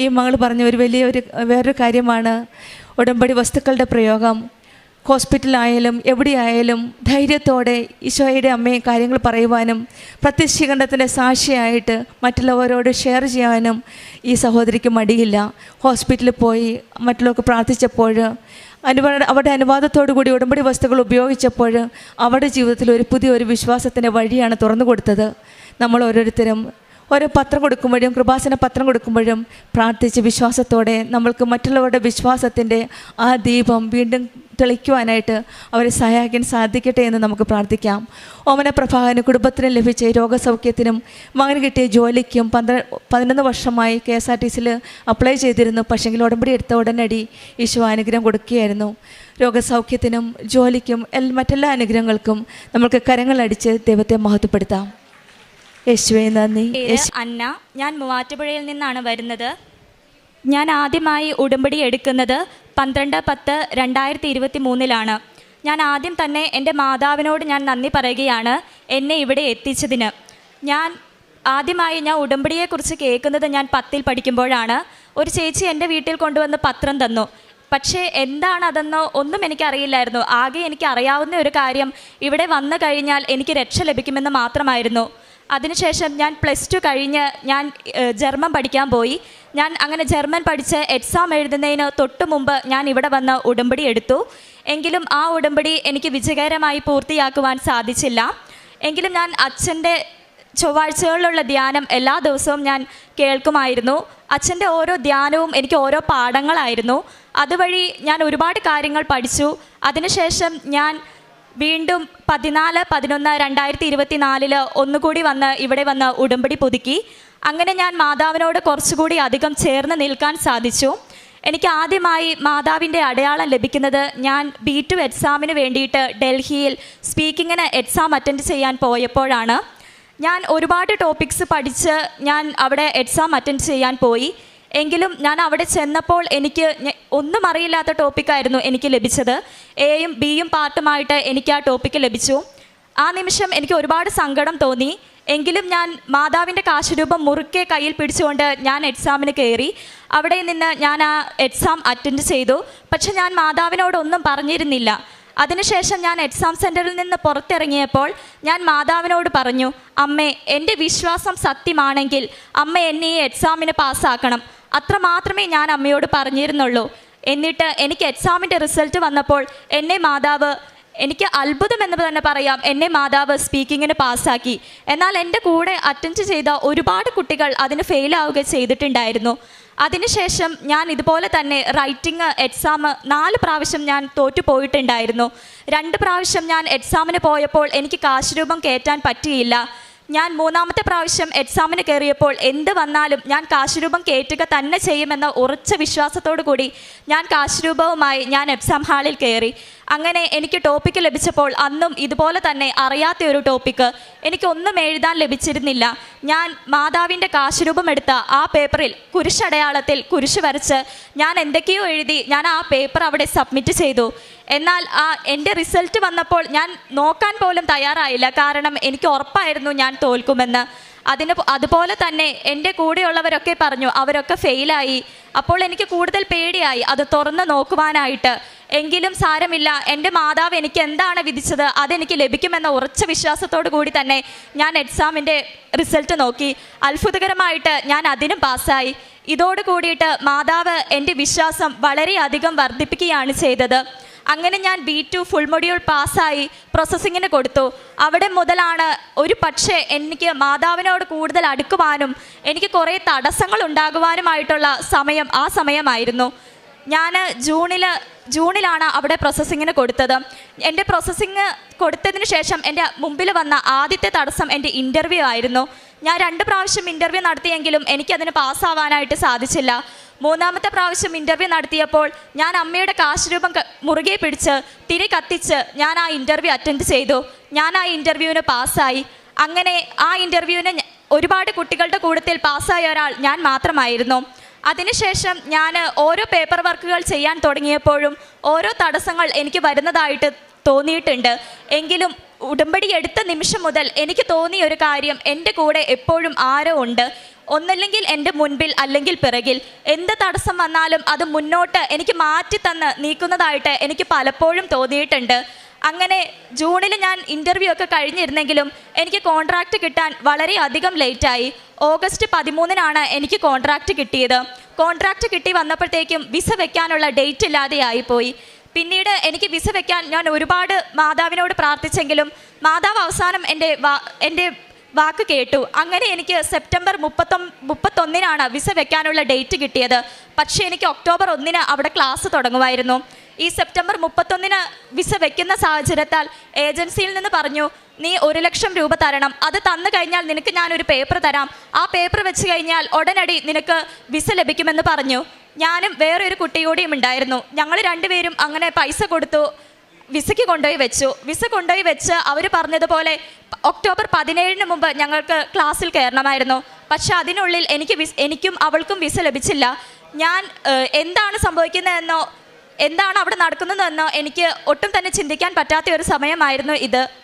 [SPEAKER 8] ഈ മകൾ പറഞ്ഞ വേറൊരു കാര്യമാണ് ഉടമ്പടി വസ്തുക്കളുടെ പ്രയോഗം. ഹോസ്പിറ്റലായാലും എവിടെയായാലും ധൈര്യത്തോടെ ഈശോയുടെ അമ്മയെ കാര്യങ്ങൾ പറയുവാനും പ്രത്യക്ഷീകരണത്തിൻ്റെ സാക്ഷിയായിട്ട് മറ്റുള്ളവരോട് ഷെയർ ചെയ്യാനും ഈ സഹോദരിക്ക് മടിയില്ല. ഹോസ്പിറ്റലിൽ പോയി മറ്റുള്ളവർക്ക് പ്രാർത്ഥിച്ചപ്പോൾ അവരുടെ അനുവാദത്തോടു കൂടി ഉടമ്പടി വസ്തുക്കൾ ഉപയോഗിച്ചപ്പോൾ അവരുടെ ജീവിതത്തിൽ ഒരു പുതിയൊരു വിശ്വാസത്തിൻ്റെ വഴിയാണ് തുറന്നു കൊടുത്തത്. നമ്മൾ ഓരോരുത്തരും ഓരോ പത്രം കൊടുക്കുമ്പോഴും കൃപാസന പത്രം കൊടുക്കുമ്പോഴും പ്രാർത്ഥിച്ച് വിശ്വാസത്തോടെ നമ്മൾക്ക് മറ്റുള്ളവരുടെ വിശ്വാസത്തിൻ്റെ ആ ദീപം വീണ്ടും തെളിക്കുവാനായിട്ട് അവരെ സഹായിക്കാൻ സാധിക്കട്ടെ എന്ന് നമുക്ക് പ്രാർത്ഥിക്കാം. ഓമന പ്രഭാകരന് കുടുംബത്തിന് ലഭിച്ച രോഗസൗഖ്യത്തിനും മകന് കിട്ടിയ ജോലിക്കും 11 വർഷമായി KSRTCയിൽ അപ്ലൈ ചെയ്തിരുന്നു. പക്ഷെങ്കിൽ ഉടമ്പടി എടുത്ത ഉടനടി ഈശോ അനുഗ്രഹം കൊടുക്കുകയായിരുന്നു. രോഗസൗഖ്യത്തിനും ജോലിക്കും മറ്റെല്ലാ അനുഗ്രഹങ്ങൾക്കും നമുക്ക് കരങ്ങളടിച്ച് ദൈവത്തെ മഹത്വപ്പെടുത്താം. യേശുവേ നന്ദി.
[SPEAKER 10] അന്ന, ഞാൻ മൂവാറ്റുപുഴയിൽ നിന്നാണ് വരുന്നത്. ഞാൻ ആദ്യമായി ഉടമ്പടി എടുക്കുന്നത് 12/10/2023 ഞാൻ ആദ്യം തന്നെ എൻ്റെ മാതാവിനോട് ഞാൻ നന്ദി പറയുകയാണ് എന്നെ ഇവിടെ എത്തിച്ചതിന്. ഞാൻ ഉടമ്പടിയെക്കുറിച്ച് കേൾക്കുന്നത് ഞാൻ 10ൽ പഠിക്കുമ്പോഴാണ്. ഒരു ചേച്ചി എൻ്റെ വീട്ടിൽ കൊണ്ടുവന്ന് പത്രം തന്നു. പക്ഷേ എന്താണ് അതെന്നോ ഒന്നും എനിക്കറിയില്ലായിരുന്നു. ആകെ എനിക്ക് അറിയാവുന്ന ഒരു കാര്യം ഇവിടെ വന്നു കഴിഞ്ഞാൽ എനിക്ക് രക്ഷ ലഭിക്കുമെന്ന് മാത്രമായിരുന്നു. അതിനുശേഷം ഞാൻ +2 കഴിഞ്ഞ് ഞാൻ ജർമ്മൻ പഠിക്കാൻ പോയി. ഞാൻ അങ്ങനെ ജർമ്മൻ പഠിച്ച് എക്സാം എഴുതുന്നതിന് തൊട്ട് മുമ്പ് ഞാൻ ഇവിടെ വന്ന് ഉടമ്പടി എടുത്തു. എങ്കിലും ആ ഉടമ്പടി എനിക്ക് വിജയകരമായി പൂർത്തിയാക്കുവാൻ സാധിച്ചില്ല. എങ്കിലും ഞാൻ അച്ഛൻ്റെ ചൊവ്വാഴ്ചകളിലുള്ള ധ്യാനം എല്ലാ ദിവസവും ഞാൻ കേൾക്കുമായിരുന്നു. അച്ഛൻ്റെ ഓരോ ധ്യാനവും എനിക്ക് ഓരോ പാഠങ്ങളായിരുന്നു. അതുവഴി ഞാൻ ഒരുപാട് കാര്യങ്ങൾ പഠിച്ചു. അതിനുശേഷം ഞാൻ വീണ്ടും 14/11/2024 ഒന്നുകൂടി ഇവിടെ വന്ന് ഉടമ്പടി പുതുക്കി. അങ്ങനെ ഞാൻ മാതാവിനോട് കുറച്ചുകൂടി അധികം ചേർന്ന് നിൽക്കാൻ സാധിച്ചു. എനിക്ക് ആദ്യമായി മാതാവിൻ്റെ അടയാളം ലഭിക്കുന്നത് ഞാൻ B2 എക്സാമിന് വേണ്ടിയിട്ട് ഡൽഹിയിൽ സ്പീക്കിങ്ങിന് എക്സാം അറ്റൻഡ് ചെയ്യാൻ പോയപ്പോഴാണ്. ഞാൻ ഒരുപാട് ടോപ്പിക്സ് പഠിച്ച് ഞാൻ അവിടെ എക്സാം അറ്റൻഡ് ചെയ്യാൻ പോയി. എങ്കിലും ഞാൻ അവിടെ ചെന്നപ്പോൾ എനിക്ക് ഒന്നും അറിയില്ലാത്ത ടോപ്പിക്കായിരുന്നു എനിക്ക് ലഭിച്ചത്. Aയും Bയും പാർട്ടുമായിട്ട് എനിക്ക് ആ ടോപ്പിക്ക് ലഭിച്ചു. ആ നിമിഷം എനിക്ക് ഒരുപാട് സങ്കടം തോന്നി. എങ്കിലും ഞാൻ മാതാവിൻ്റെ കാശുരൂപം മുറുക്കെ കയ്യിൽ പിടിച്ചുകൊണ്ട് ഞാൻ എക്സാമിന് കയറി. അവിടെ നിന്ന് ഞാൻ ആ എക്സാം അറ്റൻഡ് ചെയ്തു. പക്ഷെ ഞാൻ മാതാവിനോടൊന്നും പറഞ്ഞിരുന്നില്ല. അതിനുശേഷം ഞാൻ എക്സാം സെൻറ്ററിൽ നിന്ന് പുറത്തിറങ്ങിയപ്പോൾ ഞാൻ മാതാവിനോട് പറഞ്ഞു, അമ്മേ, എൻ്റെ വിശ്വാസം സത്യമാണെങ്കിൽ അമ്മ എന്നെ ഈ എക്സാമിന് പാസ്സാക്കണം. അത്ര മാത്രമേ ഞാൻ അമ്മയോട് പറഞ്ഞിരുന്നുള്ളൂ. എന്നിട്ട് എനിക്ക് എക്സാമിൻ്റെ റിസൾട്ട് വന്നപ്പോൾ എനിക്ക് അത്ഭുതം എന്ന് തന്നെ പറയാം, എന്നെ മാതാവ് സ്പീക്കിങ്ങിന് പാസ്സാക്കി. എന്നാൽ എൻ്റെ കൂടെ അറ്റൻഡ് ചെയ്ത ഒരുപാട് കുട്ടികൾ അതിന് ഫെയിലാവുക ചെയ്തിട്ടുണ്ടായിരുന്നു. അതിനുശേഷം ഞാൻ ഇതുപോലെ തന്നെ റൈറ്റിംഗ് എക്സാം 4 പ്രാവശ്യം ഞാൻ തോറ്റു പോയിട്ടുണ്ടായിരുന്നു. 2 പ്രാവശ്യം ഞാൻ എക്സാമിന് പോയപ്പോൾ എനിക്ക് കാശുരൂപം കയറ്റാൻ പറ്റിയില്ല. ഞാൻ 3ാമത്തെ പ്രാവശ്യം എക്സാമിന് കയറിയപ്പോൾ എന്ത് വന്നാലും ഞാൻ കാശുരൂപം കയറ്റുക തന്നെ ചെയ്യുമെന്ന ഉറച്ച വിശ്വാസത്തോടു കൂടി ഞാൻ കാശുരൂപവുമായി ഞാൻ എക്സാം ഹാളിൽ കയറി. അങ്ങനെ എനിക്ക് ടോപ്പിക്ക് ലഭിച്ചപ്പോൾ അന്നും ഇതുപോലെ തന്നെ അറിയാത്ത ഒരു ടോപ്പിക്ക്, എനിക്കൊന്നും എഴുതാൻ ലഭിച്ചിരുന്നില്ല. ഞാൻ മാതാവിൻ്റെ കാശുരൂപം എടുത്ത ആ പേപ്പറിൽ കുരിശടയാളത്തിൽ കുരിശ് വരച്ച് ഞാൻ എന്തൊക്കെയോ എഴുതി ഞാൻ ആ പേപ്പർ അവിടെ സബ്മിറ്റ് ചെയ്തു. എന്നാൽ എൻ്റെ റിസൾട്ട് വന്നപ്പോൾ ഞാൻ നോക്കാൻ പോലും തയ്യാറായില്ല. കാരണം എനിക്ക് ഉറപ്പായിരുന്നു ഞാൻ തോൽക്കുമെന്ന്. അതുപോലെ തന്നെ എൻ്റെ കൂടെയുള്ളവരൊക്കെ പറഞ്ഞു അവരൊക്കെ ഫെയിലായി. അപ്പോൾ എനിക്ക് കൂടുതൽ പേടിയായി അത് തുറന്ന് നോക്കുവാനായിട്ട്. എങ്കിലും സാരമില്ല, എൻ്റെ മാതാവ് എനിക്ക് എന്താണ് വിധിച്ചത് അതെനിക്ക് ലഭിക്കുമെന്ന ഉറച്ച വിശ്വാസത്തോടു കൂടി തന്നെ ഞാൻ എക്സാമിൻ്റെ റിസൾട്ട് നോക്കി. അത്ഭുതകരമായിട്ട് ഞാൻ അതിനും പാസ്സായി. ഇതോട് കൂടിയിട്ട് മാതാവ് എൻ്റെ വിശ്വാസം വളരെയധികം വർദ്ധിപ്പിക്കുകയാണ് ചെയ്തത്. അങ്ങനെ ഞാൻ B2 ഫുൾ മൊഡ്യൂൾ പാസ്സായി പ്രോസസ്സിങ്ങിന് കൊടുത്തു. അവിടെ മുതലാണ് ഒരു പക്ഷേ എനിക്ക് മാതാവിനോട് കൂടുതൽ അടുക്കുവാനും എനിക്ക് കുറേ തടസ്സങ്ങൾ ഉണ്ടാകുവാനുമായിട്ടുള്ള ആ സമയമായിരുന്നു. ഞാൻ ജൂണിലാണ് അവിടെ പ്രോസസ്സിങ്ങിന് കൊടുത്തത്. എൻ്റെ പ്രോസസ്സിങ് കൊടുത്തതിന് ശേഷം എൻ്റെ മുമ്പിൽ വന്ന ആദ്യത്തെ തടസ്സം എൻ്റെ ഇൻ്റർവ്യൂ ആയിരുന്നു. ഞാൻ 2 പ്രാവശ്യം ഇൻ്റർവ്യൂ നടത്തിയെങ്കിലും എനിക്കതിന് പാസ്സാവാനായിട്ട് സാധിച്ചില്ല. 3ാമത്തെ പ്രാവശ്യം ഇൻ്റർവ്യൂ നടത്തിയപ്പോൾ ഞാൻ അമ്മയുടെ കാശുരൂപം മുറുകെ പിടിച്ച് തിരി കത്തിച്ച് ഞാൻ ആ ഇൻ്റർവ്യൂ അറ്റൻഡ് ചെയ്തു. ഞാൻ ആ ഇൻ്റർവ്യൂവിന് പാസ്സായി. അങ്ങനെ ആ ഇൻ്റർവ്യൂവിന് ഒരുപാട് കുട്ടികളുടെ കൂട്ടത്തിൽ പാസ്സായ ഒരാൾ ഞാൻ മാത്രമായിരുന്നു. അതിനുശേഷം ഞാൻ ഓരോ പേപ്പർ വർക്കുകൾ ചെയ്യാൻ തുടങ്ങിയപ്പോഴും ഓരോ തടസ്സങ്ങൾ എനിക്ക് വരുന്നതായിട്ട് തോന്നിയിട്ടുണ്ട്. എങ്കിലും ഉടമ്പടി എടുത്ത നിമിഷം മുതൽ എനിക്ക് തോന്നിയ ഒരു കാര്യം, എൻ്റെ കൂടെ എപ്പോഴും ആരോ ഉണ്ട്. ഒന്നല്ലെങ്കിൽ എൻ്റെ മുൻപിൽ അല്ലെങ്കിൽ പിറകിൽ എന്ത് തടസ്സം വന്നാലും അത് മുന്നോട്ട് എനിക്ക് മാറ്റി തന്ന് നീക്കുന്നതായിട്ട് എനിക്ക് പലപ്പോഴും തോന്നിയിട്ടുണ്ട്. അങ്ങനെ ജൂണിൽ ഞാൻ ഇൻ്റർവ്യൂ ഒക്കെ കഴിഞ്ഞിരുന്നെങ്കിലും എനിക്ക് കോൺട്രാക്റ്റ് കിട്ടാൻ വളരെയധികം ലേറ്റായി. ഓഗസ്റ്റ് 13-നാണ് എനിക്ക് കോൺട്രാക്റ്റ് കിട്ടിയത്. കോൺട്രാക്റ്റ് കിട്ടി വന്നപ്പോഴത്തേക്കും വിസ വെക്കാനുള്ള ഡേറ്റ് ഇല്ലാതെ ആയിപ്പോയി. പിന്നീട് എനിക്ക് വിസ വെക്കാൻ ഞാൻ ഒരുപാട് മാതാവിനോട് പ്രാർത്ഥിച്ചെങ്കിലും മാതാവ് അവസാനം എൻ്റെ വാക്ക് കേട്ടു. അങ്ങനെ എനിക്ക് സെപ്റ്റംബർ 31-നാണ് വിസ വെക്കാനുള്ള ഡേറ്റ് കിട്ടിയത്. പക്ഷേ എനിക്ക് ഒക്ടോബർ 1-ന് അവിടെ ക്ലാസ് തുടങ്ങുമായിരുന്നു. ഈ സെപ്റ്റംബർ 31-ന് വിസ വെക്കുന്ന സാഹചര്യത്താൽ ഏജൻസിയിൽ നിന്ന് പറഞ്ഞു, നീ 1 ലക്ഷം രൂപ തരണം. അത് തന്നു കഴിഞ്ഞാൽ നിനക്ക് ഞാനൊരു പേപ്പർ തരാം. ആ പേപ്പർ വെച്ച് കഴിഞ്ഞാൽ ഉടനടി നിനക്ക് വിസ ലഭിക്കുമെന്ന് പറഞ്ഞു. ഞാനും വേറെ ഒരു കുട്ടി കൂടിയും ഉണ്ടായിരുന്നു. ഞങ്ങൾ രണ്ടുപേരും അങ്ങനെ പൈസ കൊടുത്തു വിസയ്ക്ക് കൊണ്ടുപോയി വെച്ചു. വിസ കൊണ്ടുപോയി വെച്ച് അവർ പറഞ്ഞതുപോലെ ഒക്ടോബർ 17-ന് മുമ്പ് ഞങ്ങൾക്ക് ക്ലാസ്സിൽ കയറണമായിരുന്നു. പക്ഷെ അതിനുള്ളിൽ എനിക്കും അവൾക്കും വിസ ലഭിച്ചില്ല. ഞാൻ എന്താണ് സംഭവിക്കുന്നതെന്നോ എന്താണ് അവിടെ നടക്കുന്നതെന്നോ എനിക്ക് ഒട്ടും തന്നെ ചിന്തിക്കാൻ പറ്റാത്ത ഒരു സമയമായിരുന്നു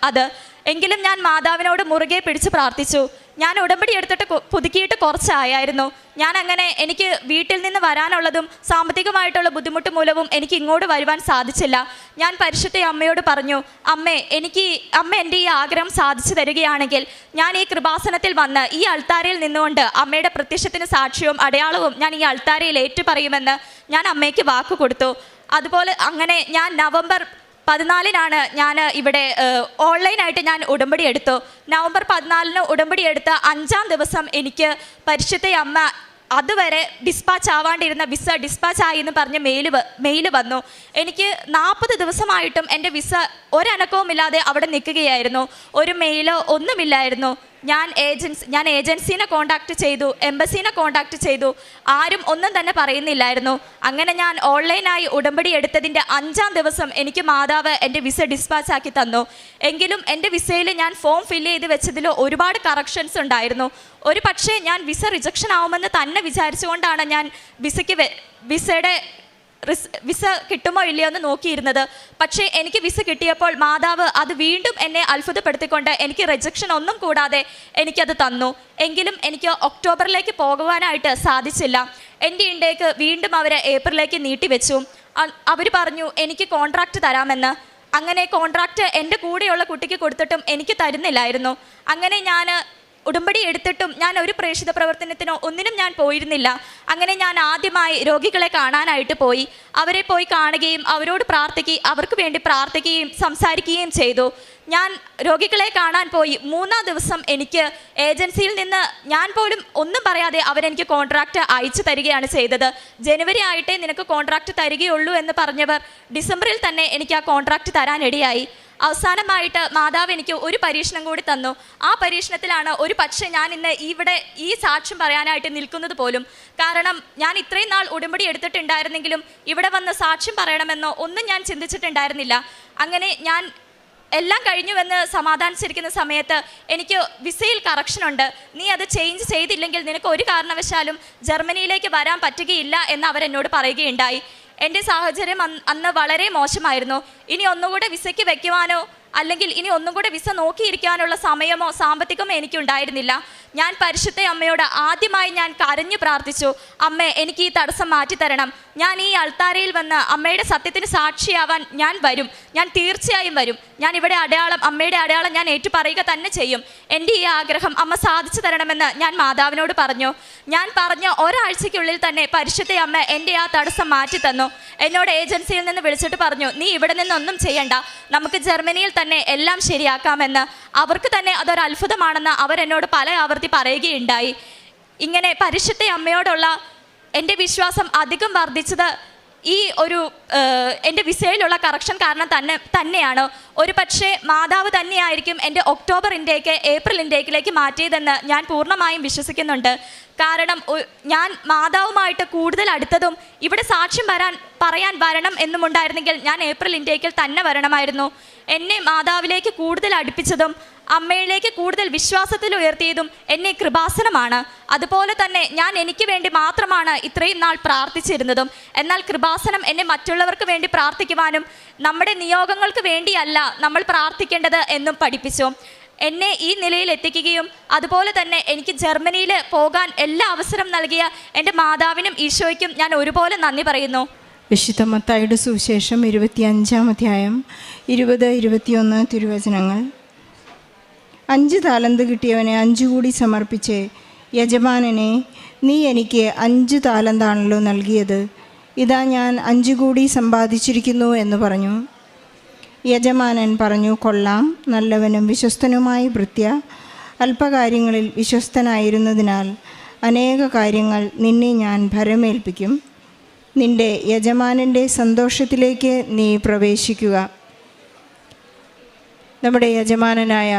[SPEAKER 10] അത്. എങ്കിലും ഞാൻ മാതാവിനോട് മുറുകെ പിടിച്ച് പ്രാർത്ഥിച്ചു. ഞാൻ ഉടമ്പടി എടുത്തിട്ട് പുതുക്കിയിട്ട് കുറച്ചായിരുന്നു. ഞാൻ അങ്ങനെ എനിക്ക് വീട്ടിൽ നിന്ന് വരാനുള്ളതും സാമ്പത്തികമായിട്ടുള്ള ബുദ്ധിമുട്ട് മൂലവും എനിക്ക് ഇങ്ങോട്ട് വരുവാൻ സാധിച്ചില്ല. ഞാൻ പരിശുദ്ധ അമ്മയോട് പറഞ്ഞു, അമ്മ എൻ്റെ ഈ ആഗ്രഹം സാധിച്ചു തരികയാണെങ്കിൽ ഞാൻ ഈ കൃപാസനത്തിൽ വന്ന് ഈ അൾത്താരയിൽ നിന്നുകൊണ്ട് അമ്മയുടെ പ്രത്യക്ഷത്തിന് സാക്ഷ്യവും അടയാളവും ഞാൻ ഈ അൾത്താരയിൽ ഏറ്റുപറയുമെന്ന് ഞാൻ അമ്മയ്ക്ക് വാക്ക് കൊടുത്തു. അതുപോലെ അങ്ങനെ ഞാൻ നവംബർ 14-നാണ് ഞാൻ ഇവിടെ ഓൺലൈനായിട്ട് ഞാൻ ഉടമ്പടി എടുത്തു. നവംബർ 14-ന് ഉടമ്പടി എടുത്ത 5-ാം ദിവസം എനിക്ക് പരിശുദ്ധ അമ്മ അതുവരെ ഡിസ്പാച്ച് ആവാണ്ടിരുന്ന വിസ ഡിസ്പാച്ച് ആയി എന്ന് പറഞ്ഞ് മെയിൽ വന്നു. എനിക്ക് 40 ദിവസമായിട്ടും എൻ്റെ വിസ ഒരനക്കവുമില്ലാതെ അവിടെ നിൽക്കുകയായിരുന്നു. ഒരു മെയിലോ ഒന്നുമില്ലായിരുന്നു. ഞാൻ ഏജൻസീനെ കോൺടാക്റ്റ് ചെയ്തു, എംബസീനെ കോൺടാക്റ്റ് ചെയ്തു. ആരും ഒന്നും തന്നെ പറയുന്നില്ലായിരുന്നു. അങ്ങനെ ഞാൻ ഓൺലൈനായി ഉടമ്പടി എടുത്തതിൻ്റെ 5-ാം ദിവസം എനിക്ക് മാതാവ് എൻ്റെ വിസ ഡിസ്പാച്ച് ആക്കി തന്നു. എങ്കിലും എൻ്റെ വിസയിൽ ഞാൻ ഫോം ഫില്ല് ചെയ്ത് വെച്ചതിൽ ഒരുപാട് കറക്ഷൻസ് ഉണ്ടായിരുന്നു. ഒരു പക്ഷേ ഞാൻ വിസ റിജക്ഷൻ ആവുമെന്ന് തന്നെ വിചാരിച്ചുകൊണ്ടാണ് ഞാൻ വിസ കിട്ടുമോ ഇല്ലയോ എന്ന് നോക്കിയിരുന്നത്. പക്ഷേ എനിക്ക് വിസ കിട്ടിയപ്പോൾ മാതാവ് അത് വീണ്ടും എന്നെ അത്ഭുതപ്പെടുത്തിക്കൊണ്ട് എനിക്ക് റിജക്ഷൻ ഒന്നും കൂടാതെ എനിക്കത് തന്നു. എങ്കിലും എനിക്ക് ഒക്ടോബറിലേക്ക് പോകുവാനായിട്ട് സാധിച്ചില്ല. എൻ്റെ ഇൻടേക്ക് വീണ്ടും അവർ ഏപ്രിലേക്ക് നീട്ടിവെച്ചു. അവർ പറഞ്ഞു എനിക്ക് കോൺട്രാക്റ്റ് തരാമെന്ന്. അങ്ങനെ കോൺട്രാക്റ്റ് എൻ്റെ കൂടെയുള്ള കുട്ടിക്ക് കൊടുത്തിട്ടും എനിക്ക് തരുന്നില്ലായിരുന്നു. അങ്ങനെ ഞാൻ ഉടമ്പടി എടുത്തിട്ടും ഞാൻ ഒരു പ്രേക്ഷിത പ്രവർത്തനത്തിനോ ഒന്നിനും ഞാൻ പോയിരുന്നില്ല. അങ്ങനെ ഞാൻ ആദ്യമായി രോഗികളെ കാണാനായിട്ട് പോയി. അവരെ പോയി കാണുകയും അവർക്ക് വേണ്ടി പ്രാർത്ഥിക്കുകയും സംസാരിക്കുകയും ചെയ്തു. ഞാൻ രോഗികളെ കാണാൻ പോയി 3-ാം ദിവസം എനിക്ക് ഏജൻസിയിൽ നിന്ന് ഞാൻ പോലും ഒന്നും പറയാതെ അവരെനിക്ക് കോൺട്രാക്റ്റ് അയച്ചു തരികയാണ് ചെയ്തത്. ജനുവരി ആയിട്ടേ നിനക്ക് കോൺട്രാക്റ്റ് തരികയുള്ളൂ എന്ന് പറഞ്ഞവർ ഡിസംബറിൽ തന്നെ എനിക്ക് ആ കോൺട്രാക്റ്റ് തരാനിടയായി. അവസാനമായിട്ട് മാതാവ് എനിക്ക് ഒരു പരീക്ഷണം കൂടി തന്നു. ആ പരീക്ഷണത്തിലാണ് ഒരു പക്ഷേ ഞാൻ ഇന്ന് ഇവിടെ ഈ സാക്ഷ്യം പറയാനായിട്ട് നിൽക്കുന്നത് പോലും. കാരണം ഞാൻ ഇത്രയും നാൾ ഉടമ്പടി എടുത്തിട്ടുണ്ടായിരുന്നെങ്കിലും ഇവിടെ വന്ന് സാക്ഷ്യം പറയണമെന്നോ ഒന്നും ഞാൻ ചിന്തിച്ചിട്ടുണ്ടായിരുന്നില്ല. അങ്ങനെ ഞാൻ എല്ലാം കഴിഞ്ഞുവെന്ന് സമാധാനിച്ചിരിക്കുന്ന സമയത്ത് എനിക്ക് വിസയിൽ കറക്ഷനുണ്ട്, നീ അത് ചേഞ്ച് ചെയ്തില്ലെങ്കിൽ നിനക്ക് ഒരു കാരണവശാലും ജർമ്മനിയിലേക്ക് വരാൻ പറ്റുകയില്ല എന്ന് അവരെന്നോട് പറയുകയുണ്ടായി. എൻ്റെ സാഹചര്യം അന്ന് വളരെ മോശമായിരുന്നു. ഇനി ഒന്നുകൂടെ വിസയ്ക്ക് വെക്കുവാനോ അല്ലെങ്കിൽ ഇനി ഒന്നും കൂടെ വിസ നോക്കിയിരിക്കാനുള്ള സമയമോ സാമ്പത്തികമോ എനിക്കുണ്ടായിരുന്നില്ല. ഞാൻ പരിശുദ്ധ അമ്മയോട് ആദ്യമായി ഞാൻ കരഞ്ഞു പ്രാർത്ഥിച്ചു, അമ്മേ എനിക്ക് ഈ തടസ്സം മാറ്റിത്തരണം. ഞാൻ ഈ അൾത്താരയിൽ വന്ന് അമ്മയുടെ സത്യത്തിന് സാക്ഷിയാവാൻ ഞാൻ വരും, ഞാൻ തീർച്ചയായും വരും. ഞാൻ ഇവിടെ അമ്മയുടെ അടയാളം ഞാൻ ഏറ്റുപറയുക തന്നെ ചെയ്യും. എൻ്റെ ഈ ആഗ്രഹം അമ്മ സാധിച്ചു തരണമെന്ന് ഞാൻ മാതാവിനോട് പറഞ്ഞു. ഞാൻ പറഞ്ഞ ഒരാഴ്ചയ്ക്കുള്ളിൽ തന്നെ പരിശുദ്ധ അമ്മ എൻ്റെ ആ തടസ്സം മാറ്റി തന്നു. എന്നോട് ഏജൻസിയിൽ നിന്ന് വിളിച്ചിട്ട് പറഞ്ഞു, നീ ഇവിടെ നിന്നൊന്നും ചെയ്യണ്ട, നമുക്ക് ജർമ്മനിയിൽ തന്നെ എല്ലാം ശരിയാക്കാമെന്ന്. അവർക്ക് തന്നെ അതൊരു അത്ഭുതമാണെന്ന് അവരെന്നോട് പല ആവർത്തി പറയുകയുണ്ടായി. ഇങ്ങനെ പരിശുദ്ധ അമ്മയോടുള്ള എൻ്റെ വിശ്വാസം അധികം വർദ്ധിച്ചത് ഈ ഒരു എൻ്റെ വിസയിലുള്ള കറക്ഷൻ കാരണം തന്നെയാണ്. ഒരു പക്ഷേ മാതാവ് തന്നെയായിരിക്കും എൻ്റെ ഒക്ടോബർ ഇൻടേക്ക് ഏപ്രിൽ ഇൻടേക്കിലേക്ക് മാറ്റിയതെന്ന് ഞാൻ പൂർണ്ണമായും വിശ്വസിക്കുന്നുണ്ട്. കാരണം ഞാൻ മാതാവുമായിട്ട് കൂടുതൽ അടുത്തതും ഇവിടെ സാക്ഷ്യം പറയാൻ വരണം എന്നുമുണ്ടായിരുന്നെങ്കിൽ ഞാൻ ഏപ്രിൽ ഇൻടേക്കിൽ തന്നെ വരണമായിരുന്നു. എന്നെ മാതാവിലേക്ക് കൂടുതൽ അടുപ്പിച്ചതും അമ്മയിലേക്ക് കൂടുതൽ വിശ്വാസത്തിൽ ഉയർത്തിയതും എന്നെ കൃപാസനമാണ്. അതുപോലെ തന്നെ ഞാൻ എനിക്ക് വേണ്ടി മാത്രമാണ് ഇത്രയും നാൾ പ്രാർത്ഥിച്ചിരുന്നതും. എന്നാൽ കൃപാസനം എന്നെ മറ്റുള്ളവർക്ക് വേണ്ടി പ്രാർത്ഥിക്കുവാനും നമ്മുടെ നിയോഗങ്ങൾക്ക് വേണ്ടിയല്ല നമ്മൾ പ്രാർത്ഥിക്കേണ്ടത് എന്നും പഠിപ്പിച്ചു. എന്നെ ഈ നിലയിൽ എത്തിക്കുകയും അതുപോലെ തന്നെ എനിക്ക് ജർമ്മനിയിൽ പോകാൻ എല്ലാ അവസരം നൽകിയ എൻ്റെ മാതാവിനും ഈശോയ്ക്കും ഞാൻ ഒരുപോലെ നന്ദി പറയുന്നു.
[SPEAKER 11] വിശുദ്ധ മത്തായിയുടെ സുവിശേഷം 25-ാം അധ്യായം 20-21 തിരുവചനങ്ങൾ. 5 താലന്ത് കിട്ടിയവനെ 5 കൂടി സമർപ്പിച്ച്, യജമാനനെ, നീ എനിക്ക് 5 താലന്താണല്ലോ നൽകിയത്, ഇതാ ഞാൻ 5 കൂടി സമ്പാദിച്ചിരിക്കുന്നു എന്ന് പറഞ്ഞു. യജമാനൻ പറഞ്ഞു, കൊള്ളാം, നല്ലവനും വിശ്വസ്തനുമായി ഭൃത്യ, അല്പകാര്യങ്ങളിൽ വിശ്വസ്തനായിരുന്നതിനാൽ അനേക കാര്യങ്ങൾ നിന്നെ ഞാൻ ഭരമേൽപ്പിക്കും. നിന്റെ യജമാനൻ്റെ സന്തോഷത്തിലേക്ക് നീ പ്രവേശിക്കുക. നമ്മുടെ യജമാനനായ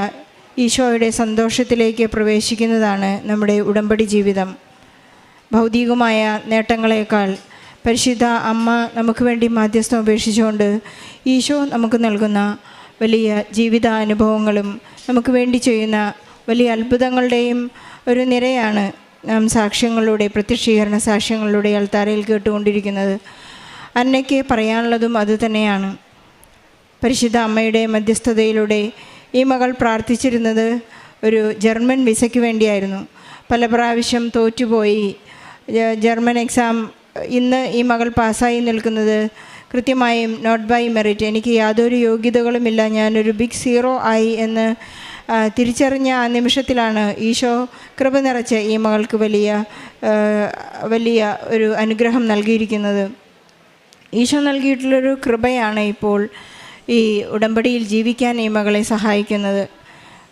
[SPEAKER 11] ഈശോയുടെ സന്തോഷത്തിലേക്ക് പ്രവേശിക്കുന്നതാണ് നമ്മുടെ ഉടമ്പടി ജീവിതം. ഭൗതികമായ നേട്ടങ്ങളെക്കാൾ പരിശുദ്ധ അമ്മ നമുക്ക് വേണ്ടി മാധ്യസ്ഥം ഉപേക്ഷിച്ചുകൊണ്ട് ഈശോ നമുക്ക് നൽകുന്ന വലിയ ജീവിതാനുഭവങ്ങളും നമുക്ക് വേണ്ടി ചെയ്യുന്ന വലിയ അത്ഭുതങ്ങളുടെയും ഒരു നിരയാണ് നാം സാക്ഷ്യങ്ങളിലൂടെ, പ്രത്യക്ഷീകരണ സാക്ഷ്യങ്ങളിലൂടെ അൾത്താരയിൽ കേട്ടുകൊണ്ടിരിക്കുന്നത്. അന്നയ്ക്ക് പറയാനുള്ളതും അതുതന്നെയാണ്. പരിശുദ്ധ അമ്മയുടെ മധ്യസ്ഥതയിലൂടെ ഈ മകൾ പ്രാർത്ഥിച്ചിരുന്നത് ഒരു ജർമ്മൻ വിസയ്ക്ക് വേണ്ടിയായിരുന്നു. പല പ്രാവശ്യം തോറ്റുപോയി. ജർമ്മൻ എക്സാം ഇന്ന് ഈ മകൾ പാസ്സായി നിൽക്കുന്നത് കൃത്യമായും നോട്ട് ബൈ മെറിറ്റ്, എനിക്ക് യാതൊരു യോഗ്യതകളുമില്ല, ഞാനൊരു ബിഗ് സീറോ ആയി എന്ന് തിരിച്ചറിഞ്ഞ ആ നിമിഷത്തിലാണ് ഈശോ കൃപ നിറച്ച് ഈ മകൾക്ക് വലിയ ഒരു അനുഗ്രഹം നൽകിയിരിക്കുന്നത്. ഈശോ നൽകിയിട്ടുള്ളൊരു കൃപയാണ് ഇപ്പോൾ ഈ ഉടമ്പടിയിൽ ജീവിക്കാൻ ഈ മകളെ സഹായിക്കുന്നത്.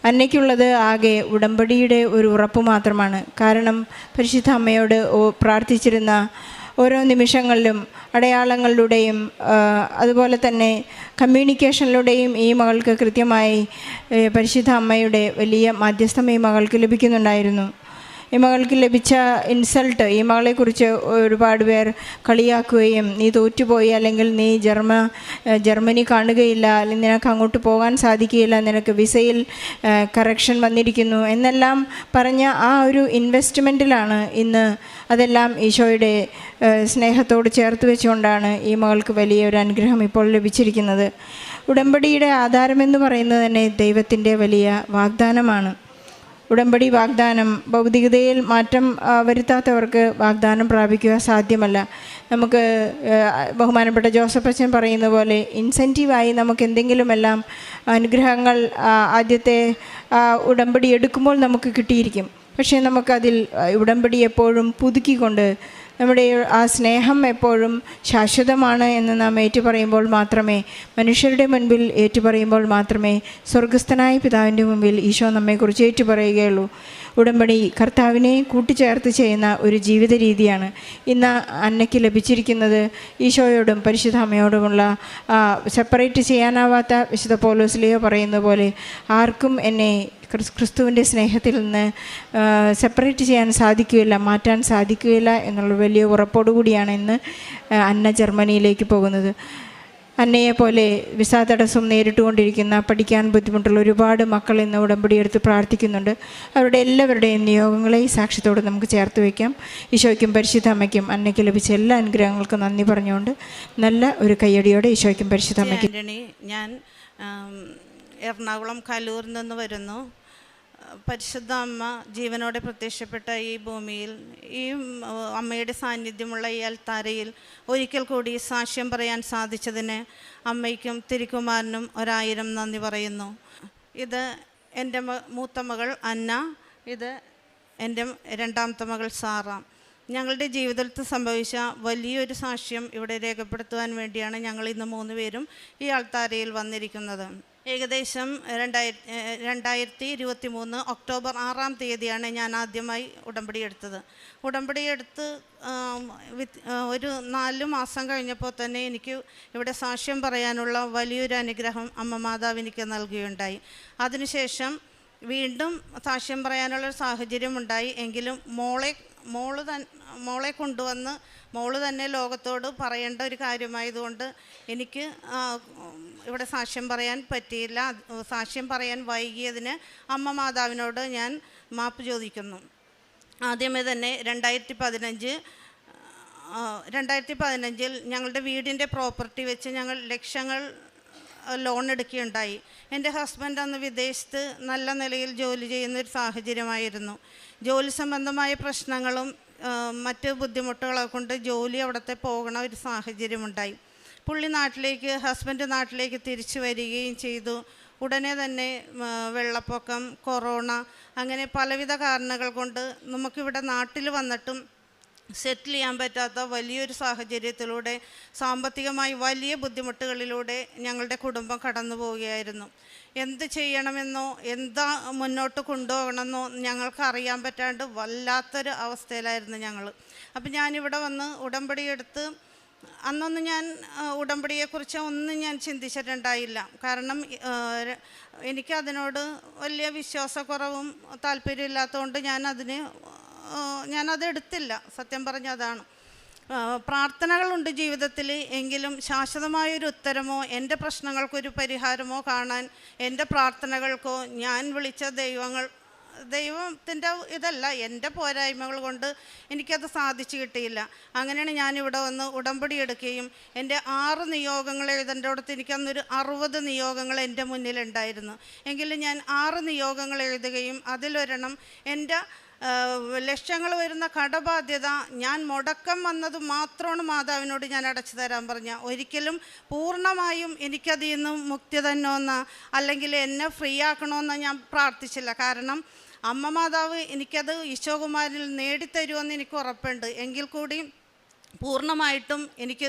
[SPEAKER 11] അന്നയ്ക്കുള്ളത് ആകെ ഉടമ്പടിയുടെ ഒരു ഉറപ്പ് മാത്രമാണ്. കാരണം പരിശുദ്ധ അമ്മയോട് പ്രാർത്ഥിച്ചിരുന്ന ഓരോ നിമിഷങ്ങളിലും അടയാളങ്ങളിലൂടെയും അതുപോലെ തന്നെ കമ്മ്യൂണിക്കേഷനിലൂടെയും ഈ മകൾക്ക് കൃത്യമായി പരിശുദ്ധ അമ്മയുടെ വലിയ മാധ്യസ്ഥം ഈ മകൾക്ക് ലഭിക്കുന്നുണ്ടായിരുന്നു. ഈ മകൾക്ക് ലഭിച്ച ഇൻസൾട്ട്, ഈ മകളെക്കുറിച്ച് ഒരുപാട് പേർ കളിയാക്കുകയും, നീ തോറ്റുപോയി, അല്ലെങ്കിൽ നീ ജർമ്മനി കാണുകയില്ല, അല്ലെങ്കിൽ നിനക്ക് അങ്ങോട്ട് പോകാൻ സാധിക്കുകയില്ല, നിനക്ക് വിസയിൽ കറക്ഷൻ വന്നിരിക്കുന്നു എന്നെല്ലാം പറഞ്ഞ ആ ഒരു ഇൻവെസ്റ്റ്മെൻറ്റിലാണ് ഇന്ന് അതെല്ലാം ഈശോയുടെ സ്നേഹത്തോട് ചേർത്ത് വെച്ചുകൊണ്ടാണ് ഈ മകൾക്ക് വലിയൊരു അനുഗ്രഹം ഇപ്പോൾ ലഭിച്ചിരിക്കുന്നത്. ഉടമ്പടിയുടെ ആധാരമെന്ന് പറയുന്നത് തന്നെ ദൈവത്തിൻ്റെ വലിയ വാഗ്ദാനമാണ്. ഉടമ്പടി വാഗ്ദാനം, ഭൗതികതയിൽ മാറ്റം വരുത്താത്തവർക്ക് വാഗ്ദാനം പ്രാപിക്കുക സാധ്യമല്ല. നമുക്ക് ബഹുമാനപ്പെട്ട ജോസഫ് അച്ഛൻ പറയുന്ന പോലെ ഇൻസെൻറ്റീവായി നമുക്ക് എന്തെങ്കിലുമെല്ലാം അനുഗ്രഹങ്ങൾ ആദ്യത്തെ ഉടമ്പടി എടുക്കുമ്പോൾ നമുക്ക് കിട്ടിയിരിക്കും. പക്ഷേ നമുക്കതിൽ ഉടമ്പടി എപ്പോഴും പുതുക്കിക്കൊണ്ട് നമ്മുടെ ആ സ്നേഹം എപ്പോഴും ശാശ്വതമാണ് എന്ന് നാം ഏറ്റുപറയുമ്പോൾ മാത്രമേ, മനുഷ്യരുടെ മുൻപിൽ ഏറ്റുപറയുമ്പോൾ മാത്രമേ സ്വർഗസ്ഥനായ പിതാവിൻ്റെ മുമ്പിൽ ഈശോ നമ്മെക്കുറിച്ച് ഏറ്റുപറയുകയുള്ളൂ. ഉടമ്പടി കർത്താവിനെ കൂട്ടിച്ചേർത്ത് ചെയ്യുന്ന ഒരു ജീവിത രീതിയാണ് ഇന്ന് അന്നയ്ക്ക് ലഭിച്ചിരിക്കുന്നത്. ഈശോയോടും പരിശുദ്ധ അമ്മയോടുമുള്ള സെപ്പറേറ്റ് ചെയ്യാനാവാത്ത വിശുദ്ധ പൗലോസ് പറയുന്ന പോലെ ആർക്കും എന്നെ ക്രിസ്തുവിൻ്റെ സ്നേഹത്തിൽ നിന്ന് സെപ്പറേറ്റ് ചെയ്യാൻ സാധിക്കുകയില്ല, മാറ്റാൻ സാധിക്കുകയില്ല എന്നുള്ള വലിയ ഉറപ്പോടുകൂടിയാണ് ഇന്ന് അന്ന ജർമ്മനിയിലേക്ക് പോകുന്നത്. അന്നയെപ്പോലെ വിസ തടസ്സം നേരിട്ടുകൊണ്ടിരിക്കുന്ന, പഠിക്കാൻ ബുദ്ധിമുട്ടുള്ള ഒരുപാട് മക്കൾ ഇന്ന് ഉടമ്പടിയെടുത്ത് പ്രാർത്ഥിക്കുന്നുണ്ട്. അവരുടെ എല്ലാവരുടെയും നിയോഗങ്ങളെ ഈ സാക്ഷ്യത്തോട് നമുക്ക് ചേർത്ത് വയ്ക്കാം. ഈശോയ്ക്കും പരിശുദ്ധ അമ്മയ്ക്കും അന്നയ്ക്ക് ലഭിച്ച എല്ലാ അനുഗ്രഹങ്ങൾക്കും നന്ദി പറഞ്ഞുകൊണ്ട് നല്ല ഒരു കയ്യടിയോടെ ഈശോയ്ക്കും പരിശുദ്ധ അമ്മയ്ക്കും.
[SPEAKER 12] ഞാൻ എറണാകുളം കലൂരിൽ നിന്ന് വരുന്നു. പരിശുദ്ധ അമ്മ ജീവനോടെ പ്രത്യക്ഷപ്പെട്ട ഈ ഭൂമിയിൽ, ഈ അമ്മയുടെ സാന്നിധ്യമുള്ള ഈ അൽത്താരയിൽ ഒരിക്കൽ കൂടി സാക്ഷ്യം പറയാൻ സാധിച്ചതിന് അമ്മയ്ക്കും തിരുക്കുമാരനും 1000 നന്ദി പറയുന്നു. ഇത് എൻ്റെ മൂത്ത മകൾ അന്ന, ഇത് എൻ്റെ രണ്ടാമത്തെ മകൾ സാറ. ഞങ്ങളുടെ ജീവിതത്തിൽ സംഭവിച്ച വലിയൊരു സാക്ഷ്യം ഇവിടെ രേഖപ്പെടുത്തുവാൻ വേണ്ടിയാണ് ഞങ്ങൾ ഇന്ന് 3 പേരും ഈ അൾത്താരയിൽ വന്നിരിക്കുന്നത്. ഏകദേശം 2023 ഒക്ടോബർ 6-ാം തീയതിയാണ് ഞാൻ ആദ്യമായി ഉടമ്പടി എടുത്തത്. ഉടമ്പടി എടുത്ത് ഒരു 4 മാസം കഴിഞ്ഞപ്പോൾ തന്നെ എനിക്ക് ഇവിടെ സാക്ഷ്യം പറയാനുള്ള വലിയൊരു അനുഗ്രഹം അമ്മ മാതാവ് എനിക്ക് നൽകുകയുണ്ടായി. അതിനുശേഷം വീണ്ടും സാക്ഷ്യം പറയാനുള്ളൊരു സാഹചര്യമുണ്ടായി. എങ്കിലും മോളെ കൊണ്ടുവന്ന് മോള് തന്നെ ലോകത്തോട് പറയേണ്ട ഒരു കാര്യമായതുകൊണ്ട് എനിക്ക് ഇവിടെ സാക്ഷ്യം പറയാൻ പറ്റിയില്ല. സാക്ഷ്യം പറയാൻ വൈകിയതിന് അമ്മ മാതാവിനോട് ഞാൻ മാപ്പ് ചോദിക്കുന്നു. ആദ്യമേ തന്നെ 2015 ഞങ്ങളുടെ വീടിൻ്റെ പ്രോപ്പർട്ടി വെച്ച് ഞങ്ങൾ ലക്ഷങ്ങൾ ലോൺ എടുക്കുകയുണ്ടായി. എൻ്റെ ഹസ്ബൻഡ് അന്ന് വിദേശത്ത് നല്ല നിലയിൽ ജോലി ചെയ്യുന്നൊരു സാഹചര്യമായിരുന്നു. ജോലി സംബന്ധമായ പ്രശ്നങ്ങളും മറ്റ് ബുദ്ധിമുട്ടുകളെ കൊണ്ട് ജോലി അവിടുത്തെ പോകണ ഒരു സാഹചര്യമുണ്ടായി. പുള്ളി ഹസ്ബൻഡ് നാട്ടിലേക്ക് തിരിച്ചു വരികയും ചെയ്തു. ഉടനെ തന്നെ വെള്ളപ്പൊക്കം, കൊറോണ, അങ്ങനെ പലവിധ കാരണങ്ങൾ കൊണ്ട് നമുക്കിവിടെ നാട്ടിൽ വന്നിട്ടും സെറ്റിൽ ചെയ്യാൻ പറ്റാത്ത വലിയൊരു സാഹചര്യത്തിലൂടെ, സാമ്പത്തികമായി വലിയ ബുദ്ധിമുട്ടുകളിലൂടെ ഞങ്ങളുടെ കുടുംബം കടന്നു പോവുകയായിരുന്നു. എന്ത് ചെയ്യണമെന്നോ എന്താ മുന്നോട്ട് കൊണ്ടുപോകണമെന്നോ ഞങ്ങൾക്ക് അറിയാൻ പറ്റാണ്ട് വല്ലാത്തൊരു അവസ്ഥയിലായിരുന്നു ഞങ്ങൾ. അപ്പം ഞാനിവിടെ വന്ന് ഉടമ്പടി എടുത്ത്, അന്നൊന്നും ഞാൻ ഉടമ്പടിയെക്കുറിച്ച് ഒന്നും ഞാൻ ചിന്തിച്ചിട്ടുണ്ടായില്ല. കാരണം എനിക്കതിനോട് വലിയ വിശ്വാസക്കുറവും താല്പര്യമില്ലാത്തതുകൊണ്ട് ഞാനത് എടുത്തില്ല. സത്യം പറഞ്ഞ അതാണ്. പ്രാർത്ഥനകളുണ്ട് ജീവിതത്തിൽ, എങ്കിലും ശാശ്വതമായൊരു ഉത്തരമോ എൻ്റെ പ്രശ്നങ്ങൾക്കൊരു പരിഹാരമോ കാണാൻ എൻ്റെ പ്രാർത്ഥനകൾക്കോ ഞാൻ വിളിച്ച ദൈവത്തിൻ്റെ ഇതല്ല, എൻ്റെ പോരായ്മകൾ കൊണ്ട് എനിക്കത് സാധിച്ചു കിട്ടിയില്ല. അങ്ങനെയാണ് ഞാനിവിടെ വന്ന് ഉടമ്പടി എടുക്കുകയും എൻ്റെ 6 നിയോഗങ്ങൾ എഴുതേണ്ടടുത്ത് എനിക്കന്നൊരു 60 നിയോഗങ്ങൾ എൻ്റെ മുന്നിലുണ്ടായിരുന്നു. എങ്കിലും ഞാൻ 6 നിയോഗങ്ങൾ എഴുതുകയും അതിലൊരെണ്ണം എൻ്റെ ലക്ഷങ്ങൾ വരുന്ന കടബാധ്യത ഞാൻ മുടക്കം വന്നത് മാത്രമാണ് മാതാവിനോട് ഞാൻ അടച്ചു തരാൻ പറഞ്ഞ. ഒരിക്കലും പൂർണ്ണമായും എനിക്കതിൽ നിന്ന് മുക്തി തന്നോന്ന് അല്ലെങ്കിൽ എന്നെ ഫ്രീ ആക്കണമെന്ന് ഞാൻ പ്രാർത്ഥിച്ചില്ല. കാരണം അമ്മ മാതാവ് എനിക്കത് ഈശോകുമാരനിൽ നേടിത്തരുമെന്ന് എനിക്ക് ഉറപ്പുണ്ട്. എങ്കിൽ കൂടി പൂർണ്ണമായിട്ടും എനിക്ക്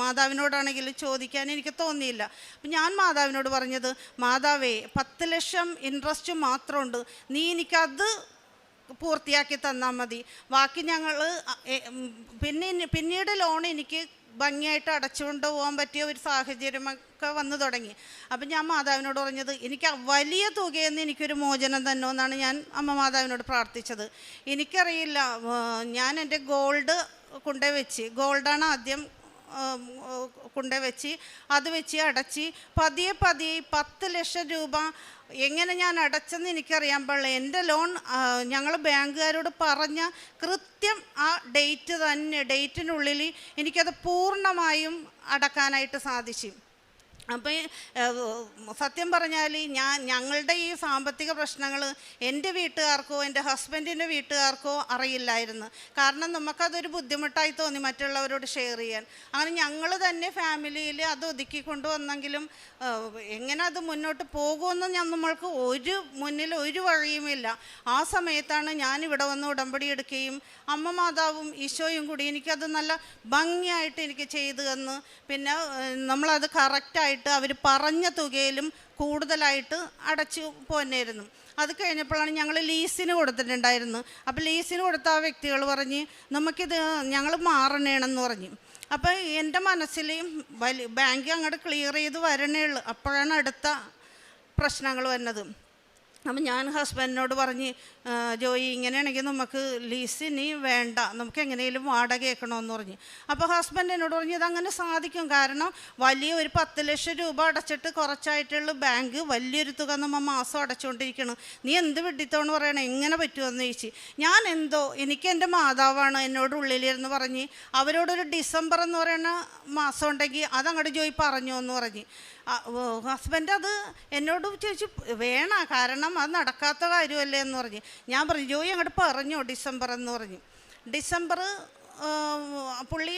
[SPEAKER 12] മാതാവിനോടാണെങ്കിലും ചോദിക്കാൻ എനിക്ക് തോന്നിയില്ല. അപ്പം ഞാൻ മാതാവിനോട് പറഞ്ഞത്, മാതാവേ 10 ലക്ഷം ഇൻട്രസ്റ്റ് മാത്രമുണ്ട്, നീ എനിക്കത് പൂർത്തിയാക്കി തന്നാൽ മതി. ബാക്കി ഞങ്ങൾ പിന്നീട് ലോൺ എനിക്ക് ഭംഗിയായിട്ട് അടച്ചുകൊണ്ട് പോകാൻ പറ്റിയ ഒരു സാഹചര്യമൊക്കെ വന്നു തുടങ്ങി. അപ്പം ഞാൻ മാതാവിനോട് പറഞ്ഞത്, എനിക്ക് വലിയ തുകയെന്ന് എനിക്കൊരു മോചനം തന്നോ എന്നാണ് ഞാൻ അമ്മ മാതാവിനോട് പ്രാർത്ഥിച്ചത്. എനിക്കറിയില്ല, ഞാൻ എൻ്റെ ഗോൾഡ് കൊണ്ടുവച്ച്, ഗോൾഡാണ് ആദ്യം കൊണ്ടുവച്ച്, അത് വെച്ച് അടച്ച് പതിയെ 10 ലക്ഷം രൂപ എങ്ങനെ ഞാൻ അടച്ചെന്ന് എനിക്കറിയാൻ പാടില്ല. എൻ്റെ ലോൺ ഞങ്ങൾ ബാങ്കുകാരോട് പറഞ്ഞ കൃത്യം ആ ഡേറ്റിനുള്ളിൽ എനിക്കത് പൂർണ്ണമായും അടക്കാനായിട്ട് സാധിച്ചു. അപ്പം സത്യം പറഞ്ഞാൽ ഞങ്ങളുടെ ഈ സാമ്പത്തിക പ്രശ്നങ്ങൾ എൻ്റെ വീട്ടുകാർക്കോ എൻ്റെ ഹസ്ബൻഡിൻ്റെ വീട്ടുകാർക്കോ അറിയില്ലായിരുന്നു. കാരണം നമുക്കതൊരു ബുദ്ധിമുട്ടായി തോന്നി മറ്റുള്ളവരോട് ഷെയർ ചെയ്യാൻ. അങ്ങനെ ഞങ്ങൾ തന്നെ ഫാമിലിയിൽ അത് ഒതുക്കി കൊണ്ടുവന്നെങ്കിലും എങ്ങനെ അത് മുന്നോട്ട് പോകുമെന്ന് നമ്മൾക്ക് മുന്നിൽ ഒരു വഴിയുമില്ല. ആ സമയത്താണ് ഞാനിവിടെ വന്ന് ഉടമ്പടി എടുക്കുകയും അമ്മ മാതാവും ഈശോയും കൂടി എനിക്കത് നല്ല ഭംഗിയായിട്ട് എനിക്ക് ചെയ്തു തന്ന്, പിന്നെ നമ്മളത് കറക്റ്റായിട്ട് അവർ പറഞ്ഞ തുകയിലും കൂടുതലായിട്ട് അടച്ചു പോന്നായിരുന്നു. അത് കഴിഞ്ഞപ്പോഴാണ് ഞങ്ങൾ ലീസിന് കൊടുത്തിട്ടുണ്ടായിരുന്നു. അപ്പോൾ ലീസിന് കൊടുത്ത ആ വ്യക്തികൾ പറഞ്ഞ് നമുക്കിത് ഞങ്ങൾ മാറണേണെന്ന് പറഞ്ഞു. അപ്പോൾ എൻ്റെ മനസ്സിൽ ബാങ്ക് അങ്ങോട്ട് ക്ലിയർ ചെയ്ത് വരണേ ഉള്ളൂ. അപ്പോഴാണ് അടുത്ത പ്രശ്നങ്ങൾ വരുന്നത്. അപ്പം ഞാൻ ഹസ്ബൻഡിനോട് പറഞ്ഞ്, ജോയി ഇങ്ങനെയാണെങ്കിൽ നമുക്ക് ലീസ് ഇനി വേണ്ട, നമുക്ക് എങ്ങനെയും വാടക കേൾക്കണമെന്ന് പറഞ്ഞു. അപ്പോൾ ഹസ്ബൻഡ് എന്നോട് പറഞ്ഞു, ഇതങ്ങനെ സാധിക്കും, കാരണം വലിയ ഒരു 10 ലക്ഷം രൂപ അടച്ചിട്ട് കുറച്ചായിട്ടുള്ള ബാങ്ക് വലിയൊരു തുക നമ്മൾ മാസം അടച്ചുകൊണ്ടിരിക്കണം, നീ എന്ത് വിഡിത്തോന്ന് പറയണം, എങ്ങനെ പറ്റുമെന്ന് ചോദിച്ചു. ഞാൻ എനിക്ക് എൻ്റെ മാതാവാണ് എന്നോട് ഉള്ളിലിരുന്ന് പറഞ്ഞ് അവരോടൊരു ഡിസംബർ എന്ന് പറയുന്ന മാസം ഉണ്ടെങ്കിൽ അതങ്ങോട്ട് ജോയി പറഞ്ഞു എന്ന് പറഞ്ഞ്. ഹസ്ബൻഡ് അത് എന്നോട് ചോദിച്ചു, വേണ, കാരണം അത് നടക്കാത്ത കാര്യമല്ലേ എന്ന് പറഞ്ഞ്. ഞാൻ പറഞ്ഞു, ജോയി അങ്ങോട്ട് പറഞ്ഞോ ഡിസംബർ എന്ന് പറഞ്ഞു. ഡിസംബർ പുള്ളി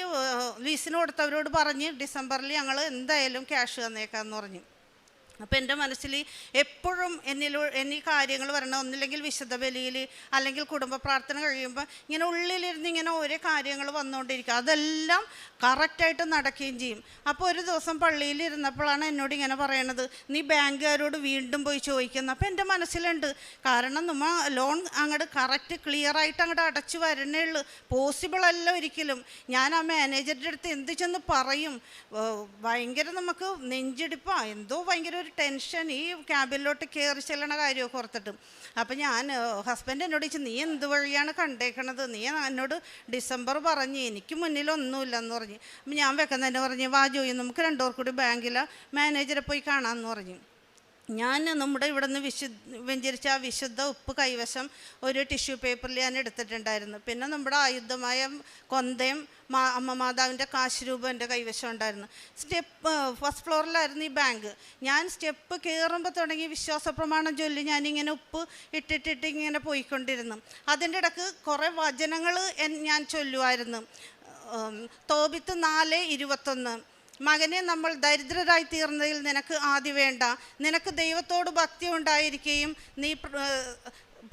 [SPEAKER 12] ലീസിന് കൊടുത്തവരോട് പറഞ്ഞ് ഡിസംബറിൽ ഞങ്ങൾ എന്തായാലും ക്യാഷ് തന്നേക്കാമെന്ന് പറഞ്ഞു. അപ്പോൾ എൻ്റെ മനസ്സിൽ എപ്പോഴും എന്നീ കാര്യങ്ങൾ വരണം, ഒന്നില്ലെങ്കിൽ വിശുദ്ധ ബലിയിൽ അല്ലെങ്കിൽ കുടുംബ പ്രാർത്ഥന കഴിയുമ്പോൾ ഇങ്ങനെ ഉള്ളിലിരുന്ന് ഇങ്ങനെ ഓരോ കാര്യങ്ങൾ വന്നുകൊണ്ടിരിക്കുക, അതെല്ലാം കറക്റ്റായിട്ട് നടക്കുകയും ചെയ്യും. അപ്പോൾ ഒരു ദിവസം പള്ളിയിൽ ഇരുന്നപ്പോഴാണ് എന്നോട് ഇങ്ങനെ പറയണത്, നീ ബാങ്കുകാരോട് വീണ്ടും പോയി ചോദിക്കുന്നത്. അപ്പോൾ എൻ്റെ മനസ്സിലുണ്ട്, കാരണം നമ്മൾ ലോൺ അങ്ങോട്ട് കറക്റ്റ് ക്ലിയറായിട്ട് അങ്ങോട്ട് അടച്ചു വരണേ ഉള്ളൂ, പോസിബിൾ അല്ല ഒരിക്കലും. ഞാൻ ആ മാനേജറുടെ അടുത്ത് എന്ത് ചെന്ന് പറയും, ഭയങ്കര നമുക്ക് നെഞ്ചിടിപ്പാ, എന്തോ ഭയങ്കര ഒരു ടെൻഷൻ ഈ ക്യാബിനിലോട്ട് കയറി ചെല്ലണ കാര്യമൊക്കെ ഓർത്തിട്ട്. അപ്പം ഞാൻ ഹസ്ബൻഡ് എന്നോട് ചോദിച്ചു, നീ എന്ത് വഴിയാണ് കണ്ടേക്കണത്, നീ എന്നോട് ഡിസംബർ പറഞ്ഞ് എനിക്ക് മുന്നിലൊന്നുമില്ലെന്ന് പറഞ്ഞു. അപ്പം ഞാൻ വെക്കുന്നതന്നെ പറഞ്ഞു, വാ ജോയി നമുക്ക് 2 പേർ കൂടി ബാങ്കിലെ മാനേജറെ പോയി കാണാമെന്ന് പറഞ്ഞു. ഞാൻ നമ്മുടെ ഇവിടെ നിന്ന് വെഞ്ചരിച്ച ആ വിശുദ്ധ ഉപ്പ് കൈവശം ഒരു ടിഷ്യൂ പേപ്പറിൽ ഞാൻ എടുത്തിട്ടുണ്ടായിരുന്നു. പിന്നെ നമ്മുടെ ആയുധമായ കൊന്തയും അമ്മ മാതാവിൻ്റെ കാശ് രൂപം എൻ്റെ കൈവശം ഉണ്ടായിരുന്നു. ഫസ്റ്റ് ഫ്ലോറിലായിരുന്നു ഈ ബാങ്ക്. ഞാൻ സ്റ്റെപ്പ് കയറുമ്പോൾ തുടങ്ങി വിശ്വാസ പ്രമാണം ചൊല്ലി ഞാനിങ്ങനെ ഉപ്പ് ഇട്ടിട്ടിട്ട് ഇങ്ങനെ പോയിക്കൊണ്ടിരുന്നു. അതിൻ്റെ ഇടയ്ക്ക് കുറേ വചനങ്ങൾ ഞാൻ ചൊല്ലുമായിരുന്നു. തോബിത്ത് 4:21, മകനെ, നമ്മൾ ദരിദ്രരായി തീർന്നതിൽ നിനക്ക് ആദ്യം വേണ്ട. നിനക്ക് ദൈവത്തോട് ഭക്തി ഉണ്ടായിരിക്കുകയും നീ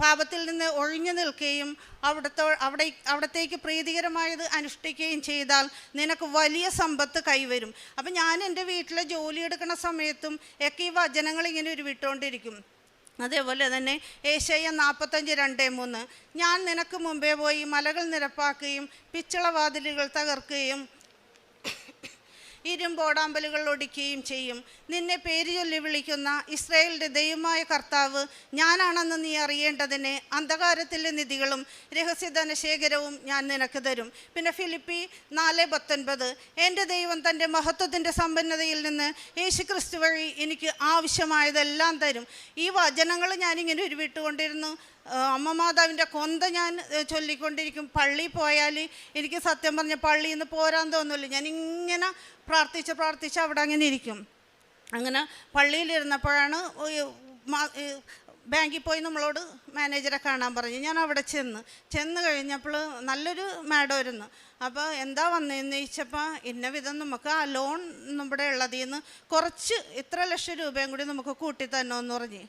[SPEAKER 12] പാപത്തിൽ നിന്ന് ഒഴിഞ്ഞു നിൽക്കുകയും അവിടത്തേക്ക് പ്രീതികരമായത് അനുഷ്ഠിക്കുകയും ചെയ്താൽ നിനക്ക് വലിയ സമ്പത്ത് കൈവരും. അപ്പം ഞാൻ എൻ്റെ വീട്ടിലെ ജോലി എടുക്കുന്ന സമയത്തും ഒക്കെ ഈ വചനങ്ങൾ ഇങ്ങനെ ഉരുവിട്ടുകൊണ്ടിരിക്കും. അതേപോലെ തന്നെ ഏശയ്യ 45:2-3, ഞാൻ നിനക്ക് മുമ്പേ പോയി മലകൾ നിരപ്പാക്കുകയും പിച്ചളവാതിലുകൾ തകർക്കുകയും ഇരുമ്പോടാമ്പലുകൾ ഒടിക്കുകയും ചെയ്യും. നിന്നെ പേര് ചൊല്ലി വിളിക്കുന്ന ഇസ്രായേലിൻ്റെ ദൈവമായ കർത്താവ് ഞാനാണെന്ന് നീ അറിയേണ്ടതിന് അന്ധകാരത്തിലെ നിധികളും രഹസ്യധനശേഖരവും ഞാൻ നിനക്ക് തരും. പിന്നെ ഫിലിപ്പി 4:19, എൻ്റെ ദൈവം തൻ്റെ മഹത്വത്തിൻ്റെ സമ്പന്നതയിൽ നിന്ന് യേശുക്രിസ്തു വഴി എനിക്ക് ആവശ്യമായതെല്ലാം തരും. ഈ വചനങ്ങൾ ഞാനിങ്ങനെ ഉരുവിട്ടുകൊണ്ടിരുന്നു. അമ്മ മാതാവിൻ്റെ കൊന്ത ഞാൻ ചൊല്ലിക്കൊണ്ടിരിക്കും. പള്ളിയിൽ പോയാൽ എനിക്ക് സത്യം പറഞ്ഞ പള്ളിയിൽ നിന്ന് പോരാൻ തോന്നില്ല. ഞാനിങ്ങനെ പ്രാർത്ഥിച്ച് അവിടെ അങ്ങനെ ഇരിക്കും. അങ്ങനെ പള്ളിയിലിരുന്നപ്പോഴാണ് ബാങ്കിൽ പോയി നമ്മളോട് മാനേജറെ കാണാൻ പറഞ്ഞു. ഞാൻ അവിടെ ചെന്ന് കഴിഞ്ഞപ്പോൾ നല്ലൊരു മാഡമായിരുന്നു. അപ്പോൾ എന്താ വന്നതെന്ന് ചോദിച്ചപ്പോൾ ഇന്ന വിധം നമുക്ക് ആ ലോൺ നമ്മുടെ ഉള്ളതിൽ നിന്ന് കുറച്ച് ഇത്ര ലക്ഷം രൂപയും കൂടി നമുക്ക് കൂട്ടി തന്നോന്ന് പറഞ്ഞ്.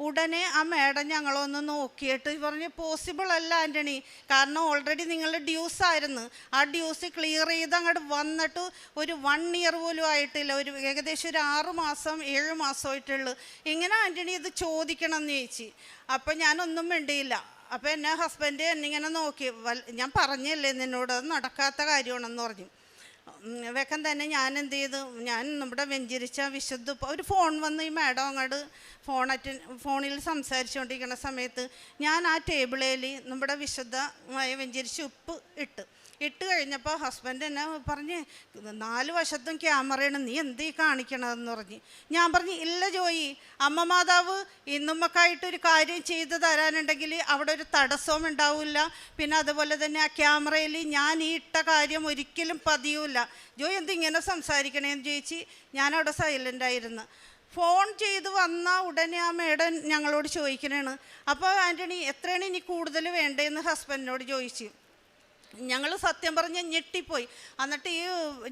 [SPEAKER 12] ഉടനെ ആ മാഡം ഞങ്ങളൊന്ന് നോക്കിയിട്ട് പറഞ്ഞ് പോസിബിൾ അല്ല ആൻ്റണി, കാരണം ഓൾറെഡി നിങ്ങളുടെ ഡ്യൂസ് ആയിരുന്നു. ആ ഡ്യൂസ് ക്ലിയർ ചെയ്ത് അങ്ങോട്ട് വന്നിട്ട് ഒരു 1 ഇയർ പോലും ആയിട്ടില്ല. ഏകദേശം ഒരു 6 മാസം 7 മാസമായിട്ടുള്ളൂ. ഇങ്ങനെ ആൻ്റണി ഇത് ചോദിക്കണം എന്ന് ചോദിച്ചു. അപ്പം ഞാനൊന്നും മിണ്ടിയില്ല. അപ്പോൾ എന്നെ ഹസ്ബൻഡ് എന്നിങ്ങനെ നോക്കി. ഞാൻ പറഞ്ഞല്ലേ നിന്നോട് അത് നടക്കാത്ത കാര്യമാണെന്ന് പറഞ്ഞു. വേഗം തന്നെ ഞാൻ എന്ത് ചെയ്തു, ഞാൻ നമ്മുടെ വെഞ്ചരിച്ച വിശുദ്ധ ഒരു ഫോൺ വന്ന് ഈ മാഡം അങ്ങോട്ട് ഫോണിൽ സംസാരിച്ചുകൊണ്ടിരിക്കുന്ന സമയത്ത് ഞാൻ ആ ടേബിളിൽ നമ്മുടെ വിശുദ്ധമായ വെഞ്ചരിച്ച ഉപ്പ് ഇട്ട് കഴിഞ്ഞപ്പോൾ ഹസ്ബൻഡ് എന്നെ പറഞ്ഞ് 4 വശത്തും ക്യാമറയാണ്, നീ എന്തീ കാണിക്കണമെന്ന് പറഞ്ഞ്. ഞാൻ പറഞ്ഞു ഇല്ല ജോയി, അമ്മ മാതാവ് ഇന്നുമ്മക്കായിട്ടൊരു കാര്യം ചെയ്തു തരാനുണ്ടെങ്കിൽ അവിടെ ഒരു തടസ്സവും ഉണ്ടാവില്ല. പിന്നെ അതുപോലെ തന്നെ ആ ക്യാമറയിൽ ഞാൻ ഈ ഇട്ട കാര്യം ഒരിക്കലും പതിയൂല. ജോയി എന്തിങ്ങനെ സംസാരിക്കണേന്ന് ചോദിച്ച് ഞാനവിടെ സൈലൻ്റായിരുന്നു. ഫോൺ ചെയ്ത് വന്ന ഉടനെ ആ മേഡം ഞങ്ങളോട് ചോദിക്കണേണ്, അപ്പോൾ ആൻ്റണി എത്രയാണ് ഇനി കൂടുതൽ വേണ്ടതെന്ന് ഹസ്ബൻഡിനോട് ചോദിച്ചു. ഞങ്ങൾ സത്യം പറഞ്ഞ് ഞെട്ടിപ്പോയി. എന്നിട്ട് ഈ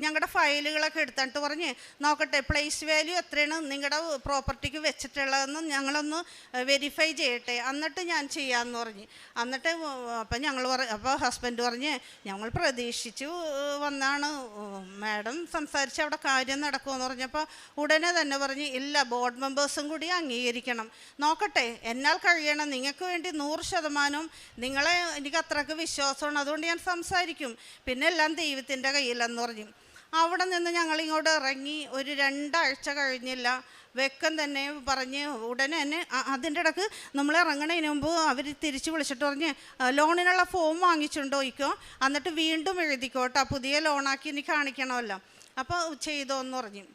[SPEAKER 12] ഞങ്ങളുടെ ഫയലുകളൊക്കെ എടുത്തിട്ട് പറഞ്ഞ് നോക്കട്ടെ പ്ലേസ് വാല്യൂ എത്രയാണ് നിങ്ങളുടെ പ്രോപ്പർട്ടിക്ക് വെച്ചിട്ടുള്ളതെന്ന് ഞങ്ങളൊന്ന് വെരിഫൈ ചെയ്യട്ടെ, എന്നിട്ട് ഞാൻ ചെയ്യാമെന്ന് പറഞ്ഞ്. എന്നിട്ട് അപ്പം അപ്പോൾ ഹസ്ബൻഡ് പറഞ്ഞ് ഞങ്ങൾ പ്രതീക്ഷിച്ചു വന്നാണ്, മാഡം സംസാരിച്ച് അവിടെ കാര്യം നടക്കുമെന്ന് പറഞ്ഞപ്പോൾ ഉടനെ തന്നെ പറഞ്ഞ് ഇല്ല, ബോർഡ് മെമ്പേഴ്സും കൂടി അംഗീകരിക്കണം, നോക്കട്ടെ എന്നാൽ കഴിയണം, നിങ്ങൾക്ക് വേണ്ടി 100% നിങ്ങളെ എനിക്ക് അത്രയ്ക്ക് വിശ്വാസമാണ്, അതുകൊണ്ട് ഞാൻ സംസാരിക്കും, പിന്നെ എല്ലാം ദൈവത്തിൻ്റെ കയ്യിലെന്ന് പറഞ്ഞു. അവിടെ നിന്ന് ഞങ്ങളിങ്ങോട്ട് ഇറങ്ങി ഒരു 2 ആഴ്ച കഴിഞ്ഞില്ല. വെക്കം തന്നെ പറഞ്ഞ് ഉടനെ തന്നെ അതിൻ്റെ ഇടയ്ക്ക് നമ്മൾ ഇറങ്ങണതിന് മുമ്പ് അവർ തിരിച്ച് വിളിച്ചിട്ട് പറഞ്ഞ് ലോണിനുള്ള ഫോം വാങ്ങിച്ചുണ്ടോയിക്കോ, എന്നിട്ട് വീണ്ടും എഴുതിക്കോട്ടോ, പുതിയ ലോണാക്കി ഇനി കാണിക്കണമല്ലോ, അപ്പോൾ ചെയ്തോന്ന് പറഞ്ഞു.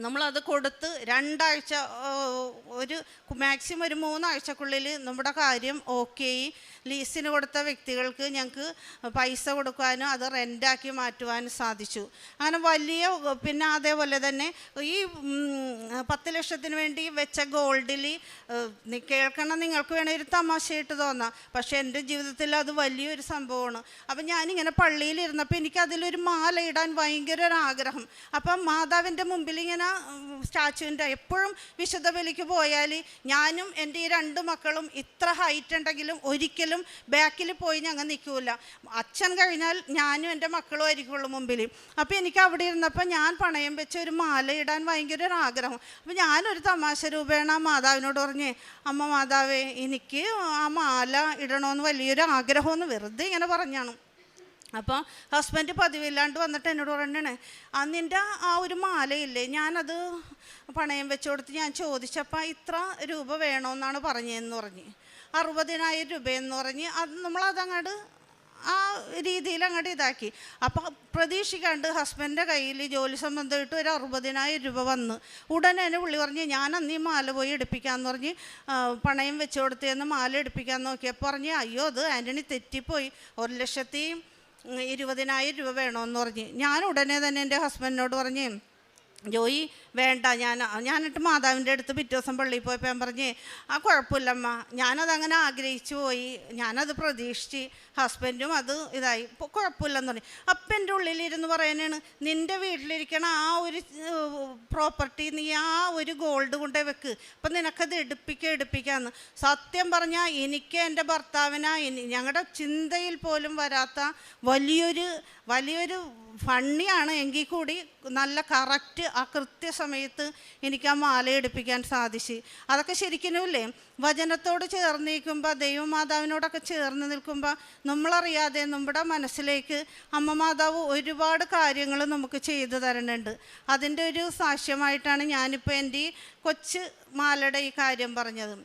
[SPEAKER 12] നമ്മളത് കൊടുത്ത് 2 ആഴ്ച ഒരു മാക്സിമം ഒരു 3 ആഴ്ചക്കുള്ളിൽ നമ്മുടെ കാര്യം ഓക്കെ. ലീസിന് കൊടുത്ത വ്യക്തികൾക്ക് ഞങ്ങൾക്ക് പൈസ കൊടുക്കാനും അത് റെൻ്റാക്കി മാറ്റുവാനും സാധിച്ചു. അങ്ങനെ വലിയ പിന്നെ അതേപോലെ തന്നെ ഈ 10 ലക്ഷത്തിന് വേണ്ടി വെച്ച ഗോൾഡിൽ കേൾക്കണം, നിങ്ങൾക്ക് വേണേൽ ഒരു തമാശയായിട്ട് തോന്നാം, പക്ഷേ എൻ്റെ ജീവിതത്തിൽ അത് വലിയൊരു സംഭവമാണ്. അപ്പം ഞാനിങ്ങനെ പള്ളിയിലിരുന്നപ്പോൾ എനിക്കതിലൊരു മാല ഇടാൻ ഭയങ്കര ഒരു ആഗ്രഹം. അപ്പം മാതാവിൻ്റെ മുമ്പിൽ ഇങ്ങനെ സ്റ്റാച്ചുവിൻ്റെ എപ്പോഴും വിശുദ്ധ ബലിക്ക് പോയാൽ ഞാനും എൻ്റെ ഈ 2 മക്കളും ഇത്ര ഹൈറ്റ് ഉണ്ടെങ്കിലും ഒരിക്കലും ബാക്കിൽ പോയി ഞങ്ങൾ നിൽക്കില്ല. അച്ഛൻ കഴിഞ്ഞാൽ ഞാനും എൻ്റെ മക്കളും ആയിരിക്കുള്ളൂ മുമ്പിൽ. അപ്പോൾ എനിക്ക് അവിടെ ഇരുന്നപ്പോൾ ഞാൻ പണയം വെച്ച ഒരു മാല ഇടാൻ ഭയങ്കര ഒരു ആഗ്രഹം. അപ്പോൾ ഞാനൊരു തമാശ രൂപേണ മാതാവിനോട് പറഞ്ഞ് അമ്മ മാതാവേ എനിക്ക് ആ മാല ഇടണമെന്ന് വലിയൊരു ആഗ്രഹമെന്ന് വെറുതെ ഇങ്ങനെ പറഞ്ഞാണ്. അപ്പോൾ ഹസ്ബൻഡ് പതിവില്ലാണ്ട് വന്നിട്ട് എന്നോട് പറയണേ, നിൻ്റെ ആ ഒരു മാലയില്ലേ, ഞാനത് പണയം വെച്ച് കൊടുത്ത് ഞാൻ ചോദിച്ചപ്പോൾ ഇത്ര രൂപ വേണമെന്നാണ് പറഞ്ഞതെന്ന് പറഞ്ഞ് 60,000 രൂപയെന്ന് പറഞ്ഞ് അത് നമ്മളതങ്ങോട്ട് ആ രീതിയിൽ അങ്ങോട്ട് ഇതാക്കി. അപ്പോൾ പ്രതീക്ഷിക്കാണ്ട് ഹസ്ബൻഡിൻ്റെ കയ്യിൽ ജോലി സംബന്ധമായിട്ട് ഒരു 60,000 രൂപ വന്ന് ഉടനെ തന്നെ പുള്ളി പറഞ്ഞ് ഞാൻ അന്ന് ഈ മാല പോയി എടുപ്പിക്കാമെന്ന് പറഞ്ഞ് പണയം വെച്ച് കൊടുത്തേന്ന് മാല എടുപ്പിക്കാൻ നോക്കിയപ്പോൾ പറഞ്ഞ് അയ്യോ അത് ആൻ്റണി തെറ്റിപ്പോയി, 1,20,000 രൂപ വേണമെന്ന് പറഞ്ഞ്. ഞാൻ ഉടനെ തന്നെ എൻ്റെ ഹസ്ബൻഡിനോട് പറഞ്ഞ് ജോയി വേണ്ട, ഞാനിട്ട് മാതാവിൻ്റെ അടുത്ത് പിറ്റേ ദിവസം പള്ളിയിൽ പോയപ്പോൾ ഞാൻ പറഞ്ഞേ ആ കുഴപ്പമില്ലമ്മ, ഞാനതങ്ങനെ ആഗ്രഹിച്ചു പോയി, ഞാനത് പ്രതീക്ഷിച്ച്, ഹസ്ബൻഡും അത് ഇതായി, ഇപ്പോൾ കുഴപ്പമില്ലെന്ന് പറഞ്ഞു. അപ്പം എൻ്റെ ഉള്ളിലിരുന്ന് പറയാനാണ് നിൻ്റെ വീട്ടിലിരിക്കണ ആ ഒരു പ്രോപ്പർട്ടി നീ ആ ഒരു ഗോൾഡ് കൊണ്ടേ വെക്ക്, അപ്പം നിനക്കത് എടുപ്പിക്കാമെന്ന്. സത്യം പറഞ്ഞാൽ എനിക്ക് എൻ്റെ ഭർത്താവിനാ ഞങ്ങളുടെ ചിന്തയിൽ പോലും വരാത്ത വലിയൊരു ഫണ്ണിയാണ് എങ്കിൽ കൂടി നല്ല കറക്റ്റ് ആ കൃത്യസമയത്ത് എനിക്ക് ആ മാല എടുപ്പിക്കാൻ സാധിച്ചു. അതൊക്കെ ശരിക്കുമില്ലേ വചനത്തോട് ചേർന്ന് നിൽക്കുമ്പോൾ, ദൈവമാതാവിനോടൊക്കെ ചേർന്ന് നിൽക്കുമ്പോൾ നമ്മളറിയാതെ നമ്മുടെ മനസ്സിലേക്ക് അമ്മ മാതാവ് ഒരുപാട് കാര്യങ്ങൾ നമുക്ക് ചെയ്തു തരുന്നുണ്ട്. അതിൻ്റെ ഒരു സാക്ഷ്യമായിട്ടാണ് ഞാനിപ്പോൾ എൻ്റെ ഈ കൊച്ചു മാലയുടെ ഈ കാര്യം പറഞ്ഞത്.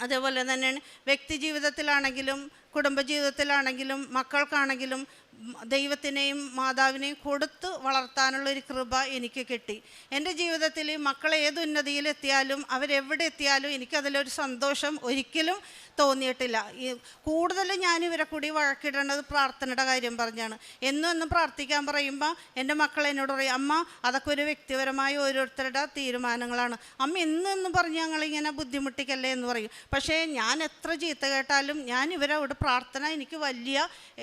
[SPEAKER 12] അതേപോലെ തന്നെയാണ് വ്യക്തി ജീവിതത്തിലാണെങ്കിലും കുടുംബജീവിതത്തിലാണെങ്കിലും മക്കൾക്കാണെങ്കിലും ദൈവത്തിനെയും മാതാവിനെയും കൊടുത്ത് വളർത്താനുള്ളൊരു കൃപ എനിക്ക് കിട്ടി. എൻ്റെ ജീവിതത്തിൽ മക്കൾ ഏത് ഉന്നതിയിലെത്തിയാലും അവരെവിടെ എത്തിയാലും എനിക്കതിലൊരു സന്തോഷം ഒരിക്കലും തോന്നിയിട്ടില്ല. കൂടുതൽ ഞാനിവരെ കൂടി വഴക്കിടേണ്ടത് പ്രാർത്ഥനയുടെ കാര്യം പറഞ്ഞാണ്. എന്നും പ്രാർത്ഥിക്കാൻ പറയുമ്പോൾ എൻ്റെ മക്കൾ എന്നോട് പറയും അമ്മ അതൊക്കെ ഒരു വ്യക്തിപരമായ ഓരോരുത്തരുടെ തീരുമാനങ്ങളാണ്, അമ്മ എന്നും പറഞ്ഞ് ഞങ്ങളിങ്ങനെ ബുദ്ധിമുട്ടിക്കല്ലേ എന്ന് പറയും. പക്ഷേ ഞാൻ എത്ര ചീത്ത കേട്ടാലും ഞാൻ ഇവരോട് പ്രാർത്ഥന എനിക്ക് വലിയ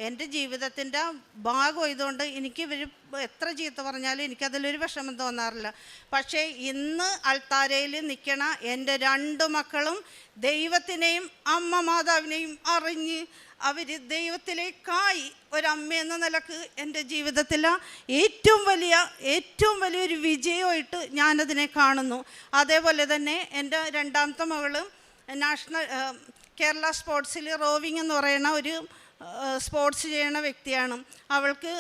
[SPEAKER 12] എൻ്റെ ജീവിതത്തിൻ്റെ ഭാഗമായതുകൊണ്ട് എനിക്ക് ഇവർ എത്ര ചീത്ത പറഞ്ഞാലും എനിക്കതിലൊരു വിഷമം തോന്നാറില്ല. പക്ഷേ ഇന്ന് അൾത്താരയിൽ നിൽക്കണ എൻ്റെ 2 മക്കളും ദൈവത്തിനെയും അമ്മ മാതാവിനെയും അറിഞ്ഞ് അവർ ദൈവത്തിലേക്കായി ഒരമ്മയെന്ന നിലക്ക് എൻ്റെ ജീവിതത്തിൽ ഏറ്റവും വലിയൊരു വിജയമായിട്ട് ഞാനതിനെ കാണുന്നു. അതേപോലെ തന്നെ എൻ്റെ 2ാമത്തെ മകള് കേരള സ്പോർട്സിൽ റോവിങ് എന്ന് പറയുന്ന ഒരു സ്പോർട്സ് ചെയ്യണ വ്യക്തിയാണ്. അവൾക്ക്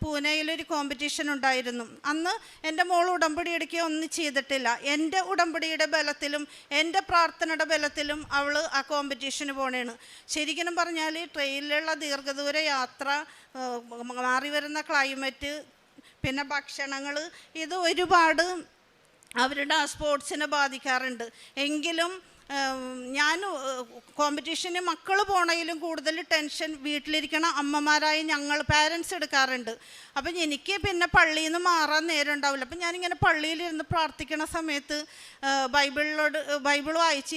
[SPEAKER 12] പൂനെയിലൊരു കോമ്പറ്റീഷൻ ഉണ്ടായിരുന്നു. അന്ന് എൻ്റെ മോൾ ഉടമ്പടി എടുക്കുകയോ ഒന്നും ചെയ്തിട്ടില്ല. എൻ്റെ ഉടമ്പടിയുടെ ബലത്തിലും എൻ്റെ പ്രാർത്ഥനയുടെ ബലത്തിലും അവൾ ആ കോമ്പറ്റീഷന് പോണേണ്. ശരിക്കും പറഞ്ഞാൽ ട്രെയിനിലുള്ള ദീർഘദൂര യാത്ര, മാറി വരുന്ന ക്ലൈമറ്റ്, പിന്നെ ഭക്ഷണങ്ങൾ, ഇത് ഒരുപാട് അവരുടെ ആ സ്പോർട്സിനെ ബാധിക്കാറുണ്ട്. എങ്കിലും ഞാൻ കോമ്പറ്റീഷന് മക്കൾ പോണതിലും കൂടുതൽ ടെൻഷൻ വീട്ടിലിരിക്കണ അമ്മമാരായ ഞങ്ങൾ പാരൻസ് എടുക്കാറുണ്ട്. അപ്പം എനിക്ക് പിന്നെ പള്ളിയിൽ നിന്ന് മാറാൻ നേരം ഉണ്ടാവില്ല. അപ്പം ഞാനിങ്ങനെ പള്ളിയിലിരുന്ന് പ്രാർത്ഥിക്കണ സമയത്ത് ബൈബിൾ വായിച്ച്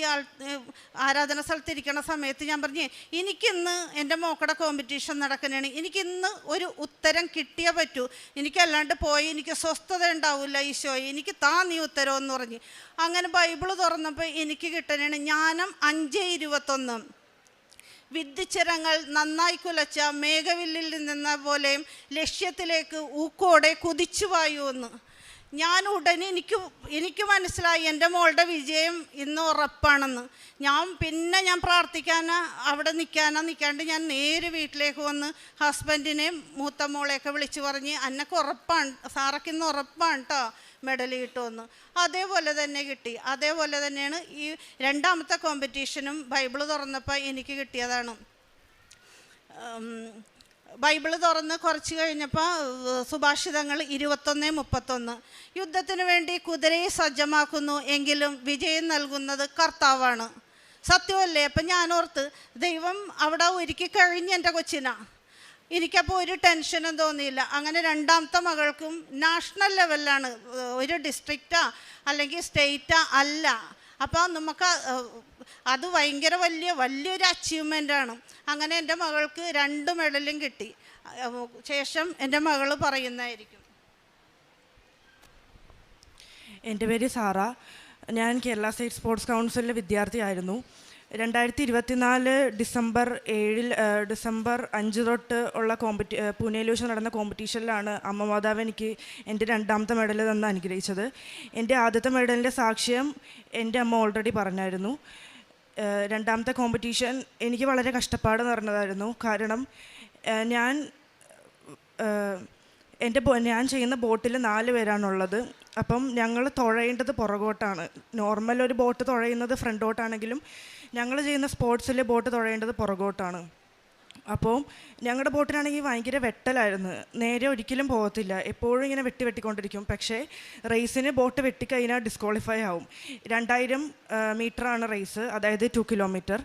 [SPEAKER 12] ആരാധന സ്ഥലത്തിരിക്കണ സമയത്ത് ഞാൻ പറഞ്ഞേ എനിക്കിന്ന് എൻ്റെ മോക്കടെ കോമ്പറ്റീഷൻ നടക്കുന്നതാണ്, എനിക്കിന്ന് ഒരു ഉത്തരം കിട്ടിയേ പറ്റൂ, എനിക്കല്ലാണ്ട് പോയി എനിക്ക് സ്വസ്ഥത ഉണ്ടാവില്ല ഈശോയെ, എനിക്ക് നീ ഉത്തരം എന്ന് പറഞ്ഞ്. അങ്ങനെ ബൈബിൾ തുറന്നപ്പോൾ എനിക്ക് കിട്ടണ ജ്ഞാനം 5:21 വിദ്യുച്ചരങ്ങൾ നന്നായി കുലച്ച മേഘവില്ലിൽ നിന്ന പോലെ ലക്ഷ്യത്തിലേക്ക് ഊക്കോടെ കുതിച്ചുവായു എന്ന്. ഞാൻ ഉടനെ എനിക്ക് മനസ്സിലായി എൻ്റെ മോളുടെ വിജയം ഇന്ന് ഉറപ്പാണെന്ന്. ഞാൻ പ്രാർത്ഥിക്കാനാ അവിടെ നിൽക്കാണ്ട് ഞാൻ നേരെ വീട്ടിലേക്ക് വന്ന് ഹസ്ബൻഡിനെയും മൂത്ത മോളെയൊക്കെ വിളിച്ച് പറഞ്ഞ് അന്നൊക്കെ ഉറപ്പാണ്, സാറക്കിന്ന് ഉറപ്പാണ് കേട്ടോ മെഡൽ കിട്ടുമെന്ന്. അതേപോലെ തന്നെ കിട്ടി. അതേപോലെ തന്നെയാണ് ഈ 2ാമത്തെ കോമ്പറ്റീഷനും ബൈബിൾ തുറന്നപ്പോൾ എനിക്ക് കിട്ടിയതാണ്. ബൈബിൾ തുറന്ന് കുറച്ച് കഴിഞ്ഞപ്പോൾ സുഭാഷിതങ്ങൾ 21:31 യുദ്ധത്തിന് വേണ്ടി കുതിരയെ സജ്ജമാക്കുന്നു എങ്കിലും വിജയം നൽകുന്നത് കർത്താവാണ്. സത്യമല്ലേ? അപ്പം ഞാനോർത്ത് ദൈവം അവിടെ ഒരുക്കി കഴിഞ്ഞ് എൻ്റെ കൊച്ചിനാ, എനിക്കപ്പോൾ ഒരു ടെൻഷനും തോന്നിയില്ല. അങ്ങനെ 2ാമത്തെ മകൾക്കും നാഷണൽ ലെവലിലാണ്, ഒരു ഡിസ്ട്രിക്റ്റാ അല്ലെങ്കിൽ സ്റ്റേറ്റാ അല്ല. അപ്പോൾ നമുക്ക് അത് ഭയങ്കര വലിയൊരു അച്ചീവ്മെൻ്റാണ്. അങ്ങനെ എൻ്റെ മകൾക്ക് 2 മെഡലും കിട്ടി. ശേഷം എൻ്റെ മകൾ പറയുന്നതായിരിക്കും.
[SPEAKER 13] എൻ്റെ പേര് സാറ. ഞാൻ കേരള സ്റ്റേറ്റ് സ്പോർട്സ് കൗൺസിലിലെ വിദ്യാർത്ഥിയായിരുന്നു. 2024 ഡിസംബർ 5 തൊട്ട് ഉള്ള പൂനെയിൽ വെച്ച് നടന്ന കോമ്പറ്റീഷനിലാണ് അമ്മ മാതാവ് എനിക്ക് എൻ്റെ 2ാമത്തെ മെഡൽ തന്ന് അനുഗ്രഹിച്ചത്. എൻ്റെ ആദ്യത്തെ മെഡലിൻ്റെ സാക്ഷ്യം എൻ്റെ അമ്മ ഓൾറെഡി പറഞ്ഞായിരുന്നു. 2ാമത്തെ കോമ്പറ്റീഷൻ എനിക്ക് വളരെ കഷ്ടപ്പാട് നിറഞ്ഞതായിരുന്നു. കാരണം ഞാൻ ചെയ്യുന്ന ബോട്ടിൽ 4 പേരാണുള്ളത്. അപ്പം ഞങ്ങൾ തുഴയേണ്ടത് പുറകോട്ടാണ്. നോർമൽ ഒരു ബോട്ട് തുഴയുന്നത് ഫ്രണ്ടോട്ടാണെങ്കിലും ഞങ്ങൾ ചെയ്യുന്ന സ്പോർട്സിൽ ബോട്ട് തുഴയേണ്ടത് പുറകോട്ടാണ്. അപ്പോൾ ഞങ്ങളുടെ ബോട്ടിനാണെങ്കിൽ ഭയങ്കര വെട്ടലായിരുന്നു, നേരെ ഒരിക്കലും പോകത്തില്ല, എപ്പോഴും ഇങ്ങനെ വെട്ടിക്കൊണ്ടിരിക്കും. പക്ഷേ റേസിന് ബോട്ട് വെട്ടിക്കഴിഞ്ഞാൽ ഡിസ്ക്വാളിഫൈ ആവും. 2000 മീറ്ററാണ് റേസ്, അതായത് 2 കിലോമീറ്റർ.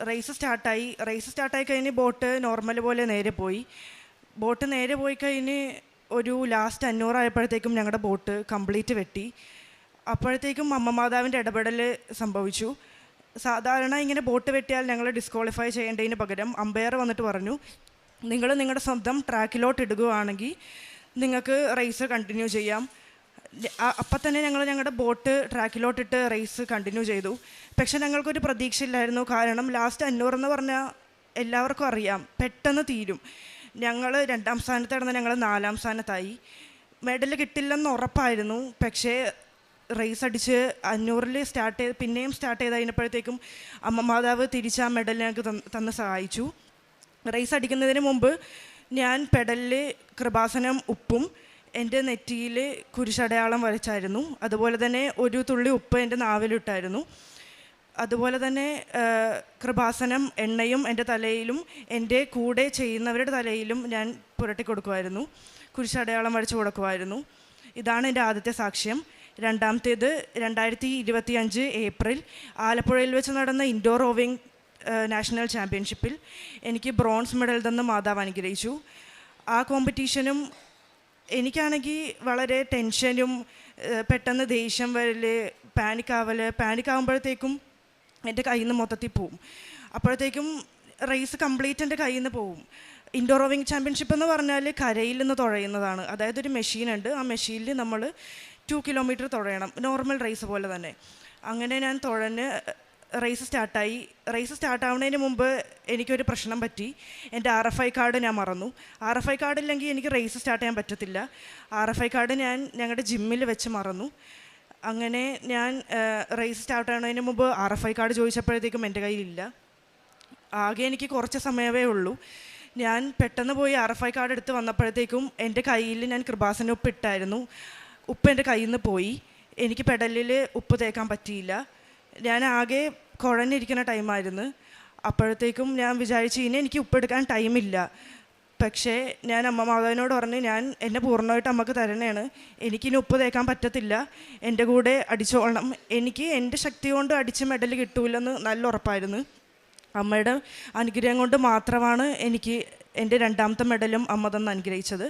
[SPEAKER 13] റേസ് സ്റ്റാർട്ടായി കഴിഞ്ഞ് ബോട്ട് നോർമൽ പോലെ നേരെ പോയി. ബോട്ട് നേരെ പോയി കഴിഞ്ഞ് ഒരു ലാസ്റ്റ് 500 ആയപ്പോഴത്തേക്കും ഞങ്ങളുടെ ബോട്ട് കംപ്ലീറ്റ് വെട്ടി. അപ്പോഴത്തേക്കും അമ്മ മാതാവിൻ്റെ ഇടപെടൽ സംഭവിച്ചു. സാധാരണ ഇങ്ങനെ ബോട്ട് വെട്ടിയാൽ ഞങ്ങൾ ഡിസ്ക്വാളിഫൈ ചെയ്യേണ്ടതിന് പകരം അമ്പയർ വന്നിട്ട് പറഞ്ഞു, നിങ്ങൾ നിങ്ങളുടെ സ്വന്തം ട്രാക്കിലോട്ട് ഇടുകയാണെങ്കിൽ നിങ്ങൾക്ക് റേസ് കണ്ടിന്യൂ ചെയ്യാം. അപ്പം തന്നെ ഞങ്ങളുടെ ബോട്ട് ട്രാക്കിലോട്ടിട്ട് റേസ് കണ്ടിന്യൂ ചെയ്തു. പക്ഷെ ഞങ്ങൾക്കൊരു പ്രതീക്ഷയില്ലായിരുന്നു, കാരണം ലാസ്റ്റ് 500 എന്ന് പറഞ്ഞാൽ എല്ലാവർക്കും അറിയാം പെട്ടെന്ന് തീരും. ഞങ്ങൾ 2ാം സ്ഥാനത്ത് കിടന്ന് ഞങ്ങൾ 4ാം സ്ഥാനത്തായി. മെഡൽ കിട്ടില്ലെന്ന് ഉറപ്പായിരുന്നു. പക്ഷേ റേസ് അടിച്ച് 500 പിന്നെയും സ്റ്റാർട്ട് ചെയ്ത് കഴിഞ്ഞപ്പോഴത്തേക്കും അമ്മ മാതാവ് തിരിച്ച് ആ മെഡൽ ഞങ്ങൾക്ക് തന്ന് സഹായിച്ചു. റേസ് അടിക്കുന്നതിന് മുമ്പ് ഞാൻ പെഡലിൽ കൃപാസനം ഉപ്പും എൻ്റെ നെറ്റിയിൽ കുരിശടയാളം വരച്ചായിരുന്നു. അതുപോലെ തന്നെ ഒരു തുള്ളി ഉപ്പ് എൻ്റെ നാവിലിട്ടായിരുന്നു. അതുപോലെ തന്നെ കൃപാസനം എണ്ണയും എൻ്റെ തലയിലും എൻ്റെ കൂടെ ചെയ്യുന്നവരുടെ തലയിലും ഞാൻ പുരട്ടി കൊടുക്കുമായിരുന്നു, കുരിശടയാളം വരച്ച് കൊടുക്കുമായിരുന്നു. ഇതാണ് എൻ്റെ ആദ്യത്തെ സാക്ഷ്യം. രണ്ടാമത്തേത് 2025 ഏപ്രിൽ ആലപ്പുഴയിൽ വെച്ച് നടന്ന ഇൻഡോർ റോവിംഗ് നാഷണൽ ചാമ്പ്യൻഷിപ്പിൽ എനിക്ക് ബ്രോൺസ് മെഡൽ തന്ന് മാതാവ് അനുഗ്രഹിച്ചു. ആ കോമ്പറ്റീഷനും എനിക്കാണെങ്കിൽ വളരെ ടെൻഷനും പെട്ടെന്ന് ദേഷ്യം വരൽ, പാനിക്കാവുമ്പോഴത്തേക്കും എൻ്റെ കയ്യിൽ നിന്ന് മൊത്തത്തിൽ പോവും. അപ്പോഴത്തേക്കും റേസ് കംപ്ലീറ്റ് എൻ്റെ കയ്യിൽ നിന്ന് പോവും. ഇൻഡോർ റോവിംഗ് ചാമ്പ്യൻഷിപ്പ് എന്ന് പറഞ്ഞാൽ കരയിൽ നിന്ന് തുഴയുന്നതാണ്. അതായത് ഒരു മെഷീനുണ്ട്, ആ മെഷീനിൽ നമ്മൾ 2 കിലോമീറ്റർ തുഴയണം, നോർമൽ റേസ് പോലെ തന്നെ. അങ്ങനെ ഞാൻ തുഴഞ്ഞ് റേസ് സ്റ്റാർട്ടാവുന്നതിന് മുമ്പ് എനിക്കൊരു പ്രശ്നം പറ്റി. എൻ്റെ RFI കാർഡ് ഞാൻ മറന്നു. RFI കാർഡ് ഇല്ലെങ്കിൽ എനിക്ക് റേസ് സ്റ്റാർട്ട് ചെയ്യാൻ പറ്റത്തില്ല. RFI കാർഡ് ഞാൻ ഞങ്ങളുടെ ജിമ്മിൽ വെച്ച് മറന്നു. അങ്ങനെ ഞാൻ റേസ് സ്റ്റാർട്ട് ആവുന്നതിന് മുമ്പ് RFI കാർഡ് ചോദിച്ചപ്പോഴത്തേക്കും എൻ്റെ കയ്യിലില്ല. ആകെ എനിക്ക് കുറച്ച് സമയമേ ഉള്ളൂ. ഞാൻ പെട്ടെന്ന് പോയി RFI കാർഡ് എടുത്ത് വന്നപ്പോഴത്തേക്കും എൻ്റെ കയ്യിൽ ഞാൻ കൃപാസന ഉപ്പ് ഇട്ടായിരുന്നു. ഉപ്പ് എൻ്റെ കയ്യിൽ നിന്ന് പോയി. എനിക്ക് പെഡലിൽ ഉപ്പ് തേക്കാൻ പറ്റിയില്ല. ഞാൻ ആകെ കുഴഞ്ഞിരിക്കുന്ന ടൈമായിരുന്നു. അപ്പോഴത്തേക്കും ഞാൻ വിചാരിച്ചു ഇനി എനിക്ക് ഉപ്പെടുക്കാൻ ടൈമില്ല. പക്ഷേ ഞാൻ അമ്മ മാതാവിനോട് പറഞ്ഞു, എന്നെ പൂർണ്ണമായിട്ട് അമ്മക്ക് തരണേണ്, എനിക്കിനി ഉപ്പ് തേക്കാൻ പറ്റത്തില്ല, എൻ്റെ കൂടെ അടിച്ചോളണം, എനിക്ക് എൻ്റെ ശക്തി കൊണ്ട് അടിച്ച് മെഡൽ കിട്ടൂലെന്ന് നല്ല ഉറപ്പായിരുന്നു. അമ്മയുടെ അനുഗ്രഹം കൊണ്ട് മാത്രമാണ് എനിക്ക് എൻ്റെ 2ാമത്തെ മെഡലും അമ്മ തന്ന് അനുഗ്രഹിച്ചത്.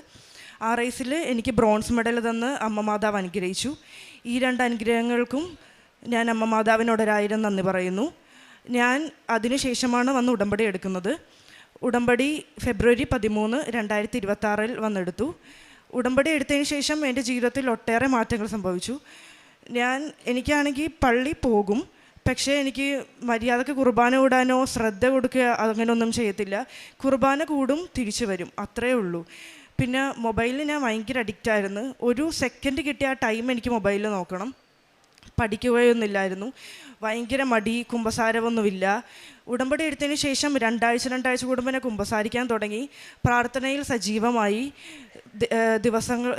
[SPEAKER 13] ആ റേസിൽ എനിക്ക് ബ്രോൺസ് മെഡൽ തന്ന് അമ്മ മാതാവ് അനുഗ്രഹിച്ചു. ഈ 2 അനുഗ്രഹങ്ങൾക്കും ഞാൻ അമ്മ മാതാവിനോട് 1000 നന്ദി പറയുന്നു. ഞാൻ അതിനുശേഷമാണ് വന്ന് ഉടമ്പടി എടുക്കുന്നത്. ഉടമ്പടി ഫെബ്രുവരി 13, 2026 വന്നെടുത്തു. ഉടമ്പടി എടുത്തതിന് ശേഷം എൻ്റെ ജീവിതത്തിൽ ഒട്ടേറെ മാറ്റങ്ങൾ സംഭവിച്ചു. എനിക്കാണെങ്കിൽ പള്ളി പോകും, പക്ഷേ എനിക്ക് മര്യാദക്ക് കുർബാന കൂടാനോ ശ്രദ്ധ കൊടുക്കുക അങ്ങനെയൊന്നും ചെയ്യത്തില്ല. കുർബാന കൂടും, തിരിച്ചു വരും, അത്രയേ ഉള്ളൂ. പിന്നെ മൊബൈലിൽ ഞാൻ ഭയങ്കര അഡിക്റ്റായിരുന്നു. ഒരു സെക്കൻഡ് കിട്ടിയ ആ ടൈം എനിക്ക് മൊബൈലിൽ നോക്കണം. പഠിക്കുകയൊന്നുമില്ലായിരുന്നു, ഭയങ്കര മടി, കുമ്പസാരമൊന്നുമില്ല. ഉടമ്പടി എടുത്തതിന് ശേഷം 2 ആഴ്ച കൂടുമ്പോൾ ഞാൻ കുമ്പസാരിക്കാൻ തുടങ്ങി. പ്രാർത്ഥനയിൽ സജീവമായി.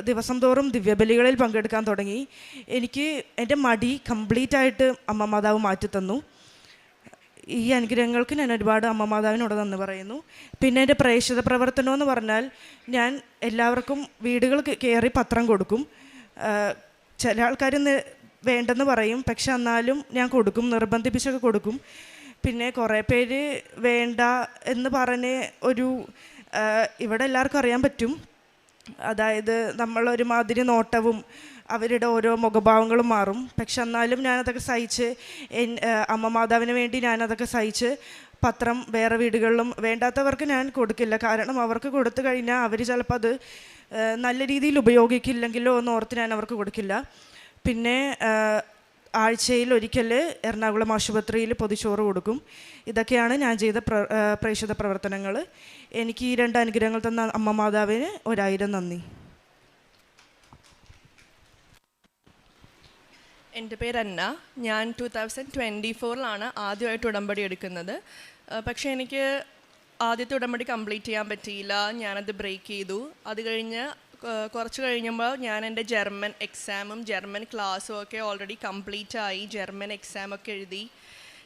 [SPEAKER 13] ദിവസം തോറും ദിവ്യബലികളിൽ പങ്കെടുക്കാൻ തുടങ്ങി. എനിക്ക് എൻ്റെ മടി കംപ്ലീറ്റായിട്ട് അമ്മ മാതാവ് മാറ്റിത്തന്നു. ഈ അനുഗ്രഹങ്ങൾക്ക് ഞാൻ ഒരുപാട് അമ്മ മാതാവിനോട് നന്ദി പറയുന്നു. പിന്നെ എൻ്റെ പ്രേക്ഷിത പ്രവർത്തനം എന്ന് പറഞ്ഞാൽ ഞാൻ എല്ലാവർക്കും വീടുകൾ കയറി പത്രം കൊടുക്കും. ചില ആൾക്കാർ വേണ്ടെന്ന് പറയും, പക്ഷെ എന്നാലും ഞാൻ കൊടുക്കും, നിർബന്ധിപ്പിച്ചൊക്കെ കൊടുക്കും. പിന്നെ കുറേ പേര് വേണ്ട എന്ന് പറഞ്ഞ് ഇവിടെ എല്ലാവർക്കും അറിയാൻ പറ്റും, അതായത് നമ്മളൊരുമാതിരി നോട്ടവും അവരുടെ ഓരോ മുഖഭാവങ്ങളും മാറും. പക്ഷെ എന്നാലും ഞാനതൊക്കെ സഹിച്ച് അമ്മ മാതാവിന് വേണ്ടി ഞാനതൊക്കെ സഹിച്ച് പത്രം വേറെ വീടുകളിലും വേണ്ടാത്തവർക്ക് ഞാൻ കൊടുക്കില്ല. കാരണം അവർക്ക് കൊടുത്തു കഴിഞ്ഞാൽ അവർ ചിലപ്പോൾ അത് നല്ല രീതിയിൽ ഉപയോഗിക്കില്ലെങ്കിലോ എന്ന് ഓർത്ത് ഞാൻ അവർക്ക് കൊടുക്കില്ല. പിന്നെ ആഴ്ചയിൽ ഒരിക്കൽ എറണാകുളം ആശുപത്രിയിൽ പൊതിച്ചോറ് കൊടുക്കും. ഇതൊക്കെയാണ് ഞാൻ ചെയ്ത പ്രേക്ഷിത പ്രവർത്തനങ്ങൾ. എനിക്ക് ഈ 2 അനുഗ്രഹങ്ങൾ തന്ന അമ്മ മാതാവിന് 1000 നന്ദി.
[SPEAKER 14] എൻ്റെ പേര് അന്ന. ഞാൻ 2024 ആദ്യമായിട്ട് ഉടമ്പടി എടുക്കുന്നത്. പക്ഷേ എനിക്ക് ആദ്യത്തെ ഉടമ്പടി കംപ്ലീറ്റ് ചെയ്യാൻ പറ്റിയില്ല, ഞാനത് ബ്രേക്ക് ചെയ്തു. അത് കഴിഞ്ഞ് കുറച്ച് കഴിഞ്ഞപ്പോൾ ഞാൻ എൻ്റെ ജർമ്മൻ എക്സാമും ജർമ്മൻ ക്ലാസ്സും ഒക്കെ ഓൾറെഡി കംപ്ലീറ്റ് ആയി. ജർമ്മൻ എക്സാമൊക്കെ എഴുതി.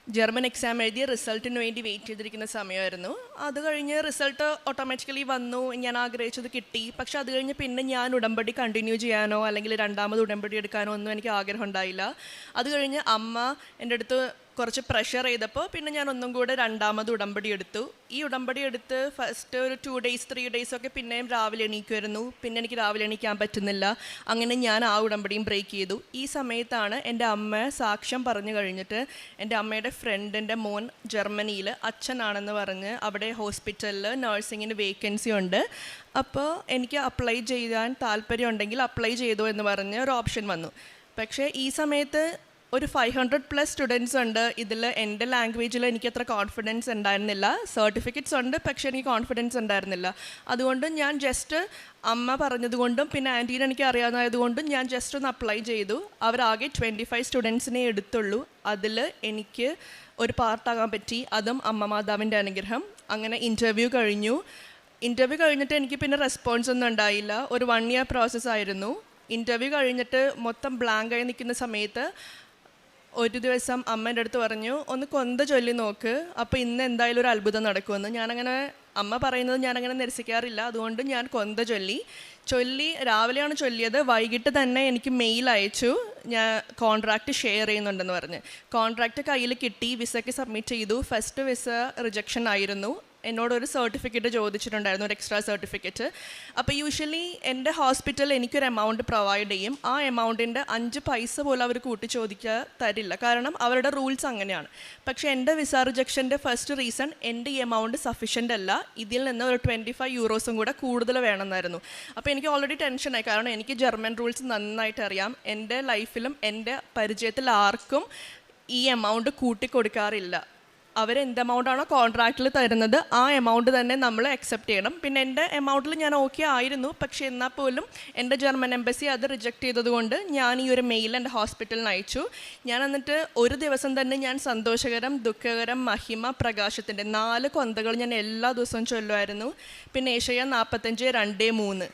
[SPEAKER 14] ജർമ്മൻ എക്സാം എഴുതി റിസൾട്ടിന് വേണ്ടി വെയിറ്റ് ചെയ്തിരിക്കുന്ന സമയമായിരുന്നു. അത് കഴിഞ്ഞ് റിസൾട്ട് ഓട്ടോമാറ്റിക്കലി വന്നു, ഞാൻ ആഗ്രഹിച്ചത് കിട്ടി. പക്ഷെ അത് കഴിഞ്ഞ് പിന്നെ ഞാൻ ഉടമ്പടി കണ്ടിന്യൂ ചെയ്യാനോ അല്ലെങ്കിൽ രണ്ടാമത് ഉടമ്പടി എടുക്കാനോ ഒന്നും എനിക്ക് ആഗ്രഹം ഉണ്ടായില്ല. അത് കഴിഞ്ഞ് അമ്മ എൻ്റെ അടുത്ത് കുറച്ച് പ്രഷർ ചെയ്തപ്പോൾ പിന്നെ ഞാൻ ഒന്നും കൂടെ രണ്ടാമത് ഉടമ്പടി എടുത്തു. ഈ ഉടമ്പടി എടുത്ത് ഫസ്റ്റ് ഒരു 2 days 3 days ഒക്കെ പിന്നെയും രാവിലെ എണീക്കുമായിരുന്നു. പിന്നെ എനിക്ക് രാവിലെ എണീക്കാൻ പറ്റുന്നില്ല. അങ്ങനെ ഞാൻ ആ ഉടമ്പടിയും ബ്രേക്ക് ചെയ്തു. ഈ സമയത്താണ് എൻ്റെ അമ്മ സാക്ഷ്യം പറഞ്ഞു കഴിഞ്ഞിട്ട് എൻ്റെ അമ്മയുടെ ഫ്രണ്ടിൻ്റെ മോൻ ജർമ്മനിയിൽ അച്ഛനാണെന്ന് പറഞ്ഞ് അവിടെ ഹോസ്പിറ്റലിൽ നഴ്സിങ്ങിന് വേക്കൻസി ഉണ്ട്, അപ്പോൾ എനിക്ക് അപ്ലൈ ചെയ്യാൻ താല്പര്യം ഉണ്ടെങ്കിൽ അപ്ലൈ ചെയ്തോ എന്ന് പറഞ്ഞ് ഒരു ഓപ്ഷൻ വന്നു. പക്ഷേ ഈ സമയത്ത് ഒരു 500+ സ്റ്റുഡൻസ് ഉണ്ട്. ഇതിൽ എൻ്റെ ലാംഗ്വേജിൽ എനിക്ക് അത്ര കോൺഫിഡൻസ് ഉണ്ടായിരുന്നില്ല. സർട്ടിഫിക്കറ്റ്സ് ഉണ്ട്, പക്ഷേ എനിക്ക് കോൺഫിഡൻസ് ഉണ്ടായിരുന്നില്ല. അതുകൊണ്ട് ഞാൻ ജസ്റ്റ് അമ്മ പറഞ്ഞതുകൊണ്ടും പിന്നെ ആൻറ്റീനെ എനിക്ക് അറിയാവുന്നതുകൊണ്ടും ഞാൻ ജസ്റ്റ് ഒന്ന് അപ്ലൈ ചെയ്തു. അവരാകെ 25 സ്റ്റുഡൻസിനെ എടുത്തുള്ളൂ. അതിൽ എനിക്ക് ഒരു പാർട്ടാകാൻ പറ്റി, അതും അമ്മ മാതാവിൻ്റെ അനുഗ്രഹം. അങ്ങനെ ഇൻ്റർവ്യൂ കഴിഞ്ഞു. ഇൻ്റർവ്യൂ കഴിഞ്ഞിട്ട് എനിക്ക് പിന്നെ റെസ്പോൺസ് ഒന്നും ഉണ്ടായില്ല. ഒരു 1 year പ്രോസസ്സായിരുന്നു. ഇൻ്റർവ്യൂ കഴിഞ്ഞിട്ട് മൊത്തം ബ്ലാങ്കായി നിൽക്കുന്ന സമയത്ത് ഒരു ദിവസം അമ്മേൻ്റെ അടുത്ത് പറഞ്ഞു, ഒന്ന് കൊന്ത ചൊല്ലി നോക്ക്, അപ്പോൾ ഇന്ന് എന്തായാലും ഒരു അത്ഭുതം നടക്കുമെന്ന്. ഞാനങ്ങനെ അമ്മ പറയുന്നത് ഞാനങ്ങനെ നിരസിക്കാറില്ല, അതുകൊണ്ട് ഞാൻ കൊന്ത ചൊല്ലി രാവിലെയാണ് ചൊല്ലിയത്. വൈകിട്ട് തന്നെ എനിക്ക് മെയിൽ അയച്ചു, ഞാൻ കോൺട്രാക്റ്റ് ഷെയർ ചെയ്യുന്നുണ്ടെന്ന് പറഞ്ഞ്. കോൺട്രാക്റ്റ് കയ്യിൽ കിട്ടി, വിസയ്ക്ക് സബ്മിറ്റ് ചെയ്തു. ഫസ്റ്റ് വിസ റിജക്ഷൻ ആയിരുന്നു. എന്നോടൊരു സർട്ടിഫിക്കറ്റ് ചോദിച്ചിട്ടുണ്ടായിരുന്നു, ഒരു എക്സ്ട്രാ സർട്ടിഫിക്കറ്റ്. അപ്പോൾ യൂഷ്വലി എൻ്റെ ഹോസ്പിറ്റൽ എനിക്കൊരു എമൗണ്ട് പ്രൊവൈഡ് ചെയ്യും. ആ എമൗണ്ടിൻ്റെ 5 പൈസ പോലും അവർ കൂട്ടി ചോദിക്കാൻ തരില്ല, കാരണം അവരുടെ റൂൾസ് അങ്ങനെയാണ്. പക്ഷേ എൻ്റെ വിസ റിജക്ഷൻ്റെ ഫസ്റ്റ് റീസൺ എൻ്റെ ഈ എമൗണ്ട് സഫീഷ്യൻ്റ് അല്ല, ഇതിൽ നിന്ന് ഒരു 25 euros കൂടെ കൂടുതൽ വേണമെന്നായിരുന്നു. അപ്പോൾ എനിക്ക് ഓൾറെഡി ടെൻഷനായി, കാരണം എനിക്ക് ജർമ്മൻ റൂൾസ് നന്നായിട്ട് അറിയാം. എൻ്റെ ലൈഫിലും എൻ്റെ പരിചയത്തിൽ ആർക്കും ഈ എമൗണ്ട് കൂട്ടിക്കൊടുക്കാറില്ല. അവരെന്ത് എമൗണ്ടാണോ കോൺട്രാക്റ്റിൽ തരുന്നത് ആ എമൗണ്ട് തന്നെ നമ്മൾ അക്സെപ്റ്റ് ചെയ്യണം. പിന്നെ എൻ്റെ എമൗണ്ടിൽ ഞാൻ ഓക്കെ ആയിരുന്നു, പക്ഷേ എന്നാൽ പോലും എൻ്റെ ജർമ്മൻ എംബസി അത് റിജക്റ്റ് ചെയ്തതുകൊണ്ട് ഞാൻ ഈ ഒരു മെയിൽ എൻ്റെ ഹോസ്പിറ്റലിന് അയച്ചു. ഞാൻ എന്നിട്ട് ഒരു ദിവസം തന്നെ ഞാൻ സന്തോഷകരം, ദുഃഖകരം, മഹിമ, പ്രകാശത്തിൻ്റെ 4 കൊന്തകൾ ഞാൻ എല്ലാ ദിവസവും ചൊല്ലുമായിരുന്നു. പിന്നെ ഏഷ്യ 45:2-3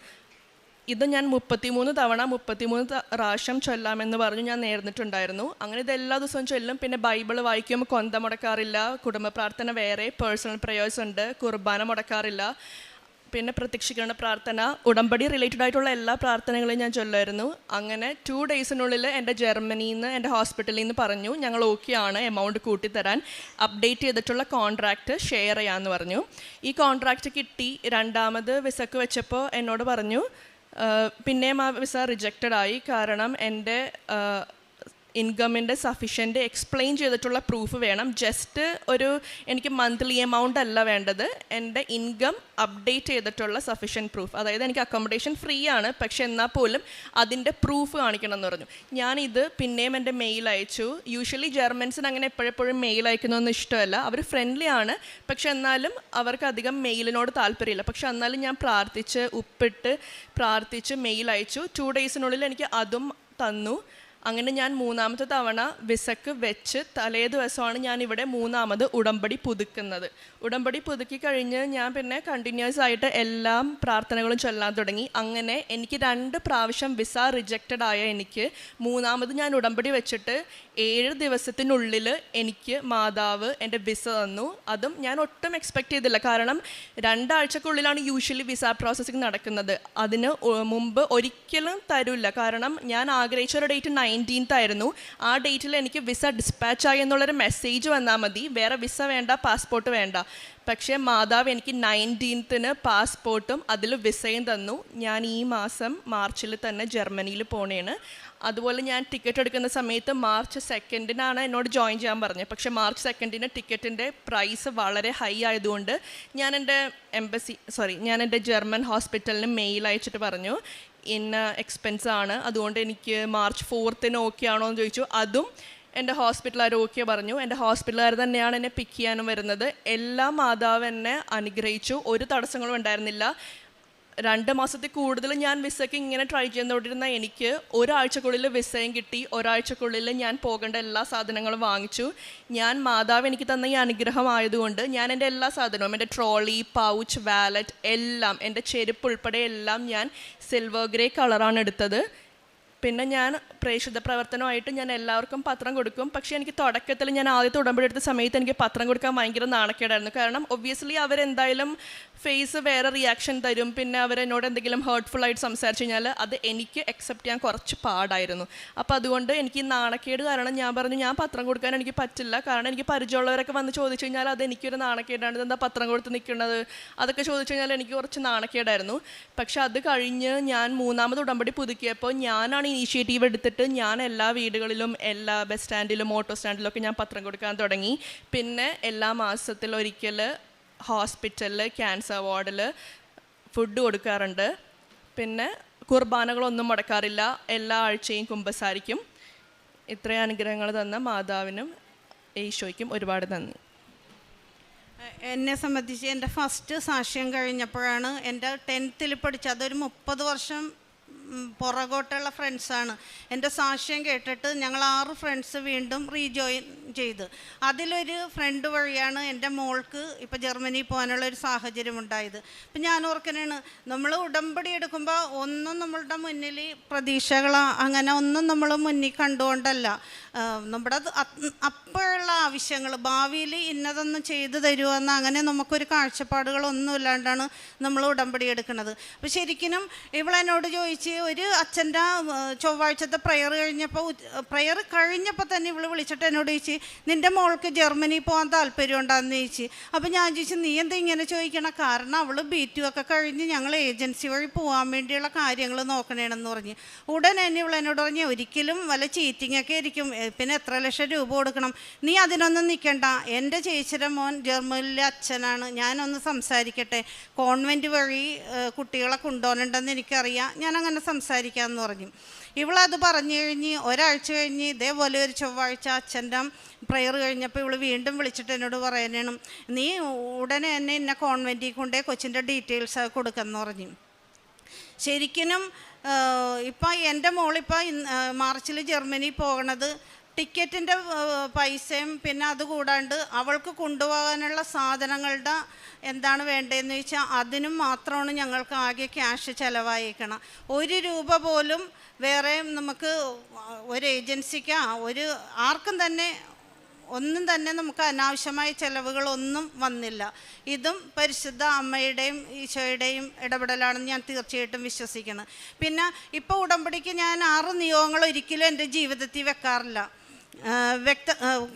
[SPEAKER 14] ഇത് ഞാൻ 33 തവണ 33 പ്രാവശ്യം ചൊല്ലാമെന്ന് പറഞ്ഞു ഞാൻ നേർന്നിട്ടുണ്ടായിരുന്നു. അങ്ങനെ ഇത് എല്ലാ ദിവസവും ചൊല്ലും. പിന്നെ ബൈബിൾ വായിക്കുമ്പോൾ കൊന്ത മുടക്കാറില്ല. കുടുംബ പ്രാർത്ഥന വേറെ, പേഴ്സണൽ പ്രേയേഴ്സ് ഉണ്ട്, കുർബാന മുടക്കാറില്ല. പിന്നെ പ്രത്യക്ഷീകരണ പ്രാർത്ഥന, ഉടമ്പടി റിലേറ്റഡ് ആയിട്ടുള്ള എല്ലാ പ്രാർത്ഥനകളും ഞാൻ ചൊല്ലുമായിരുന്നു. അങ്ങനെ 2 daysനുള്ളിൽ എൻ്റെ ജർമ്മനിയിൽ നിന്ന് എൻ്റെ ഹോസ്പിറ്റലിൽ നിന്ന് പറഞ്ഞു, ഞങ്ങൾ ഓക്കെയാണ് എമൗണ്ട് കൂട്ടിത്തരാൻ, അപ്ഡേറ്റ് ചെയ്തിട്ടുള്ള കോൺട്രാക്റ്റ് ഷെയർ ചെയ്യാമെന്ന് പറഞ്ഞു. ഈ കോൺട്രാക്റ്റ് കിട്ടി. രണ്ടാമത് വിസക്ക് വെച്ചപ്പോൾ എന്നോട് പറഞ്ഞു, പിന്നെയും ആ വിസ റിജക്റ്റഡ് ആയി, കാരണം എൻ്റെ ഇൻകമിൻ്റെ സഫീഷ്യൻ്റ് എക്സ്പ്ലെയിൻ ചെയ്തിട്ടുള്ള പ്രൂഫ് വേണം. ജസ്റ്റ് ഒരു എനിക്ക് മന്ത്ലി എമൗണ്ട് അല്ല വേണ്ടത്, എൻ്റെ ഇൻകം അപ്ഡേറ്റ് ചെയ്തിട്ടുള്ള സഫീഷ്യൻറ്റ് പ്രൂഫ്. അതായത് എനിക്ക് അക്കോമഡേഷൻ ഫ്രീ ആണ്, പക്ഷെ എന്നാൽ പോലും അതിൻ്റെ പ്രൂഫ് കാണിക്കണം എന്ന് പറഞ്ഞു. ഞാനിത് പിന്നെയും എൻ്റെ മെയിൽ അയച്ചു. യൂഷ്വലി ജർമ്മൻസിന് അങ്ങനെ എപ്പോഴെപ്പോഴും മെയിൽ അയക്കുന്നതൊന്നും ഇഷ്ടമല്ല. അവർ ഫ്രണ്ട്ലി ആണ്, പക്ഷെ എന്നാലും അവർക്ക് അധികം മെയിലിനോട് താല്പര്യമില്ല. പക്ഷെ എന്നാലും ഞാൻ ഉപ്പിട്ട് പ്രാർത്ഥിച്ച് മെയിൽ അയച്ചു. 2 daysനുള്ളിൽ എനിക്ക് അതും തന്നു. അങ്ങനെ ഞാൻ 3ാമത്തെ തവണ വിസക്ക് വെച്ച് തലേ ദിവസമാണ് ഞാൻ ഇവിടെ 3ാമത് ഉടമ്പടി പുതുക്കുന്നത്. ഉടമ്പടി പുതുക്കി കഴിഞ്ഞ് ഞാൻ പിന്നെ കണ്ടിന്യൂസ് ആയിട്ട് എല്ലാ പ്രാർത്ഥനകളും ചൊല്ലാൻ തുടങ്ങി. അങ്ങനെ എനിക്ക് 2 പ്രാവശ്യം വിസ റിജക്റ്റഡ് ആയ എനിക്ക് 3ാമത് ഞാൻ ഉടമ്പടി വെച്ചിട്ട് 7 ദിവസത്തിനുള്ളിൽ എനിക്ക് മാതാവ് എൻ്റെ വിസ തന്നു. അതും ഞാൻ ഒട്ടും എക്സ്പെക്റ്റ് ചെയ്തില്ല, കാരണം 2 ആഴ്ചക്കുള്ളിലാണ് യൂഷ്വലി വിസ പ്രോസസ്സിങ് നടക്കുന്നത്. അതിന് മുമ്പ് ഒരിക്കലും തരില്ല, കാരണം ഞാൻ ആഗ്രഹിച്ച ഒരു ഡേറ്റ് 19th ആയിരുന്നു. ആ ഡേറ്റിൽ എനിക്ക് വിസ ഡിസ്പാച്ചായി എന്നുള്ളൊരു മെസ്സേജ് വന്നാൽ മതി, വേറെ വിസ വേണ്ട, പാസ്പോർട്ട് വേണ്ട. പക്ഷേ മാതാവ് എനിക്ക് 19th പാസ്പോർട്ടും അതിൽ വിസയും തന്നു. ഞാൻ ഈ മാസം മാർച്ചിൽ തന്നെ ജർമ്മനിയിൽ പോണേണ്. അതുപോലെ ഞാൻ ടിക്കറ്റ് എടുക്കുന്ന സമയത്ത് March 2 എന്നോട് ജോയിൻ ചെയ്യാൻ പറഞ്ഞത്. പക്ഷേ March 2 ടിക്കറ്റിൻ്റെ പ്രൈസ് വളരെ ഹൈ ആയതുകൊണ്ട് ഞാൻ എൻ്റെ ജർമ്മൻ ഹോസ്പിറ്റലിന് മെയിൽ അയച്ചിട്ട് പറഞ്ഞു, ഇന്ന എക്സ്പെൻസ് ആണ്, അതുകൊണ്ട് എനിക്ക് March 4 ഓക്കെ ആണോ എന്ന് ചോദിച്ചു. അതും എൻ്റെ ഹോസ്പിറ്റലുകാർ ഓക്കെ പറഞ്ഞു. എൻ്റെ ഹോസ്പിറ്റലുകാർ തന്നെയാണ് എന്നെ പിക്ക് ചെയ്യാനും വരുന്നത്. എല്ലാ മാതാവ് എന്നെ അനുഗ്രഹിച്ചു, ഒരു തടസ്സങ്ങളും ഉണ്ടായിരുന്നില്ല. 2 മാസത്തിൽ കൂടുതൽ ഞാൻ വിസയ്ക്ക് ഇങ്ങനെ ട്രൈ ചെയ്തുകൊണ്ടിരുന്ന എനിക്ക് ഒരാഴ്ചക്കുള്ളിൽ വിസയും കിട്ടി. ഒരാഴ്ചക്കുള്ളിൽ ഞാൻ പോകേണ്ട എല്ലാ സാധനങ്ങളും വാങ്ങിച്ചു. ഞാൻ മാതാവ് എനിക്ക് തന്ന ഈ അനുഗ്രഹമായതുകൊണ്ട് ഞാൻ എൻ്റെ എല്ലാ സാധനവും, എൻ്റെ ട്രോളി, പൗച്ച്, വാലറ്റ് എല്ലാം, എൻ്റെ ചെരുപ്പ് ഉൾപ്പെടെ എല്ലാം ഞാൻ സിൽവർ ഗ്രേ കളറാണ് എടുത്തത്. പിന്നെ ഞാൻ പ്രേക്ഷിത പ്രവർത്തനമായിട്ട് ഞാൻ എല്ലാവർക്കും പത്രം കൊടുക്കും. പക്ഷേ എനിക്ക് തുടക്കത്തിൽ ഞാൻ ആദ്യത്തെ ഉടമ്പടി എടുത്ത സമയത്ത് എനിക്ക് പത്രം കൊടുക്കാൻ ഭയങ്കര നാണക്കേടായിരുന്നു. കാരണം ഒബ്വിയസ്ലി അവരെന്തായാലും ഫേസ് വേറെ റിയാക്ഷൻ തരും. പിന്നെ അവരെന്നോട് എന്തെങ്കിലും ഹേർട്ട്ഫുള്ളായിട്ട് സംസാരിച്ച് കഴിഞ്ഞാൽ അത് എനിക്ക് അക്സെപ്റ്റ് ചെയ്യാൻ കുറച്ച് പാടായിരുന്നു. അപ്പോൾ അതുകൊണ്ട് എനിക്ക് ഈ നാണക്കേട് കാരണം ഞാൻ പറഞ്ഞു ഞാൻ പത്രം കൊടുക്കാൻ എനിക്ക് പറ്റില്ല. കാരണം എനിക്ക് പരിചയമുള്ളവരൊക്കെ വന്ന് ചോദിച്ചു കഴിഞ്ഞാൽ അത് എനിക്കൊരു നാണക്കേടാണ്, എന്താ പത്രം കൊടുത്ത് നിൽക്കുന്നത്, അതൊക്കെ ചോദിച്ചു കഴിഞ്ഞാൽ എനിക്ക് കുറച്ച് നാണക്കേടായിരുന്നു. പക്ഷെ അത് കഴിഞ്ഞ് ഞാൻ 3ാമത് ഉടമ്പടി പുതുക്കിയപ്പോൾ ഞാനാണ് ഇനീഷ്യേറ്റീവ് എടുത്തിട്ട് ഞാൻ എല്ലാ വീടുകളിലും എല്ലാ ബസ് സ്റ്റാൻഡിലും ഓട്ടോ സ്റ്റാൻഡിലൊക്കെ ഞാൻ പത്രം കൊടുക്കാൻ തുടങ്ങി. പിന്നെ എല്ലാ മാസത്തിലൊരിക്കൽ ഹോസ്പിറ്റലിൽ ക്യാൻസർ വാർഡിൽ ഫുഡ് കൊടുക്കാറുണ്ട്. പിന്നെ കുർബാനകളൊന്നും മുടക്കാറില്ല, എല്ലാ ആഴ്ചയും കുമ്പസാരിക്കും. ഇത്രയും അനുഗ്രഹങ്ങൾ തന്ന മാതാവിനും ഈശോയ്ക്കും ഒരുപാട് നന്ദി.
[SPEAKER 12] എന്നെ സംബന്ധിച്ച് എൻ്റെ ഫസ്റ്റ് സാക്ഷ്യം കഴിഞ്ഞപ്പോഴാണ് എൻ്റെ 10th പഠിച്ച, അതൊരു 30 വർഷം പുറകോട്ടുള്ള ഫ്രണ്ട്സാണ്. എൻ്റെ സാക്ഷ്യം കേട്ടിട്ട് ഞങ്ങൾ 6 ഫ്രണ്ട്സ് വീണ്ടും റീജോയിൻ ചെയ്ത്. അതിലൊരു ഫ്രണ്ട് വഴിയാണ് എൻ്റെ മോൾക്ക് ഇപ്പോൾ ജർമ്മനി പോകാനുള്ള ഒരു സാഹചര്യം ഉണ്ടായത്. അപ്പം ഞാൻ ഓർക്കണേണ്, നമ്മൾ ഉടമ്പടി എടുക്കുമ്പോൾ ഒന്നും നമ്മളുടെ മുന്നിൽ പ്രതീക്ഷകളോ അങ്ങനെ ഒന്നും നമ്മൾ മുന്നിൽ കണ്ടുകൊണ്ടല്ല, നമ്മുടെ അപ്പോഴുള്ള ആവശ്യങ്ങൾ, ഭാവിയിൽ ഇന്നതൊന്നും ചെയ്തു തരുമെന്ന് അങ്ങനെ നമുക്കൊരു കാഴ്ചപ്പാടുകളൊന്നും ഇല്ലാണ്ടാണ് നമ്മൾ ഉടമ്പടി എടുക്കുന്നത്. അപ്പോൾ ശരിക്കും ഇവളെന്നോട് ചോദിച്ച്, ഒരു അച്ഛൻ്റെ ചൊവ്വാഴ്ചത്തെ പ്രയർ കഴിഞ്ഞപ്പോൾ തന്നെ ഇവൾ വിളിച്ചിട്ട് എന്നോട് ചോദിച്ച്, നിൻ്റെ മോൾക്ക് ജർമ്മനി പോകാൻ താല്പര്യമുണ്ടാന്ന് ചോദിച്ച്. അപ്പോൾ ഞാൻ ചോദിച്ചു, നീ എന്താ ഇങ്ങനെ ചോദിക്കണം? കാരണം അവൾ B2 ഒക്കെ കഴിഞ്ഞ് ഞങ്ങൾ ഏജൻസി വഴി പോകാൻ വേണ്ടിയുള്ള കാര്യങ്ങൾ നോക്കണേണെന്ന് പറഞ്ഞ്. ഉടനെ തന്നെ ഇവളെന്നോട് പറഞ്ഞ്, ഒരിക്കലും വല്ല ചീറ്റിങ്ങൊക്കെ ആയിരിക്കും, പിന്നെ എത്ര ലക്ഷം രൂപ കൊടുക്കണം, നീ അതിനൊന്നും നിൽക്കണ്ട, എൻ്റെ ചേച്ചിയുടെ മോൻ ജർമ്മനിലെ അച്ഛനാണ്, ഞാനൊന്ന് സംസാരിക്കട്ടെ, കോൺവെൻറ്റ് വഴി കുട്ടികളെ കൊണ്ടുപോകണമെന്ന് എനിക്കറിയാം, ഞാനങ്ങനെ സംസാരിക്കാമെന്ന് പറഞ്ഞു. ഇവളത് പറഞ്ഞു കഴിഞ്ഞ് ഒരാഴ്ച കഴിഞ്ഞ് ഇതേപോലെ ഒരു ചൊവ്വാഴ്ച അച്ഛൻ്റെ പ്രയർ കഴിഞ്ഞപ്പോൾ ഇവൾ വീണ്ടും വിളിച്ചിട്ട് എന്നോട് പറയാനാണ്, നീ ഉടനെ തന്നെ എന്നെ കോൺവെൻറ്റിൽ കൊണ്ടേ കൊച്ചിൻ്റെ ഡീറ്റെയിൽസ് കൊടുക്കാമെന്ന് പറഞ്ഞു. ശരിക്കും ഇപ്പം എൻ്റെ മോളിപ്പോൾ മാർച്ചിൽ ജർമ്മനി പോകണത് ടിക്കറ്റിൻ്റെ പൈസയും പിന്നെ അതുകൂടാണ്ട് അവൾക്ക് കൊണ്ടുപോകാനുള്ള സാധനങ്ങളുടെ എന്താണ് വേണ്ടതെന്ന് ചോദിച്ചാൽ അതിനും മാത്രമാണ് ഞങ്ങൾക്ക് ആകെ ക്യാഷ് ചിലവായേക്കണം. 1 രൂപ പോലും വേറെ നമുക്ക് ഒരു ഏജൻസിക്ക് ആർക്കും തന്നെ ഒന്നും തന്നെ നമുക്ക് അനാവശ്യമായ ചിലവുകളൊന്നും വന്നില്ല. ഇതും പരിശുദ്ധ അമ്മയുടെയും ഈശോയുടെയും ഇടപെടലാണെന്ന് ഞാൻ തീർച്ചയായിട്ടും വിശ്വസിക്കുന്നു. പിന്നെ ഇപ്പോൾ ഉടമ്പടിക്ക് ഞാൻ 6 നിയോഗങ്ങൾ ഒരിക്കലും എൻ്റെ ജീവിതത്തിൽ വെക്കാറില്ല.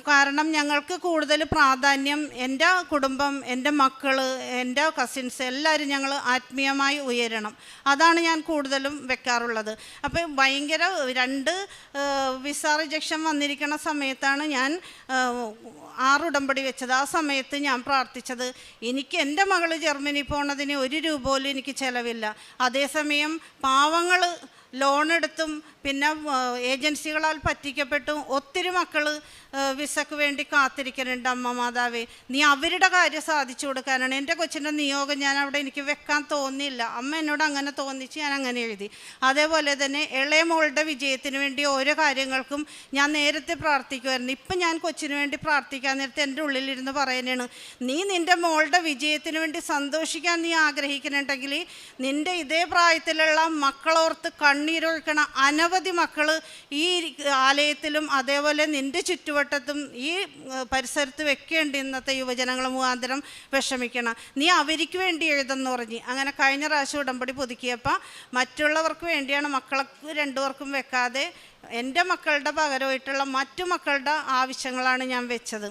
[SPEAKER 12] കാരണം ഞങ്ങൾക്ക് കൂടുതൽ പ്രാധാന്യം എൻ്റെ കുടുംബം, എൻ്റെ മക്കൾ, എൻ്റെ കസിൻസ് എല്ലാവരും ഞങ്ങൾ ആത്മീയമായി ഉയരണം, അതാണ് ഞാൻ കൂടുതലും വെക്കാറുള്ളത്. അപ്പോൾ ഭയങ്കര 2 വിസ റിജക്ഷൻ വന്നിരിക്കുന്ന സമയത്താണ് ഞാൻ 6 ഉടമ്പടി വെച്ചത്. ആ സമയത്ത് ഞാൻ പ്രാർത്ഥിച്ചത്, എനിക്ക് എൻ്റെ മകൾ ജർമ്മനി പോണതിന് 1 രൂപ പോലും എനിക്ക് ചിലവില്ല. അതേസമയം പാവങ്ങൾ ലോണെടുത്തും പിന്നെ ഏജൻസികളാൽ പറ്റിക്കപ്പെട്ടും ഒത്തിരി മക്കൾ വിസക്ക് വേണ്ടി കാത്തിരിക്കുന്നുണ്ട്. അമ്മ മാതാവേ, നീ അവരുടെ കാര്യം സാധിച്ചു കൊടുക്കാനാണ്. എൻ്റെ കൊച്ചിൻ്റെ നിയോഗം ഞാൻ അവിടെ എനിക്ക് വെക്കാൻ തോന്നിയില്ല, അമ്മ എന്നോട് അങ്ങനെ തോന്നിച്ച് ഞാൻ അങ്ങനെ എഴുതി. അതേപോലെ തന്നെ ഇളയ മോളുടെ വിജയത്തിന് വേണ്ടി ഓരോ കാര്യങ്ങൾക്കും ഞാൻ നേരത്തെ പ്രാർത്ഥിക്കുമായിരുന്നു. ഇപ്പം ഞാൻ കൊച്ചിന് വേണ്ടി പ്രാർത്ഥിക്കാൻ നേരത്തെ എൻ്റെ ഉള്ളിലിരുന്ന് പറയുന്നതാണ്, നീ നിൻ്റെ മോളുടെ വിജയത്തിന് വേണ്ടി സന്തോഷിക്കാൻ നീ ആഗ്രഹിക്കുന്നുണ്ടെങ്കിൽ നിൻ്റെ ഇതേ പ്രായത്തിലുള്ള മക്കളോർത്ത് കണ്ണീരൊഴുക്കണ അനവധി മക്കൾ ഈ ആലയത്തിലും അതേപോലെ നിൻ്റെ ചുറ്റുവട്ടത്തും ഈ പരിസരത്ത് വെക്കേണ്ട ഇന്നത്തെ യുവജനങ്ങൾ മുഖാന്തരം വിഷമിക്കണം, നീ അവർക്ക് വേണ്ടി എഴുതെന്ന് പറഞ്ഞ്. അങ്ങനെ കഴിഞ്ഞ പ്രാവശ്യം ഉടമ്പടി പുതുക്കിയപ്പോൾ മറ്റുള്ളവർക്ക് വേണ്ടിയാണ്, മക്കൾക്ക് 2 പേർക്കും വെക്കാതെ എൻ്റെ മക്കളുടെ പകരമായിട്ടുള്ള മറ്റു മക്കളുടെ ആവശ്യങ്ങളാണ് ഞാൻ വെച്ചത്.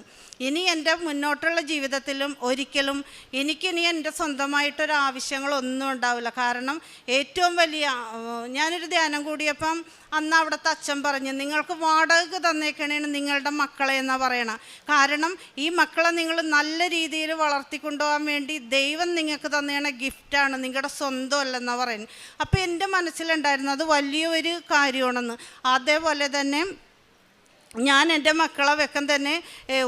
[SPEAKER 12] ഇനി എൻ്റെ മുന്നോട്ടുള്ള ജീവിതത്തിലും ഒരിക്കലും എനിക്കിനി എൻ്റെ സ്വന്തമായിട്ടൊരു ആവശ്യങ്ങളൊന്നും ഉണ്ടാവില്ല. കാരണം ഏറ്റവും വലിയ ഞാനൊരു ധ്യാനം കൂടിയപ്പം അന്ന് അവിടുത്തെ അച്ഛൻ പറഞ്ഞു, നിങ്ങൾക്ക് വാടക തന്നേക്കണേണ് നിങ്ങളുടെ മക്കളെ എന്നാണ് പറയണം. കാരണം ഈ മക്കളെ നിങ്ങൾ നല്ല രീതിയിൽ വളർത്തിക്കൊണ്ടുപോകാൻ വേണ്ടി ദൈവം നിങ്ങൾക്ക് തന്നേണ ഗിഫ്റ്റാണ്, നിങ്ങളുടെ സ്വന്തമല്ലെന്നാണ് പറയുന്നത്. അപ്പോൾ എൻ്റെ മനസ്സിലുണ്ടായിരുന്നു അത് വലിയൊരു കാര്യമാണെന്ന്. അതേപോലെ തന്നെ ഞാൻ എൻ്റെ മക്കളെ വെക്കം തന്നെ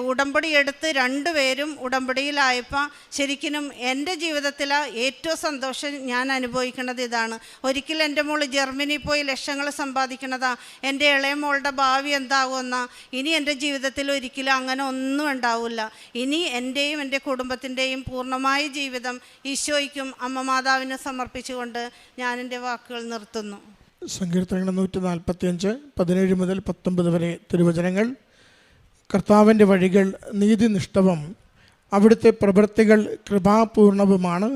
[SPEAKER 12] ഉടമ്പടി എടുത്ത് 2 പേരും ഉടമ്പടിയിലായപ്പോൾ ശരിക്കും എൻ്റെ ജീവിതത്തിലെ ഏറ്റവും സന്തോഷം ഞാൻ അനുഭവിക്കുന്നത് ഇതാണ്. ഒരിക്കലും എൻ്റെ മോൾ ജർമ്മനി പോയി ലക്ഷങ്ങൾ സമ്പാദിക്കണതാ, എൻ്റെ ഇളയ മോളുടെ ഭാവി എന്താകുമെന്നാ. ഇനി എൻ്റെ ജീവിതത്തിൽ ഒരിക്കലും അങ്ങനെ ഒന്നും ഉണ്ടാവില്ല. ഇനി എൻ്റെയും എൻ്റെ കുടുംബത്തിൻ്റെയും പൂർണ്ണമായ ജീവിതം ഈശോയ്ക്കും അമ്മ മാതാവിനും സമർപ്പിച്ചുകൊണ്ട് ഞാൻ എൻ്റെ വാക്കുകൾ നിർത്തുന്നു.
[SPEAKER 5] സങ്കീർത്തനങ്ങൾ 145 17 മുതൽ 19 വരെ തിരുവചനങ്ങൾ. കർത്താവിൻ്റെ വഴികൾ നീതിനിഷ്ഠവും അവിടുത്തെ പ്രവൃത്തികൾ കൃപാപൂർണവുമാണ്.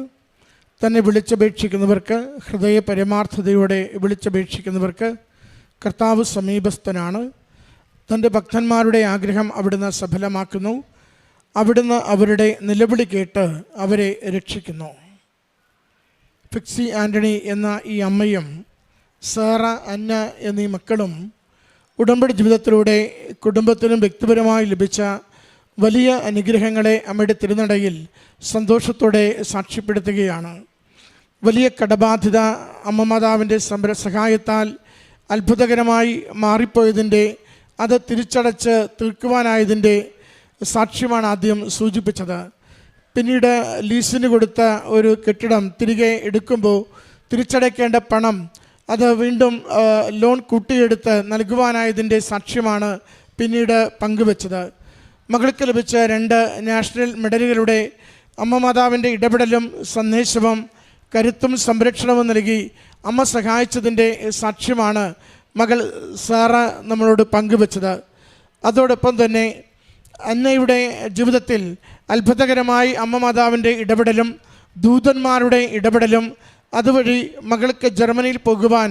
[SPEAKER 5] തന്നെ വിളിച്ചപേക്ഷിക്കുന്നവർക്ക്, ഹൃദയ പരമാർത്ഥതയോടെ വിളിച്ചപേക്ഷിക്കുന്നവർക്ക് കർത്താവ് സമീപസ്ഥനാണ്. തൻ്റെ ഭക്തന്മാരുടെ ആഗ്രഹം അവിടുന്ന് സഫലമാക്കുന്നു. അവിടുന്ന് അവരുടെ നിലവിളി കേട്ട് അവരെ രക്ഷിക്കുന്നു. ഫിക്സി ആൻ്റണി എന്ന ഈ അമ്മയും സാറ, അന്ന എന്നീ മക്കളും ഉടമ്പടി ജീവിതത്തിലൂടെ കുടുംബത്തിനും വ്യക്തിപരമായി ലഭിച്ച വലിയ അനുഗ്രഹങ്ങളെ അമ്മയുടെ തിരുനടയിൽ സന്തോഷത്തോടെ സാക്ഷ്യപ്പെടുത്തുകയാണ്. വലിയ കടബാധ്യത അമ്മ മാതാവിൻ്റെ സഹായത്താൽ അത്ഭുതകരമായി മാറിപ്പോയതിൻ്റെ, അത് തിരിച്ചടച്ച് തീർക്കുവാനായതിൻ്റെ സാക്ഷ്യമാണ് ആദ്യം സൂചിപ്പിച്ചത്. പിന്നീട് ലീസിന് കൊടുത്ത ഒരു കെട്ടിടം തിരികെ എടുക്കുമ്പോൾ തിരിച്ചടയ്ക്കേണ്ട പണം അത് വീണ്ടും ലോൺ കൂട്ടിയെടുത്ത് നൽകുവാനായതിൻ്റെ സാക്ഷ്യമാണ് പിന്നീട് പങ്കുവച്ചത്. മകൾക്ക് ലഭിച്ച 2 നാഷണൽ മെഡലുകളുടെ അമ്മ മാതാവിൻ്റെ ഇടപെടലും സന്ദേശവും കരുത്തും സംരക്ഷണവും നൽകി അമ്മ സഹായിച്ചതിൻ്റെ സാക്ഷ്യമാണ് മകൾ സാറ നമ്മളോട് പങ്കുവച്ചത്. അതോടൊപ്പം തന്നെ അന്നയുടെ ജീവിതത്തിൽ അത്ഭുതകരമായി അമ്മ മാതാവിൻ്റെ ഇടപെടലും ദൂതന്മാരുടെ ഇടപെടലും, അതുവഴി മകൾക്ക് ജർമ്മനിയിൽ പോകുവാൻ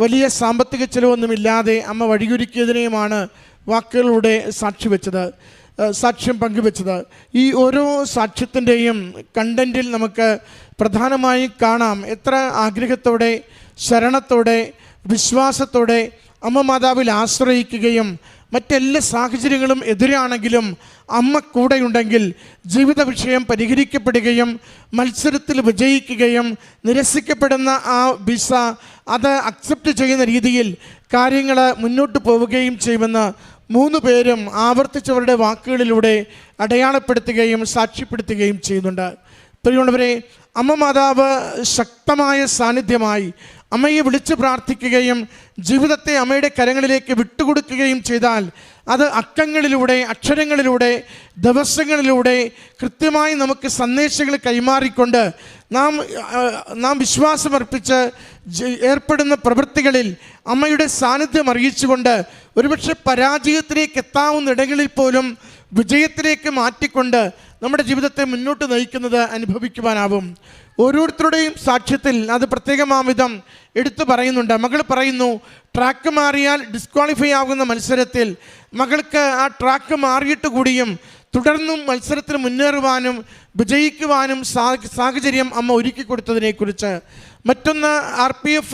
[SPEAKER 5] വലിയ സാമ്പത്തിക ചിലവൊന്നുമില്ലാതെ അമ്മ വഴിയൊരുക്കിയതിനെയുമാണ് വാക്കുകളിലൂടെ സാക്ഷ്യം പങ്കുവെച്ചത്. ഈ ഓരോ സാക്ഷ്യത്തിൻ്റെയും കണ്ടൻറ്റിൽ നമുക്ക് പ്രധാനമായും കാണാം എത്ര ആഗ്രഹത്തോടെ, ശരണത്തോടെ, വിശ്വാസത്തോടെ അമ്മ മാതാവിൽ ആശ്രയിക്കുകയും മറ്റെല്ലാ സാഹചര്യങ്ങളും എതിരാണെങ്കിലും അമ്മ കൂടെയുണ്ടെങ്കിൽ ജീവിത വിഷയം പരിഹരിക്കപ്പെടുകയും മത്സരത്തിൽ വിജയിക്കുകയും നിരസിക്കപ്പെടുന്ന ആ വിസ അത് അക്സെപ്റ്റ് ചെയ്യുന്ന രീതിയിൽ കാര്യങ്ങൾ മുന്നോട്ട് പോവുകയും ചെയ്യുമെന്ന് 3 പേരും ആവർത്തിച്ചവരുടെ വാക്കുകളിലൂടെ അടയാളപ്പെടുത്തുകയും സാക്ഷ്യപ്പെടുത്തുകയും ചെയ്യുന്നുണ്ട്. പ്രിയമുള്ളവരെ, അമ്മ മാതാവ് ശക്തമായ സാന്നിധ്യമായി അമ്മയെ വിളിച്ച് പ്രാർത്ഥിക്കുകയും ജീവിതത്തെ അമ്മയുടെ കരങ്ങളിലേക്ക് വിട്ടുകൊടുക്കുകയും ചെയ്താൽ അത് അക്കങ്ങളിലൂടെ, അക്ഷരങ്ങളിലൂടെ, ദിവസങ്ങളിലൂടെ കൃത്യമായി നമുക്ക് സന്ദേശങ്ങൾ കൈമാറിക്കൊണ്ട് നാം വിശ്വാസമർപ്പിച്ച് ഏർപ്പെടുന്ന പ്രവൃത്തികളിൽ അമ്മയുടെ സാന്നിധ്യം അറിയിച്ചുകൊണ്ട് ഒരുപക്ഷെ പരാജയത്തിലേക്ക് എത്താവുന്ന ഇടങ്ങളിൽ പോലും വിജയത്തിലേക്ക് മാറ്റിക്കൊണ്ട് നമ്മുടെ ജീവിതത്തെ മുന്നോട്ട് നയിക്കുന്നത് അനുഭവിക്കുവാനാവും. ഓരോരുത്തരുടെയും സാക്ഷ്യത്തിൽ അത് പ്രത്യേകമാവിധം എടുത്തു പറയുന്നുണ്ട്. മകൾ പറയുന്നു, ട്രാക്ക് മാറിയാൽ ഡിസ്ക്വാളിഫൈ ആകുന്ന മത്സരത്തിൽ മകൾക്ക് ആ ട്രാക്ക് മാറിയിട്ട് കൂടിയും തുടർന്നും മത്സരത്തിൽ മുന്നേറുവാനും വിജയിക്കുവാനും സാഹചര്യം അമ്മ ഒരുക്കി കൊടുത്തതിനെക്കുറിച്ച്. മറ്റൊന്ന്, RPF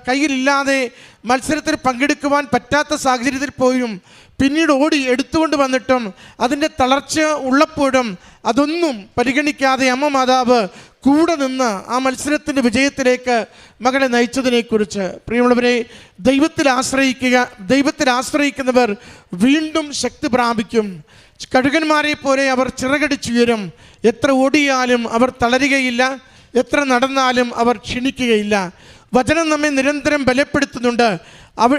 [SPEAKER 5] കയ്യിലില്ലാതെ മത്സരത്തിൽ പങ്കെടുക്കുവാൻ പറ്റാത്ത സാഹചര്യത്തിൽ പോയും പിന്നീട് ഓടി എടുത്തുകൊണ്ട് വന്നിട്ടും അതിൻ്റെ തളർച്ച ഉള്ളപ്പോഴും അതൊന്നും പരിഗണിക്കാതെ അമ്മ മാതാവ് കൂടെ നിന്ന് ആ മത്സരത്തിൻ്റെ വിജയത്തിലേക്ക് മകളെ നയിച്ചതിനെക്കുറിച്ച്. പ്രിയമുള്ളവരെ, ദൈവത്തിൽ ആശ്രയിക്കുന്നവർ വീണ്ടും ശക്തി പ്രാപിക്കും. കഴുകന്മാരെ പോലെ അവർ ചിറകടിച്ചുയരും. എത്ര ഓടിയാലും അവർ തളരുകയില്ല, എത്ര നടന്നാലും അവർ ക്ഷീണിക്കുകയില്ല. വചനം നമ്മെ നിരന്തരം ബലപ്പെടുത്തുന്നുണ്ട്.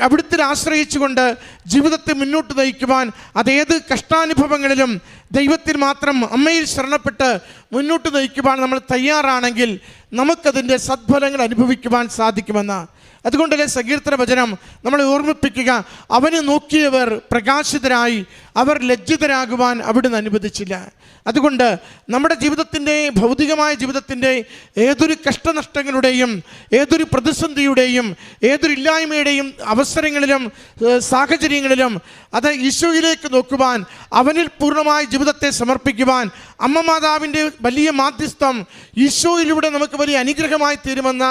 [SPEAKER 5] അവിടുത്തെ ആശ്രയിച്ചുകൊണ്ട് ജീവിതത്തെ മുന്നോട്ട് നയിക്കുവാൻ, അതേത് കഷ്ടാനുഭവങ്ങളിലും ദൈവത്തിൽ മാത്രം അമ്മയിൽ ശരണപ്പെട്ട് മുന്നോട്ട് നയിക്കുവാൻ നമ്മൾ തയ്യാറാണെങ്കിൽ നമുക്കതിൻ്റെ സദ്ഫലങ്ങൾ അനുഭവിക്കുവാൻ സാധിക്കുമെന്ന്. അതുകൊണ്ടല്ലേ സങ്കീർത്തന വചനം നമ്മളെ ഓർമ്മിപ്പിക്കുക, അവനെ നോക്കിയവർ പ്രകാശിതരായി, അവർ ലജ്ജിതരാകുവാൻ അവിടുന്ന് അനുവദിച്ചില്ല. അതുകൊണ്ട് നമ്മുടെ ജീവിതത്തിൻ്റെ, ഭൗതികമായ ജീവിതത്തിൻ്റെ ഏതൊരു കഷ്ടനഷ്ടങ്ങളുടെയും, ഏതൊരു പ്രതിസന്ധിയുടെയും, ഏതൊരു ഇല്ലായ്മയുടെയും അവസരങ്ങളിലും സാഹചര്യങ്ങളിലും അത് ഈശോയിലേക്ക് നോക്കുവാൻ, അവനിൽ പൂർണ്ണമായി ജീവിതത്തെ സമർപ്പിക്കുവാൻ അമ്മ മാതാവിൻ്റെ വലിയ മാധ്യസ്ഥം ഈശോയിലൂടെ നമുക്ക് വലിയ അനുഗ്രഹമായി തീരുമെന്ന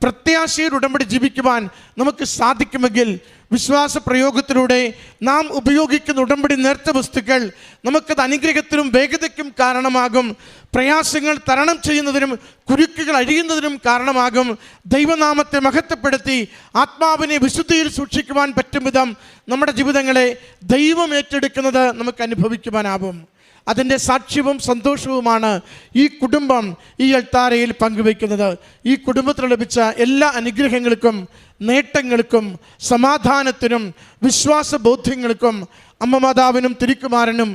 [SPEAKER 5] പ്രത്യാശയിൽ ഉടമ്പടി ജീവിക്കുവാൻ നമുക്ക് സാധിക്കുമെങ്കിൽ വിശ്വാസ പ്രയോഗത്തിലൂടെ നാം ഉപയോഗിക്കുന്ന ഉടമ്പടി നേർച്ച വസ്തുക്കൾ നമുക്കത് അനുഗ്രഹത്തിനും വേഗതയ്ക്കും കാരണമാകും. പ്രയാസങ്ങൾ തരണം ചെയ്യുന്നതിനും കുരുക്കുകൾ അഴിയുന്നതിനും കാരണമാകും. ദൈവനാമത്തെ മഹത്വപ്പെടുത്തി ആത്മാവിനെ വിശുദ്ധിയിൽ സൂക്ഷിക്കുവാൻ പറ്റും വിധം നമ്മുടെ ജീവിതങ്ങളെ ദൈവം ഏറ്റെടുക്കുന്നത് നമുക്ക് അനുഭവിക്കുവാനാവും. അതിൻ്റെ സാക്ഷ്യവും സന്തോഷവുമാണ് ഈ കുടുംബം ഈ അൾത്താരയിൽ പങ്കുവയ്ക്കുന്നത്. ഈ കുടുംബത്തിന് ലഭിച്ച എല്ലാ അനുഗ്രഹങ്ങൾക്കും, നേട്ടങ്ങൾക്കും, സമാധാനത്തിനും, വിശ്വാസബോധ്യങ്ങൾക്കും അമ്മ മാതാവിനും തിരുക്കുമാരനും